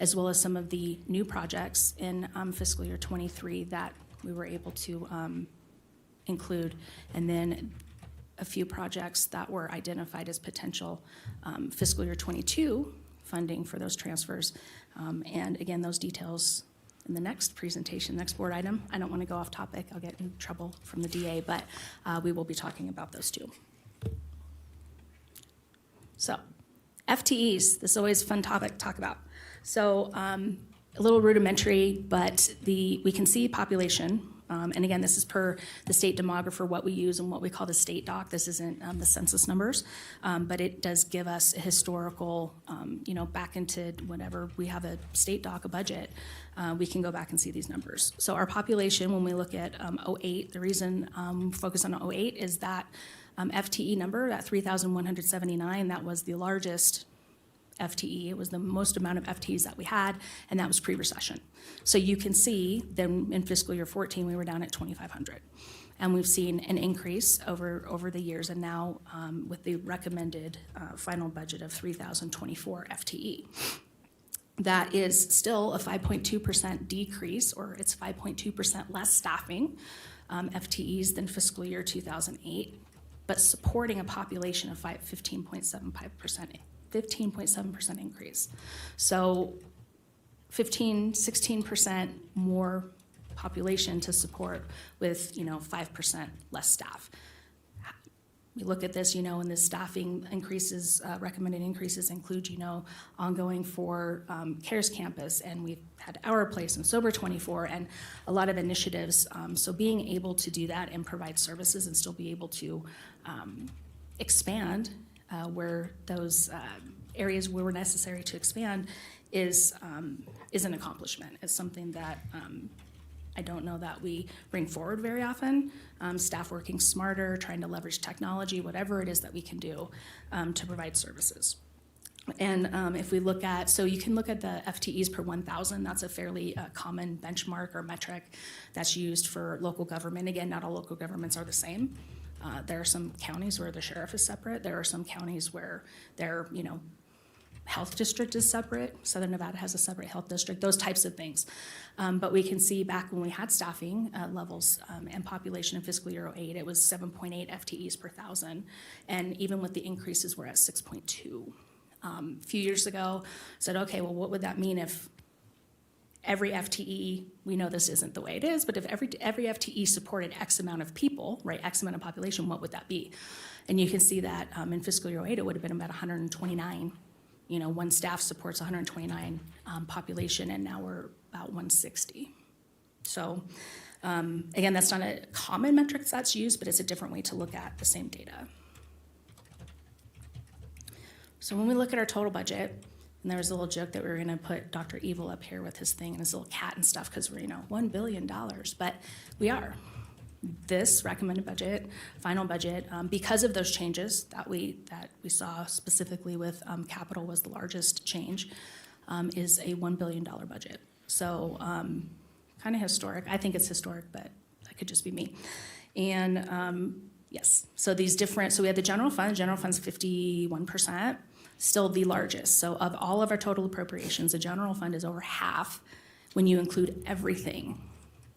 as well as some of the new projects in fiscal year 23 that we were able to include, and then a few projects that were identified as potential fiscal year 22 funding for those transfers. And again, those details in the next presentation, next board item. I don't want to go off topic. I'll get in trouble from the DA, but we will be talking about those too. So FTEs, this is always a fun topic to talk about. So a little rudimentary, but we can see population. And again, this is per the state demographer, what we use and what we call the state doc. This isn't the census numbers, but it does give us a historical, back into whenever we have a state doc, a budget, we can go back and see these numbers. So our population, when we look at 08, the reason focus on 08 is that FTE number, that 3,179, that was the largest FTE. It was the most amount of FTEs that we had, and that was pre-recession. So you can see then in fiscal year 14, we were down at 2,500. And we've seen an increase over the years, and now with the recommended final budget of 3,024 FTE. That is still a 5.2% decrease, or it's 5.2% less staffing FTEs than fiscal year 2008, but supporting a population of 15.7% increase. So 16% more population to support with 5% less staff. We look at this, and the staffing increases, recommended increases include, ongoing for CARES Campus, and we've had Our Place and Sober 24 and a lot of initiatives. So being able to do that and provide services and still be able to expand where those areas where we're necessary to expand is an accomplishment. It's something that I don't know that we bring forward very often. Staff working smarter, trying to leverage technology, whatever it is that we can do to provide services. And if we look at, so you can look at the FTEs per 1,000, that's a fairly common benchmark or metric that's used for local government. Again, not all local governments are the same. There are some counties where the sheriff is separate. There are some counties where their, health district is separate. Southern Nevada has a separate health district, those types of things. But we can see back when we had staffing levels and population in fiscal year 08, it was 7.8 FTEs per 1,000. And even with the increases, we're at 6.2. A few years ago, said, okay, well, what would that mean if every FTE, we know this isn't the way it is, but if every FTE supported X amount of people, right, X amount of population, what would that be? And you can see that in fiscal year 08, it would have been about 129. One staff supports 129 population, and now we're about 160. So again, that's not a common metric that's used, but it's a different way to look at the same data. So when we look at our total budget, and there was a little joke that we were gonna put Dr. Evil up here with his thing and his little cat and stuff, because we're, $1 billion, but we are. This recommended budget, final budget, because of those changes that we saw specifically with capital was the largest change, is a $1 billion budget. So kind of historic. I think it's historic, but that could just be me. And yes, so these different, so we had the general fund. General fund's 51%, still the largest. So of all of our total appropriations, the general fund is over half when you include everything.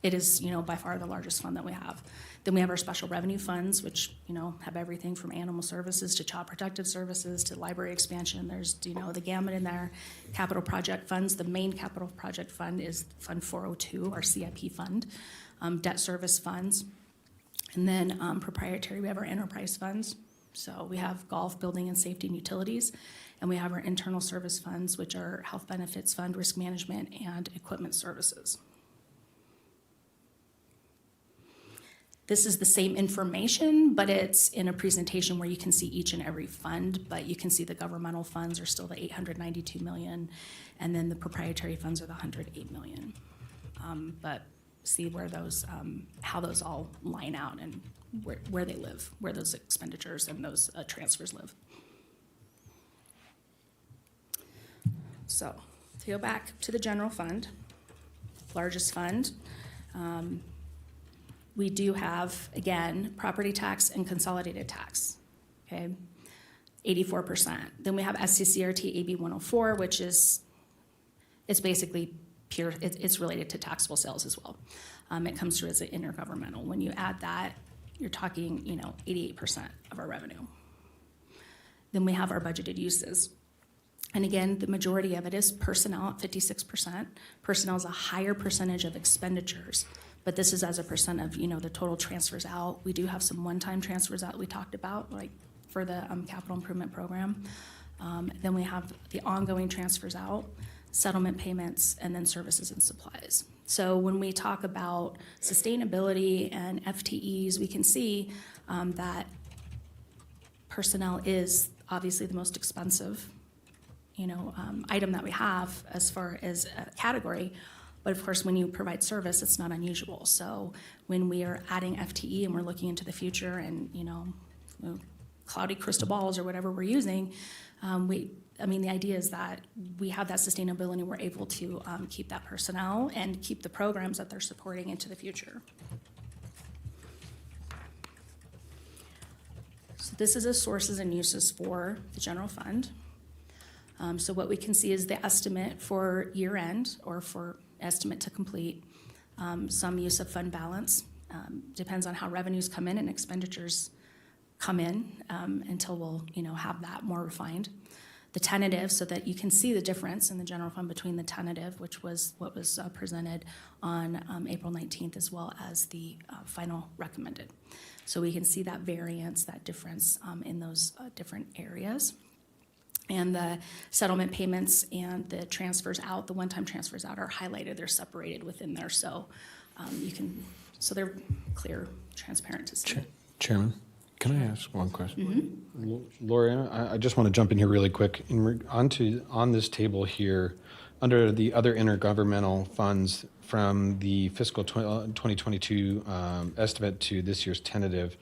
It is, by far the largest fund that we have. Then we have our special revenue funds, which, have everything from animal services to child protective services to library expansion. There's, the gamut in there. Capital project funds. The main capital project fund is Fund 402, our CIP fund. Debt service funds. And then proprietary, we have our enterprise funds. So we have golf, building and safety and utilities. And we have our internal service funds, which are health benefits fund, risk management, and equipment services. This is the same information, but it's in a presentation where you can see each and every fund, but you can see the governmental funds are still the $892 million, and then the proprietary funds are the $108 million. But see where those, how those all line out and where they live, where those expenditures and those transfers live. So to go back to the general fund, largest fund, we do have, again, property tax and consolidated tax, okay? 84%. Then we have SCCRT AB 104, which is, it's basically pure, it's related to taxable sales as well. It comes through as an intergovernmental. When you add that, you're talking, 88% of our revenue. Then we have our budgeted uses. And again, the majority of it is personnel at 56%. Personnel is a higher percentage of expenditures, but this is as a percent of, the total transfers out. We do have some one-time transfers out we talked about, like for the capital improvement program. Then we have the ongoing transfers out, settlement payments, and then services and supplies. So when we talk about sustainability and FTEs, we can see that personnel is obviously the most expensive, item that we have as far as a category. But of course, when you provide service, it's not unusual. So when we are adding FTE and we're looking into the future and, cloudy crystal balls or whatever we're using, the idea is that we have that sustainability and we're able to keep that personnel and keep the programs that they're supporting into the future. So this is a sources and uses for the general fund. So what we can see is the estimate for year end or for estimate to complete, some use of fund balance. Depends on how revenues come in and expenditures come in until we'll have that more refined. The tentative, so that you can see the difference in the general fund between the tentative, which was what was presented on April 19th, as well as the final recommended. So we can see that variance, that difference in those different areas. And the settlement payments and the transfers out, the one-time transfers out are highlighted, they're separated within there. So so they're clear, transparent to see. Chairman, can I ask one question? Lori, I just want to jump in here really quick. On this table here, under the other intergovernmental funds from the fiscal 2022 estimate to this year's tentative,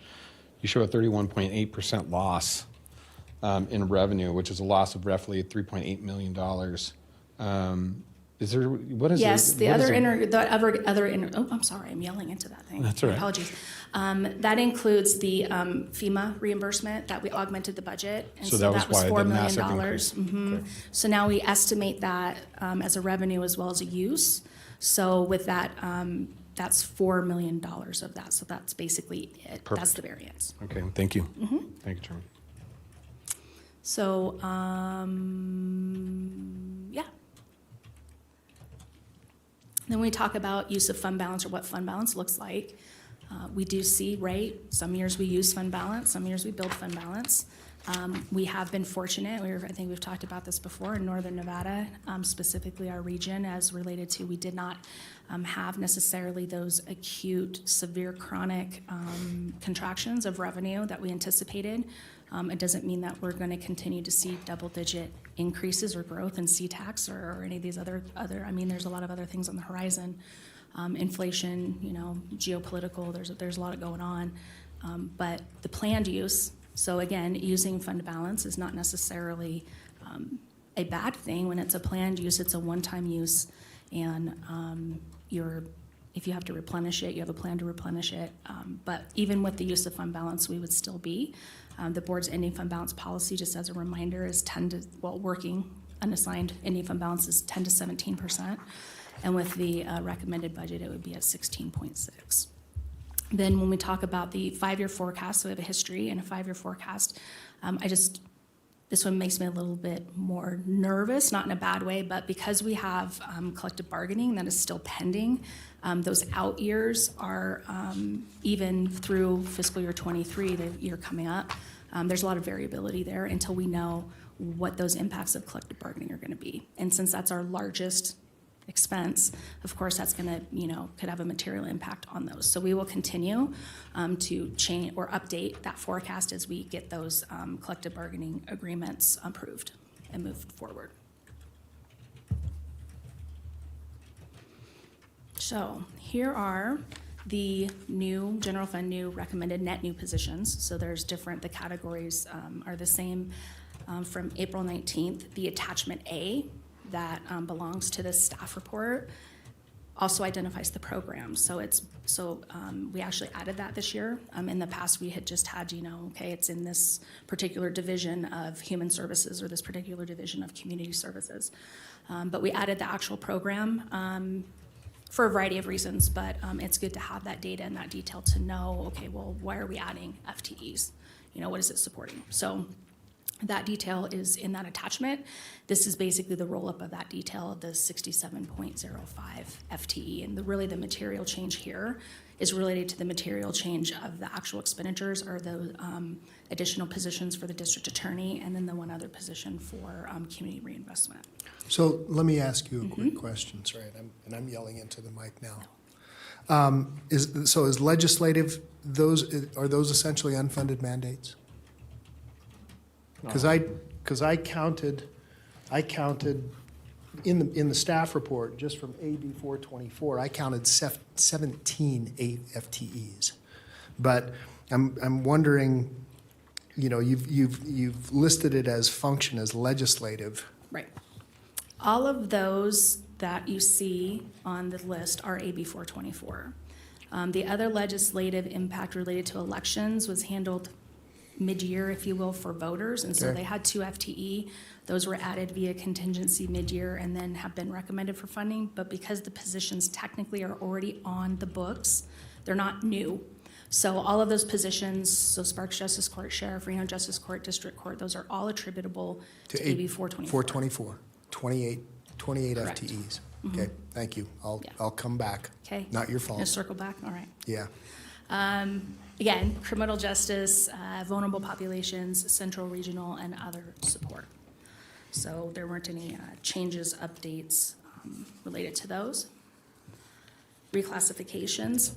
you show a 31.8% loss in revenue, which is a loss of roughly $3.8 million. Is there, what is yes, it? the other I'm sorry, I'm yelling into that thing. That's all right. Apologies. That includes the FEMA reimbursement that we augmented the budget. And so that was why $4 the million. massive increase. Okay. So now we estimate that as a revenue as well as a use. So with that, that's $4 million of that. So that's basically it. Perfect. That's the variance. Okay, thank you. Thank you, Chairman. So, yeah. Then we talk about use of fund balance or what fund balance looks like. We do see, right, some years we use fund balance, some years we build fund balance. We have been fortunate, I think we've talked about this before, in Northern Nevada, specifically our region, as related to we did not have necessarily those acute, severe, chronic contractions of revenue that we anticipated. It doesn't mean that we're going to continue to see double-digit increases or growth in CTAX or any of these other, there's a lot of other things on the horizon. Inflation, geopolitical, there's a lot going on. But the planned use, so again, using fund balance is not necessarily a bad thing. When it's a planned use, it's a one-time use, and if you have to replenish it, you have a plan to replenish it. But even with the use of fund balance, we would still be. The board's ending fund balance policy, just as a reminder, is working unassigned ending fund balance is 10 to 17%. And with the recommended budget, it would be at 16.6. Then when we talk about the 5-year forecast, so we have a history and a 5-year forecast, this one makes me a little bit more nervous, not in a bad way, but because we have collective bargaining that is still pending, those out years are even through fiscal year 23, the year coming up. There's a lot of variability there until we know what those impacts of collective bargaining are going to be. And since that's our largest expense, of course, that's going to, could have a material impact on those. So we will continue to change or update that forecast as we get those collective bargaining agreements approved and moved forward. So here are the new general fund, new recommended net new positions. So there's different, the categories are the same from April 19th. The attachment A that belongs to the staff report also identifies the program. So we actually added that this year. In the past, we had just had, okay, it's in this particular division of human services or this particular division of community services. But we added the actual program for a variety of reasons, but it's good to have that data and that detail to know, okay, well, why are we adding FTEs? What is it supporting? So that detail is in that attachment. This is basically the roll-up of that detail of the 67.05 FTE. And really the material change here is related to the material change of the actual expenditures or the additional positions for the district attorney and then the one other position for community reinvestment. So let me ask you a quick question. Sorry, I'm yelling into the mic now. Is legislative, are those essentially unfunded mandates? Because I counted in the staff report, just from AB 424, I counted 17 FTEs. But I'm wondering, you've listed it as function as legislative. Right. All of those that you see on the list are AB 424. The other legislative impact related to elections was handled mid-year, if you will, for voters. And so Okay. they had 2 FTE. Those were added via contingency mid-year and then have been recommended for funding. But because the positions technically are already on the books, they're not new. So all of those positions, so Sparks Justice Court, Sheriff, Reno Justice Court, District Court, those are all attributable to AB 424. 424, 28 Correct. FTEs. Okay, thank you. I'll come back. Okay. Not your fault. Gonna circle back? All right. Yeah. Again, criminal justice, vulnerable populations, central, regional, and other support. So there weren't any changes, updates related to those. Reclassifications.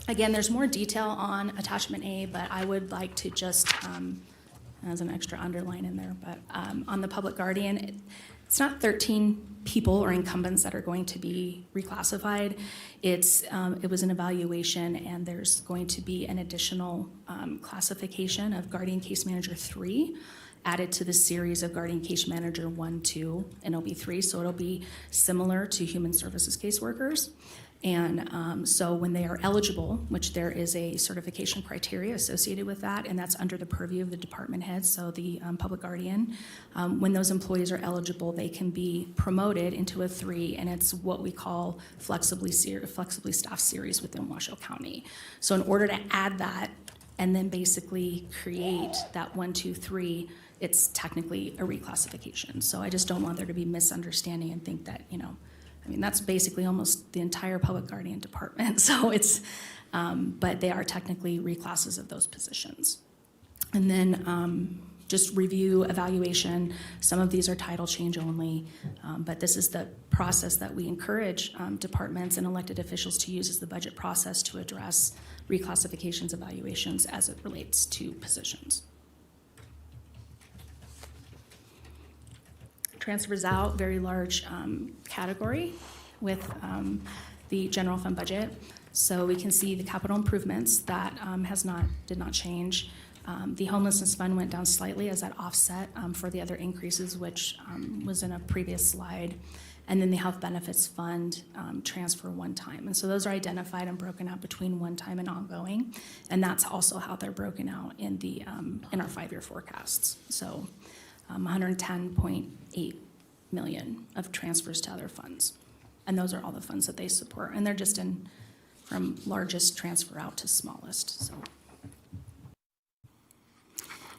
Again, there's more detail on attachment A, but I would like to just, as an extra underline in there, but on the public guardian, it's not 13 people or incumbents that are going to be reclassified. It was an evaluation, and there's going to be an additional classification of Guardian Case Manager 3 added to the series of Guardian Case Manager 1, 2, and OB3. So it'll be similar to Human Services caseworkers. And so when they are eligible, which there is a certification criteria associated with that, and that's under the purview of the department head, so the public guardian, when those employees are eligible, they can be promoted into a 3, and it's what we call flexibly staffed series within Washoe County. So in order to add that and then basically create that 1, 2, 3, it's technically a reclassification. So I just don't want there to be misunderstanding and think that, that's basically almost the entire public guardian department. So it's, but they are technically reclasses of those positions. And then just review, evaluation. Some of these are title change only, but this is the process that we encourage departments and elected officials to use as the budget process to address reclassifications, evaluations as it relates to positions. Transfers out, very large category with the general fund budget. So we can see the capital improvements that did not change. The homelessness fund went down slightly as that offset for the other increases, which was in a previous slide. And then the health benefits fund transfer one time. And so those are identified and broken out between one time and ongoing. And that's also how they're broken out in the in our 5-year forecasts. So 110.8 million of transfers to other funds. And those are all the funds that they support. And they're just from largest transfer out to smallest. So.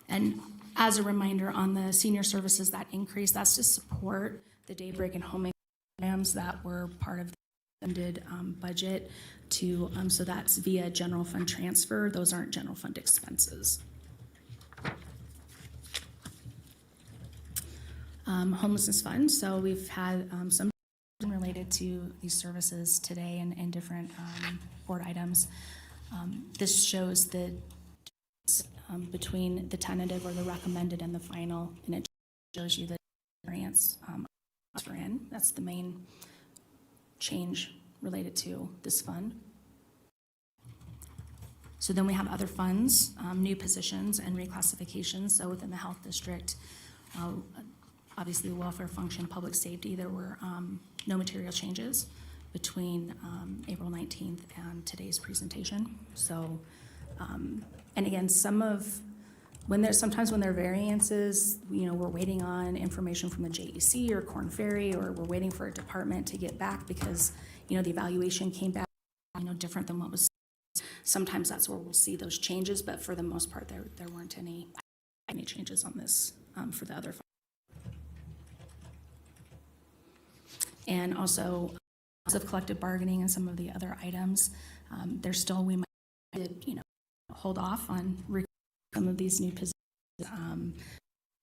And as a reminder on the senior services, that increase, that's to support the daybreak and home programs that were part of the funded budget to, so that's via general fund transfer. Those aren't general fund expenses. Homelessness fund. So we've had some related to these services today and different board items. This shows the between the tentative or the recommended and the final, and it shows you the variance for in. That's the main change related to this fund. So then we have other funds, new positions and reclassifications. So within the health district, obviously the welfare function, public safety, there were no material changes. between April 19th and today's presentation. So, and again, sometimes when there are variances, we're waiting on information from the JEC or Corn Ferry, or we're waiting for a department to get back because, the evaluation came back, different than what was. Sometimes that's where we'll see those changes, but for the most part, there weren't any changes on this for the other. And also, of collective bargaining and some of the other items, we might, hold off on some of these new positions.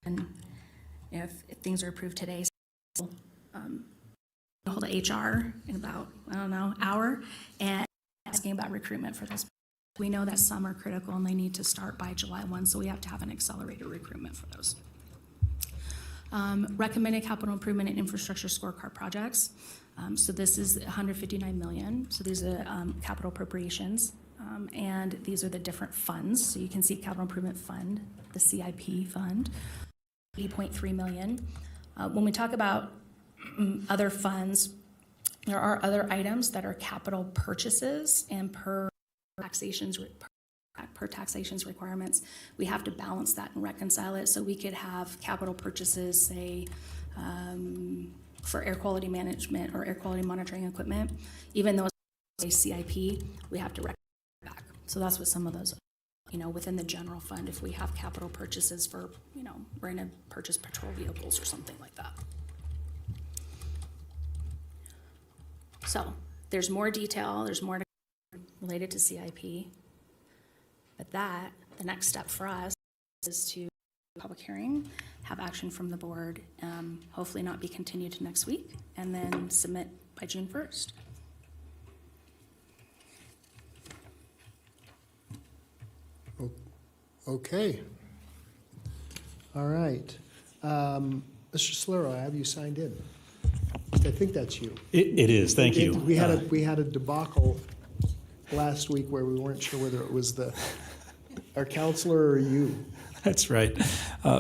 And if things are approved today, hold a HR in about, hour, and asking about recruitment for this. We know that some are critical and they need to start by July 1, so we have to have an accelerated recruitment for those. Recommended capital improvement and infrastructure scorecard projects. So this is $159 million. So these are capital appropriations, and these are the different funds. So you can see capital improvement fund, the CIP fund, $80.3 million. When we talk about other funds, there are other items that are capital purchases, and per taxations requirements, we have to balance that and reconcile it. So we could have capital purchases, say, for air quality management or air quality monitoring equipment, even though it's a CIP, we have to reconcile it back. So that's what some of those, within the general fund, if we have capital purchases for, we're going to purchase patrol vehicles or something like that. So there's more detail, there's more related to CIP, but the next step for us is to public hearing, have action from the board, hopefully not be continued to next week, and then submit by June 1st. Okay. All right. Mr. Solero, I have you signed in. I think that's you. It is. Thank you. We had a debacle last week where we weren't sure whether it was our counselor or you. That's right.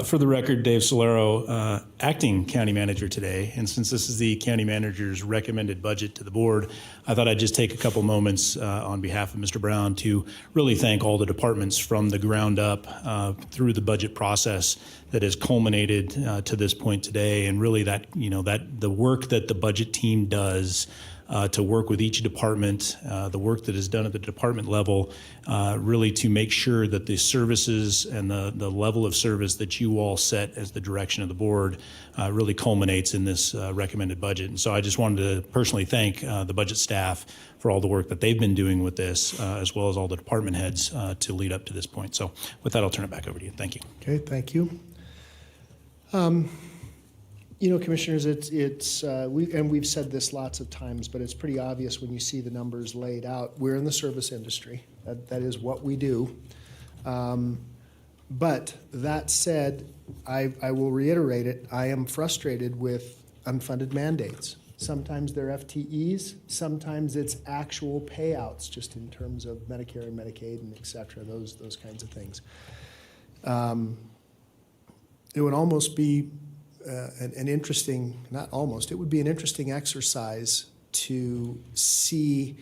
For the record, Dave Solero, acting county manager today. And since this is the county manager's recommended budget to the board, I thought I'd just take a couple moments on behalf of Mr. Brown to really thank all the departments from the ground up through the budget process that has culminated to this point today. And really that the work that the budget team does to work with each department, the work that is done at the department level, really to make sure that the services and the level of service that you all set as the direction of the board really culminates in this recommended budget. And so I just wanted to personally thank the budget staff for all the work that they've been doing with this, as well as all the department heads to lead up to this point. So with that, I'll turn it back over to you. Thank you. Okay, thank you. Commissioners, we've said this lots of times, but it's pretty obvious when you see the numbers laid out. We're in the service industry. That is what we do. But that said, I will reiterate it. I am frustrated with unfunded mandates. Sometimes they're FTEs. Sometimes it's actual payouts, just in terms of Medicare and Medicaid and et cetera, those kinds of things. It would almost be an interesting, not almost, it would be an interesting exercise to see,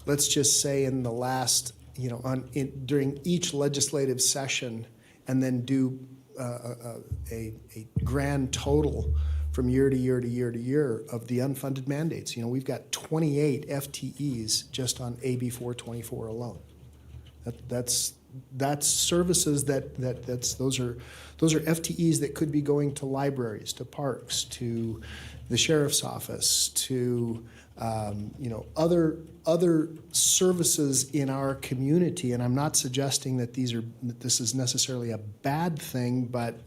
let's just say in the last, during each legislative session, and then do a grand total from year to year to year to year of the unfunded mandates. We've got 28 FTEs just on AB 424 alone. That's services those are FTEs that could be going to libraries, to parks, to the sheriff's office, to other services in our community. And I'm not suggesting that this is necessarily a bad thing, but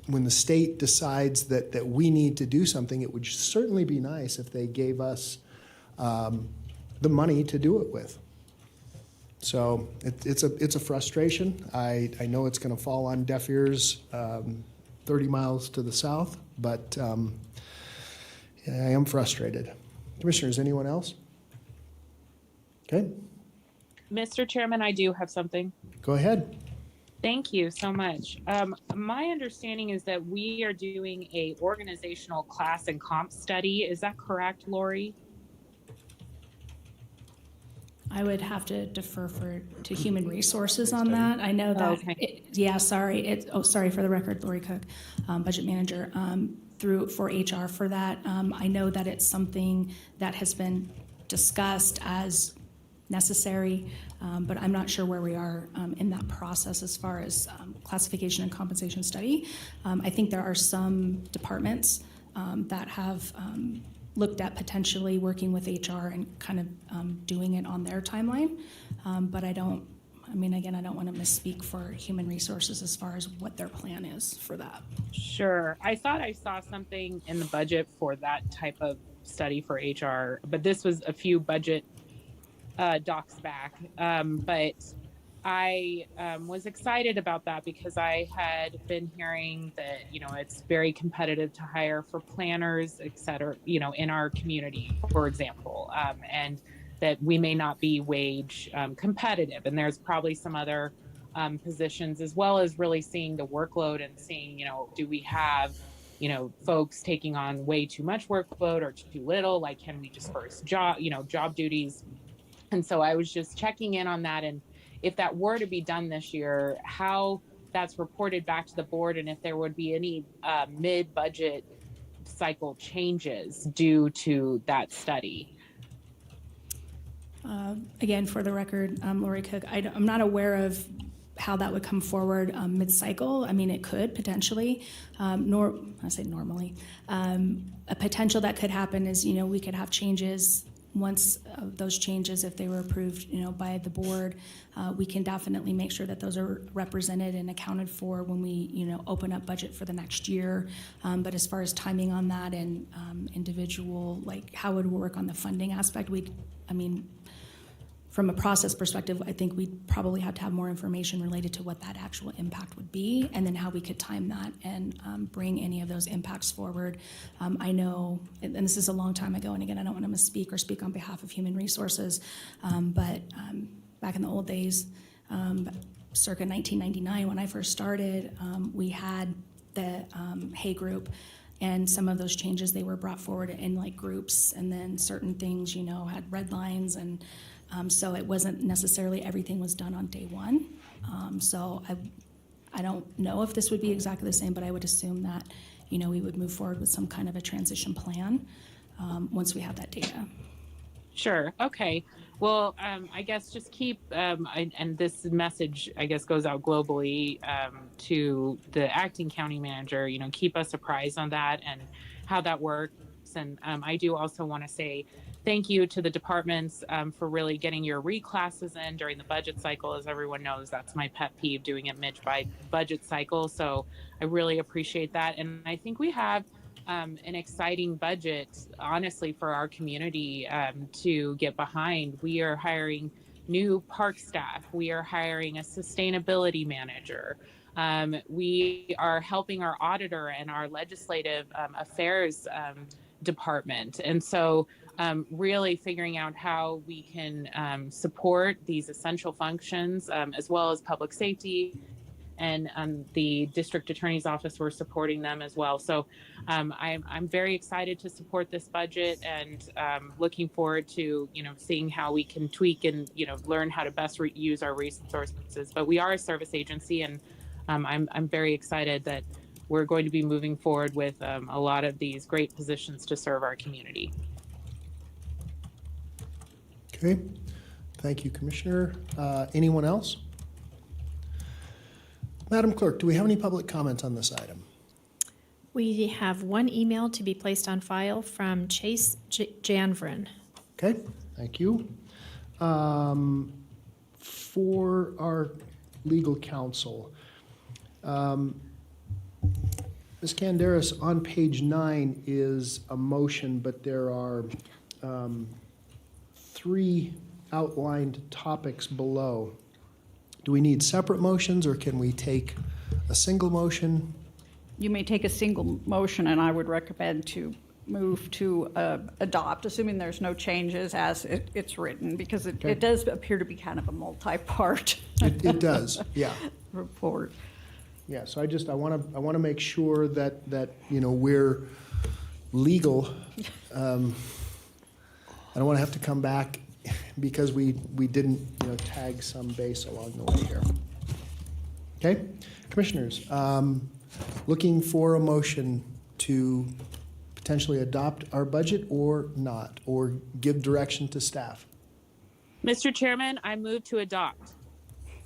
when the state decides that we need to do something, it would certainly be nice if they gave us the money to do it with. So it's a frustration. I know it's going to fall on deaf ears 30 miles to the south, but I am frustrated. Commissioners, anyone else? Okay. Mr. Chairman, I do have something. Go ahead. Thank you so much. My understanding is that we are doing a organizational class and comp study. Is that correct, Lori? I would have to defer to human resources on that. I know that, sorry for the record, Lori Cook, budget manager, for HR for that. I know that it's something that has been discussed as necessary, but I'm not sure where we are in that process as far as classification and compensation study. I think there are some departments that have looked at potentially working with HR and kind of doing it on their timeline. But I don't want to misspeak for human resources as far as what their plan is for that. Sure. I thought I saw something in the budget for that type of study for HR, but this was a few budget docs back. But I was excited about that because I had been hearing that, it's very competitive to hire for planners, et cetera, in our community, for example, and that we may not be wage competitive. And there's probably some other positions, as well as really seeing the workload and seeing, do we have, folks taking on way too much workload or too little? Like, can we disperse job duties? And so I was just checking in on that. And if that were to be done this year, how that's reported back to the board, and if there would be any mid-budget cycle changes due to that study. Again, for the record, Lori Cook, I'm not aware of how that would come forward mid-cycle. I mean, it could potentially, normally. A potential that could happen is, we could have changes. Once those changes, if they were approved, by the board, we can definitely make sure that those are represented and accounted for when we, open up budget for the next year. But as far as timing on that and individual, like how it would work on the funding aspect, from a process perspective, I think we'd probably have to have more information related to what that actual impact would be, and then how we could time that and bring any of those impacts forward. I know, and this is a long time ago, and again, I don't want to misspeak or speak on behalf of human resources, but back in the old days, circa 1999, when I first started, we had the Hay Group, and some of those changes, they were brought forward in like groups, and then certain things, had red lines, and so it wasn't necessarily everything was done on day one. So I don't know if this would be exactly the same, but I would assume that, we would move forward with some kind of a transition plan once we have that data. Sure. Okay. Well, I guess just keep, and this message, I guess, goes out globally to the acting county manager, keep us apprised on that and how that works. And I do also want to say thank you to the departments for really getting your reclasses in during the budget cycle. As everyone knows, that's my pet peeve, doing it mid-budget cycle. So I really appreciate that. And I think we have an exciting budget, honestly, for our community to get behind. We are hiring new park staff. We are hiring a sustainability manager. We are helping our auditor and our legislative affairs department. And so really figuring out how we can support these essential functions, as well as public safety, and the district attorney's office, we're supporting them as well. So I'm very excited to support this budget, and looking forward to seeing how we can tweak and learn how to best use our resources. But we are a service agency, and I'm very excited that we're going to be moving forward with a lot of these great positions to serve our community. Okay, thank you, Commissioner. Anyone else? Madam Clerk, do we have any public comments on this item? We have one email to be placed on file from Chase Janvrin. Okay, thank you. For our legal counsel, Ms. Canderas, on page 9 is a motion, but there are 3 outlined topics below. Do we need separate motions, or can we take a single motion? You may take a single motion, and I would recommend to move to adopt, assuming there's no changes as it's written, because it does appear to be kind of a multi-part. It does, yeah. Report. Yeah, so I want to make sure that we're legal. I don't want to have to come back because we didn't, tag some base along the way here. Okay, commissioners, looking for a motion to potentially adopt our budget or not, or give direction to staff. Mr. Chairman, I move to adopt.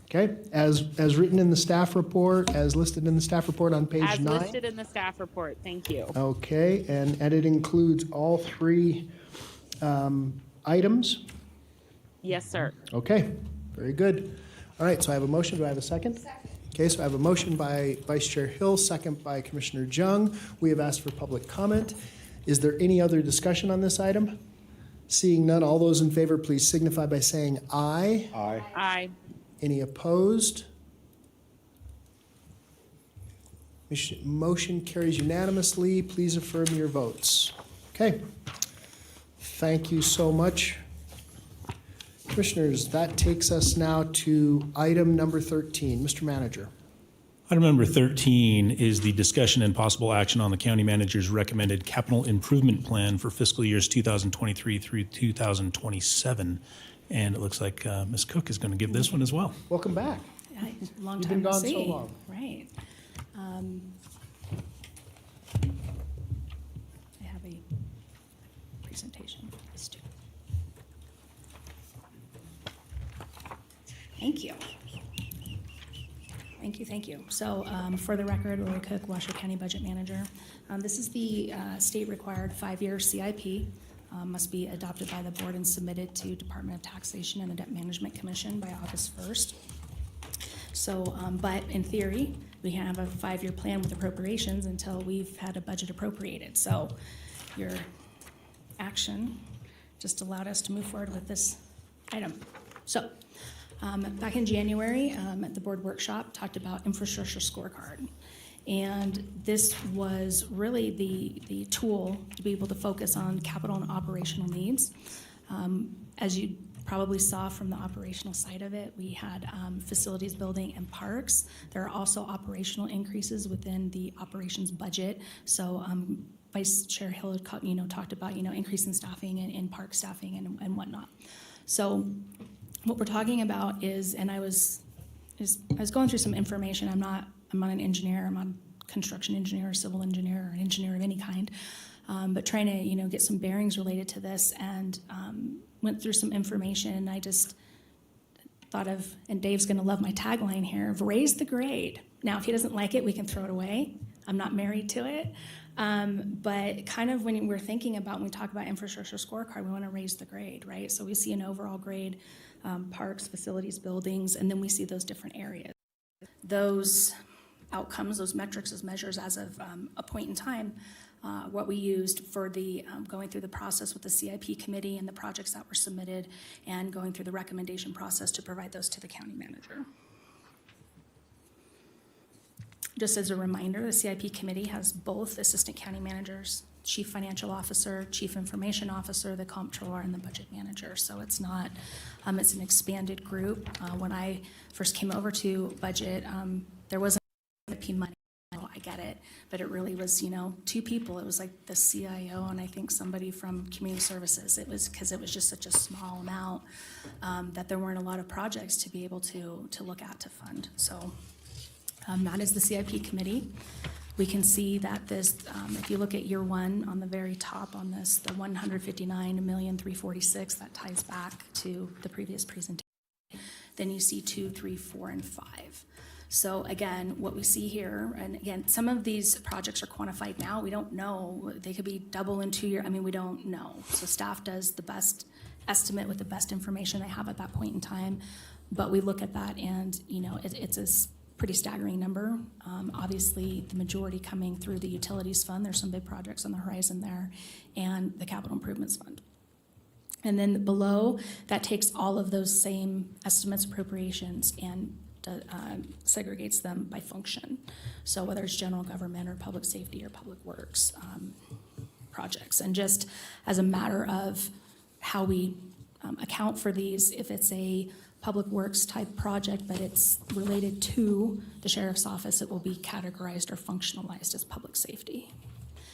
Okay, as written in the staff report, as listed in the staff report on page 9. As listed in the staff report, thank you. Okay, and it includes all 3 items? Yes, sir. Okay, very good. All right, so I have a motion. Do I have a second? Second. Okay, so I have a motion by Vice Chair Hill, second by Commissioner Jung. We have asked for public comment. Is there any other discussion on this item? Seeing none, all those in favor, please signify by saying aye. Aye. Aye. Any opposed? Motion carries unanimously. Please affirm your votes. Okay. Thank you so much. Commissioners, that takes us now to item number 13. Mr. Manager. Item number 13 is the discussion and possible action on the county manager's recommended capital improvement plan for fiscal years 2023 through 2027. And it looks like Ms. Cook is going to give this one as well. Welcome back. Long You've time been gone no see. so long. Right. I have a presentation for this too. Thank you. Thank you. So for the record, Lori Cook, Washoe County Budget Manager. This is the state-required 5-year CIP. Must be adopted by the board and submitted to Department of Taxation and the Debt Management Commission by August 1st. So, but in theory, we have a 5-year plan with appropriations until we've had a budget appropriated. So your action just allowed us to move forward with this item. So back in January at the board workshop, talked about infrastructure scorecard. And this was really the tool to be able to focus on capital and operational needs. As you probably saw from the operational side of it, we had facilities, building, and parks. There are also operational increases within the operations budget. So Vice Chair Hill had talked about increase in staffing and park staffing and whatnot. So what we're talking about is, and I was going through some information. I'm not an engineer. I'm not a construction engineer, or civil engineer, or an engineer of any kind. But trying to get some bearings related to this, and went through some information. And I just thought of, and Dave's going to love my tagline here, of raise the grade. Now, if he doesn't like it, we can throw it away. I'm not married to it. But kind of when we're thinking about, when we talk about infrastructure scorecard, we want to raise the grade, right? So we see an overall grade, parks, facilities, buildings, and then we see those different areas. Those outcomes, those metrics, those measures as of a point in time, what we used for the going through the process with the CIP committee and the projects that were submitted, and going through the recommendation process to provide those to the county manager. Just as a reminder, the CIP committee has both assistant county managers, chief financial officer, chief information officer, the comptroller, and the budget manager. So it's not, it's an expanded group. When I first came over to budget, there wasn't CIP money. I get it, but it really was, 2 people. It was like the CIO and I think somebody from community services. It was because it was just such a small amount that there weren't a lot of projects to be able to look at to fund. So that is the CIP committee. We can see that this, if you look at year 1 on the very top on this, the $159,346,000, that ties back to the previous presentation. Then you see 2, 3, 4, and 5. So again, what we see here, and again, some of these projects are quantified now. We don't know. They could be double in 2 years. We don't know. So staff does the best estimate with the best information they have at that point in time. But we look at that and, it's a pretty staggering number. Obviously, the majority coming through the utilities fund. There's some big projects on the horizon there, and the capital improvements fund. And then below, that takes all of those same estimates, appropriations, and segregates them by function. So whether it's general government or public safety or public works projects. And just as a matter of how we account for these, if it's a public works type project, but it's related to the sheriff's office, it will be categorized or functionalized as public safety.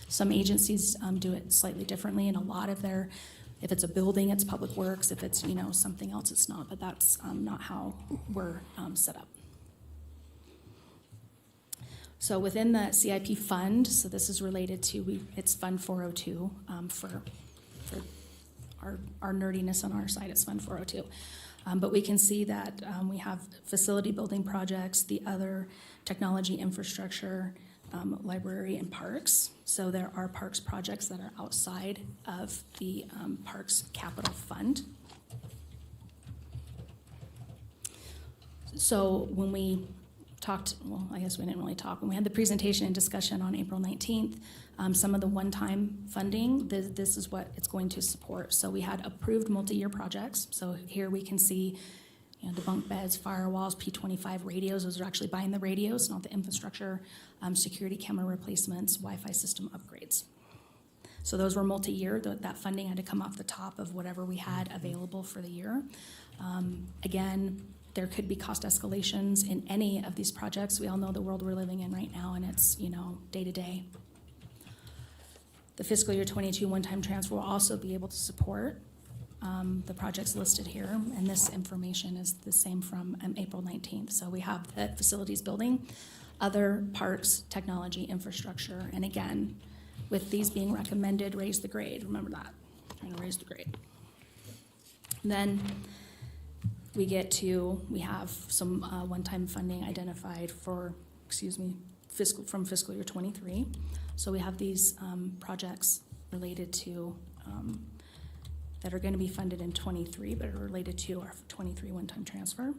Some agencies do it slightly differently, and a lot of their If it's a building, it's public works. If it's, something else, it's not. But that's not how we're set up. So within the CIP fund, so this is related to, it's Fund 402 for our nerdiness on our side, it's Fund 402. But we can see that we have facility building projects, the other technology infrastructure, library, and parks. So there are parks projects that are outside of the Parks Capital Fund. So when we talked, well, I guess we didn't really talk. When we had the presentation and discussion on April 19th, some of the one-time funding, this is what it's going to support. So we had approved multi-year projects. So here we can see the bunk beds, firewalls, P25 radios. Those are actually buying the radios, not the infrastructure, security camera replacements, Wi-Fi system upgrades. So those were multi-year. That funding had to come off the top of whatever we had available for the year. Again, there could be cost escalations in any of these projects. We all know the world we're living in right now, and it's, day to day. The fiscal year 22 one-time transfer will also be able to support the projects listed here, and this information is the same from April 19th. So we have the facilities building, other parks, technology, infrastructure, and again, with these being recommended, raise the grade. Remember that, trying to raise the grade. Then we have some one-time funding identified for, from fiscal year 23. So we have these projects related to, that are going to be funded in 23, but are related to our 23 one-time transfer.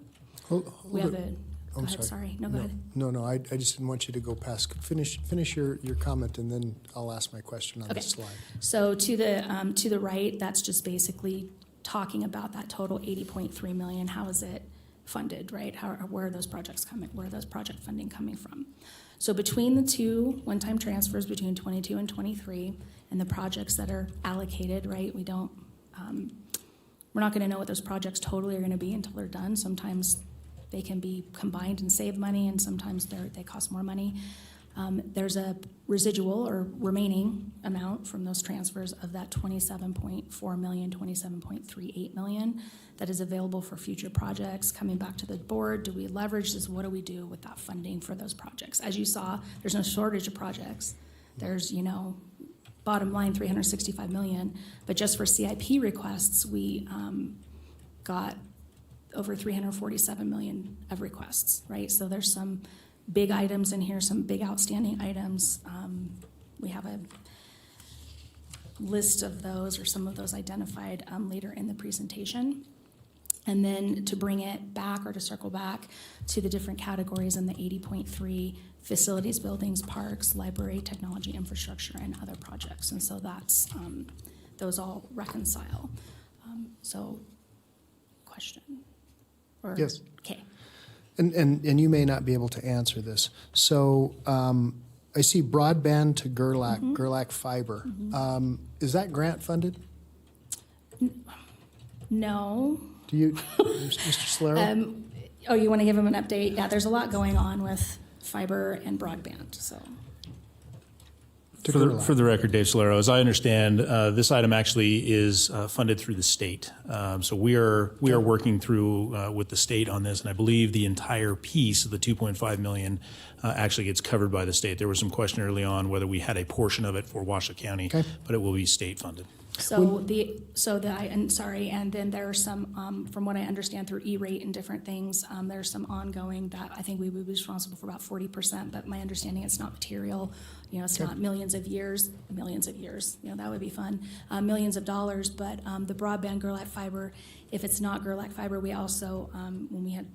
Hold we have it. Go ahead, sorry. No, go ahead. No, I just didn't want you to go past. Finish your comment, and then I'll ask my question on this slide. So to the right, that's just basically talking about that total 80.3 million. How is it funded, right? Where are those projects coming? Where are those project funding coming from? So between the two one-time transfers between 22 and 23, and the projects that are allocated, right? We're not going to know what those projects totally are going to be until they're done. Sometimes they can be combined and save money, and sometimes they cost more money. There's a residual or remaining amount from those transfers of that 27.4 million, 27.38 million that is available for future projects. Coming back to the board, do we leverage this? What do we do with that funding for those projects? As you saw, there's no shortage of projects. There's, bottom line, 365 million. But just for CIP requests, we got over 347 million of requests, right? So there's some big items in here, some big outstanding items. We have a list of those or some of those identified later in the presentation. And then to bring it back or to circle back to the different categories in the 80.3, facilities, buildings, parks, library, technology, infrastructure, and other projects. And so that's, those all reconcile. So, question? Or, yes. Okay. And you may not be able to answer this. So I see broadband to Gerlach, Gerlach fiber. Is that grant funded? No. Do you, Mr. Solero? You want to give him an update? Yeah, there's a lot going on with fiber and broadband, so. For the record, Dave Solero, as I understand, this item actually is funded through the state. So we are working through with the state on this, and I believe the entire piece of the 2.5 million actually gets covered by the state. There was some question early on whether we had a portion of it for Washoe County, but it will be state funded. And then there are some, from what I understand through E-rate and different things, there's some ongoing that I think we would be responsible for about 40%, but my understanding it's not material. It's not millions of years, that would be fun, millions of dollars, but the broadband Gerlach fiber, if it's not Gerlach fiber, we also, when we had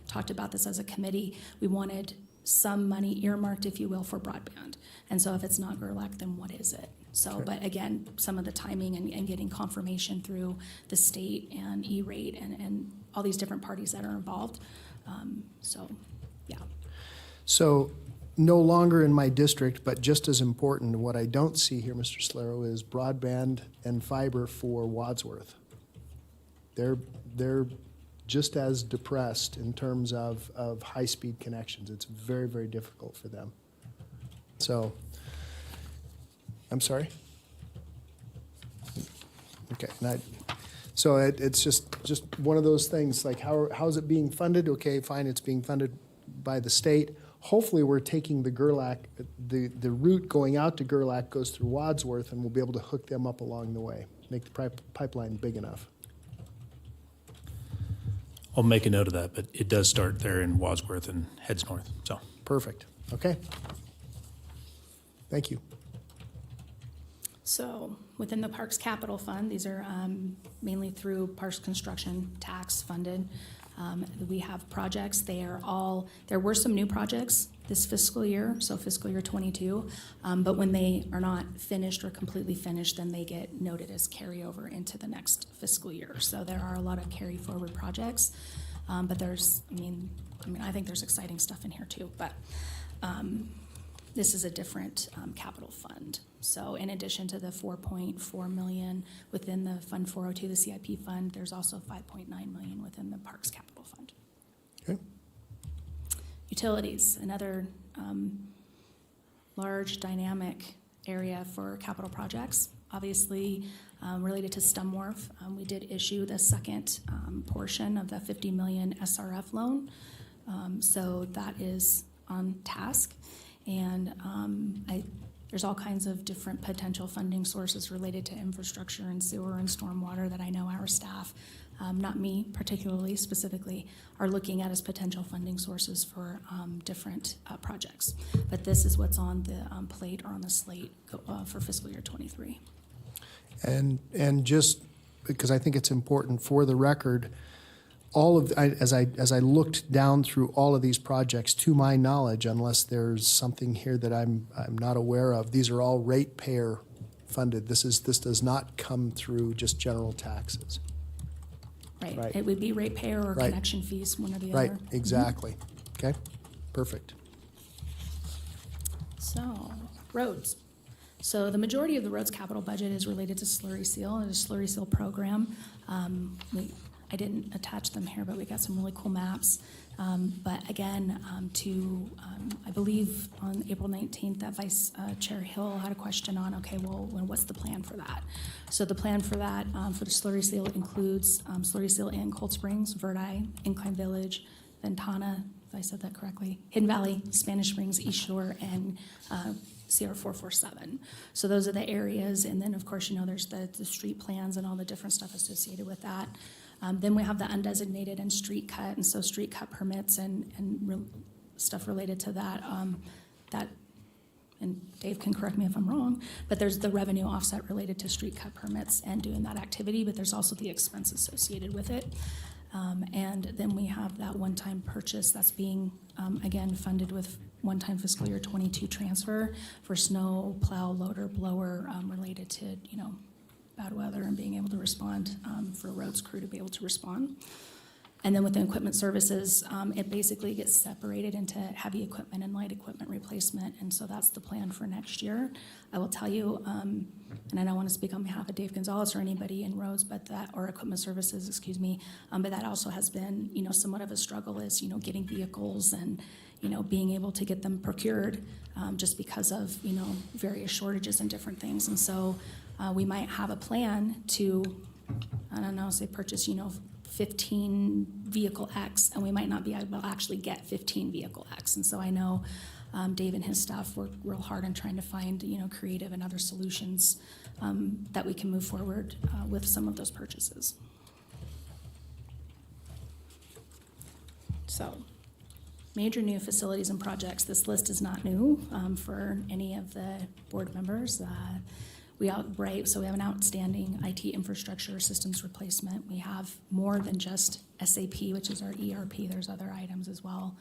talked about this as a committee, we wanted some money earmarked, if you will, for broadband. And so if it's not Gerlach, then what is it? So, but again, some of the timing and getting confirmation through the state and E-rate and all these different parties that are involved. So no longer in my district, but just as important, what I don't see here, Mr. Solero, is broadband and fiber for Wadsworth. They're just as depressed in terms of high-speed connections. It's very, very difficult for them. So, I'm sorry? Okay, so it's just one of those things, like how's it being funded? Okay, fine, it's being funded by the state. Hopefully, we're taking the Gerlach, the route going out to Gerlach goes through Wadsworth, and we'll be able to hook them up along the way, make the pipeline big enough. I'll make a note of that, but it does start there in Wadsworth and heads north, so. Perfect, okay. Thank you. So within the Parks Capital Fund, these are mainly through Parks Construction tax funded. We have projects. There were some new projects this fiscal year, so fiscal year 22, but when they are not finished or completely finished, then they get noted as carryover into the next fiscal year. So there are a lot of carry forward projects, but there's, I think there's exciting stuff in here too, but this is a different capital fund. So in addition to the $4.4 million within the Fund 402, the CIP fund, there's also $5.9 million within the Parks Capital Fund. Okay. Utilities, another large dynamic area for capital projects. Obviously, related to Stem Wharf, we did issue the second portion of the $50 million SRF loan. So that is on task. And there's all kinds of different potential funding sources related to infrastructure and sewer and stormwater that I know our staff, not me particularly, specifically, are looking at as potential funding sources for different projects. But this is what's on the plate or on the slate for fiscal year 23. And just because I think it's important for the record, as I looked down through all of these projects, to my knowledge, unless there's something here that I'm not aware of, these are all ratepayer funded. This does not come through just general taxes. Right. It would be ratepayer or connection fees, one or the other. Right, exactly. Okay, perfect. So, roads. So the majority of the roads capital budget is related to slurry seal and a slurry seal program. I didn't attach them here, but we got some really cool maps. But again, I believe on April 19th, that Vice Chair Hill had a question on, okay, well, what's the plan for that? So the plan for that, for the slurry seal includes slurry seal in Cold Springs, Verdi, Incline Village, Ventana, if I said that correctly, Hidden Valley, Spanish Springs, East Shore, and CR 447. So those are the areas. And then, of course, there's the street plans and all the different stuff associated with that. Then we have the undesignated and street cut, and so street cut permits and stuff related to that. And Dave can correct me if I'm wrong, but there's the revenue offset related to street cut permits and doing that activity, but there's also the expense associated with it. And then we have that one-time purchase that's being, again, funded with one-time fiscal year 22 transfer for snow, plow, loader, blower related to, bad weather and being able to respond, for roads crew to be able to respond. And then within equipment services, it basically gets separated into heavy equipment and light equipment replacement. And so that's the plan for next year. I will tell you, and I don't want to speak on behalf of Dave Gonzalez or anybody in roads, or equipment services, excuse me, but that also has been, somewhat of a struggle is, getting vehicles and, being able to get them procured, just because of, various shortages and different things. And so we might have a plan to, say purchase, 15 vehicle X, and we might not be able to actually get 15 vehicle X. And so I know Dave and his staff work real hard on trying to find, creative and other solutions that we can move forward with some of those purchases. So, major new facilities and projects. This list is not new for any of the board members. We have an outstanding IT infrastructure systems replacement. We have more than just SAP, which is our ERP. There's other items as well.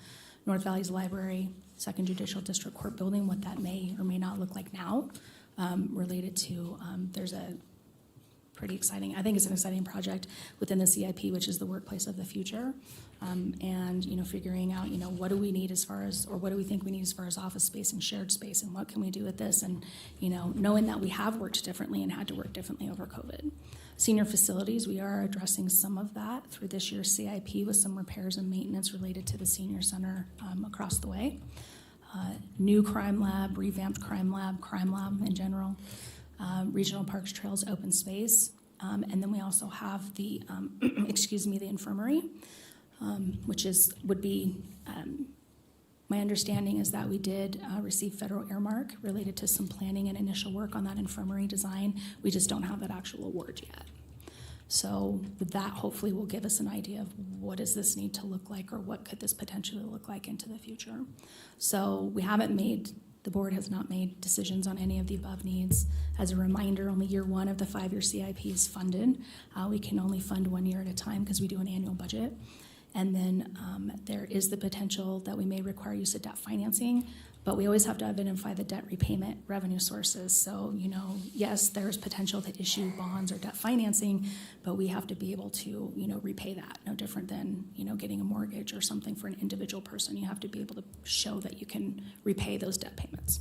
North Valley's Library, Second Judicial District Court building, what that may or may not look like now, related to, there's a pretty exciting, I think it's an exciting project within the CIP, which is the workplace of the future. And, figuring out, what do we need as far as, or what do we think we need as far as office space and shared space, and what can we do with this? And, knowing that we have worked differently and had to work differently over COVID. Senior facilities, we are addressing some of that through this year's CIP with some repairs and maintenance related to the senior center across the way. New crime lab, revamped crime lab in general. Regional parks, trails, open space. And then we also have the, excuse me, the infirmary, which would be, my understanding is that we did receive federal earmark related to some planning and initial work on that infirmary design. We just don't have that actual award yet. So with that, hopefully will give us an idea of what does this need to look like, or what could this potentially look like into the future. So the board has not made decisions on any of the above needs. As a reminder, only year one of the 5-year CIP is funded. We can only fund 1 year at a time because we do an annual budget. And then there is the potential that we may require use of debt financing, but we always have to identify the debt repayment revenue sources. So, yes, there's potential to issue bonds or debt financing, but we have to be able to, repay that. No different than, getting a mortgage or something for an individual person. You have to be able to show that you can repay those debt payments.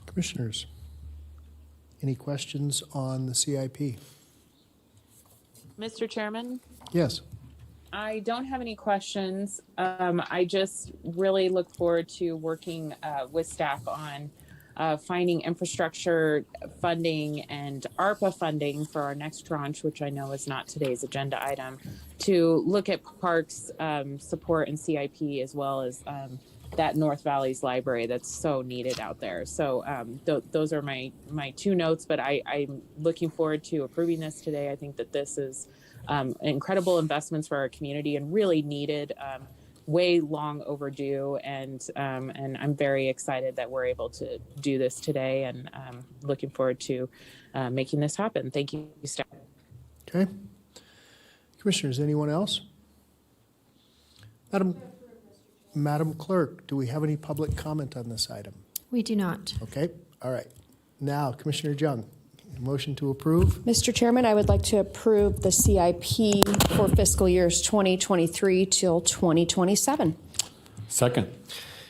Commissioners, any questions on the CIP? Mr. Chairman? Yes. I don't have any questions. I just really look forward to working with staff on finding infrastructure funding and ARPA funding for our next tranche, which I know is not today's agenda item, to look at parks support and CIP, as well as that North Valley's library that's so needed out there. So those are my two notes, but I'm looking forward to approving this today. I think that this is incredible investments for our community and really needed, way long overdue. And I'm very excited that we're able to do this today, and looking forward to making this happen. Thank you, staff. Okay. Commissioners, anyone else? Madam Clerk, do we have any public comment on this item? We do not. Okay. All right. Now, Commissioner Jung, motion to approve. Mr. Chairman, I would like to approve the CIP for fiscal years 2023 till 2027. Second.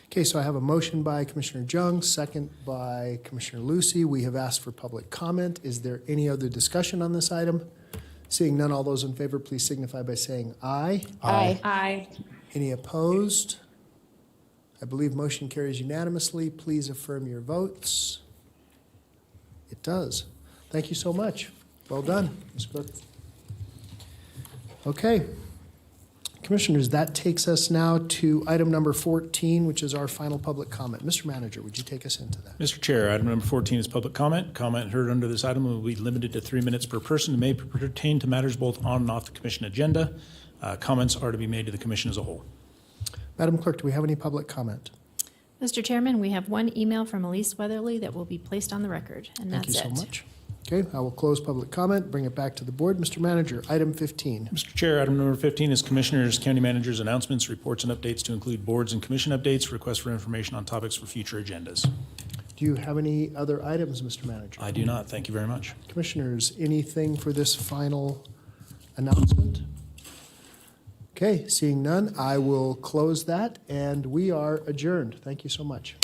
Okay, so I have a motion by Commissioner Jung, second by Commissioner Lucy. We have asked for public comment. Is there any other discussion on this item? Seeing none, all those in favor, please signify by saying aye. Aye. Aye. Any opposed? I believe motion carries unanimously. Please affirm your votes. It does. Thank you so much. Well done, Ms. Clerk. Okay. Commissioners, that takes us now to item number 14, which is our final public comment. Mr. Manager, would you take us into that? Mr. Chair, item number 14 is public comment. Comment heard under this item will be limited to 3 minutes per person and may pertain to matters both on and off the commission agenda. Comments are to be made to the commission as a whole. Madam Clerk, do we have any public comment? Mr. Chairman, we have one email from Elise Weatherly that will be placed on the record, and that's it. Thank you so much. Okay, I will close public comment, bring it back to the board. Mr. Manager, item 15. Mr. Chair, item number 15 is Commissioners, County Managers' announcements, reports, and updates to include boards and commission updates, requests for information on topics for future agendas. Do you have any other items, Mr. Manager? I do not. Thank you very much. Commissioners, anything for this final announcement? Okay, seeing none, I will close that, and we are adjourned. Thank you so much.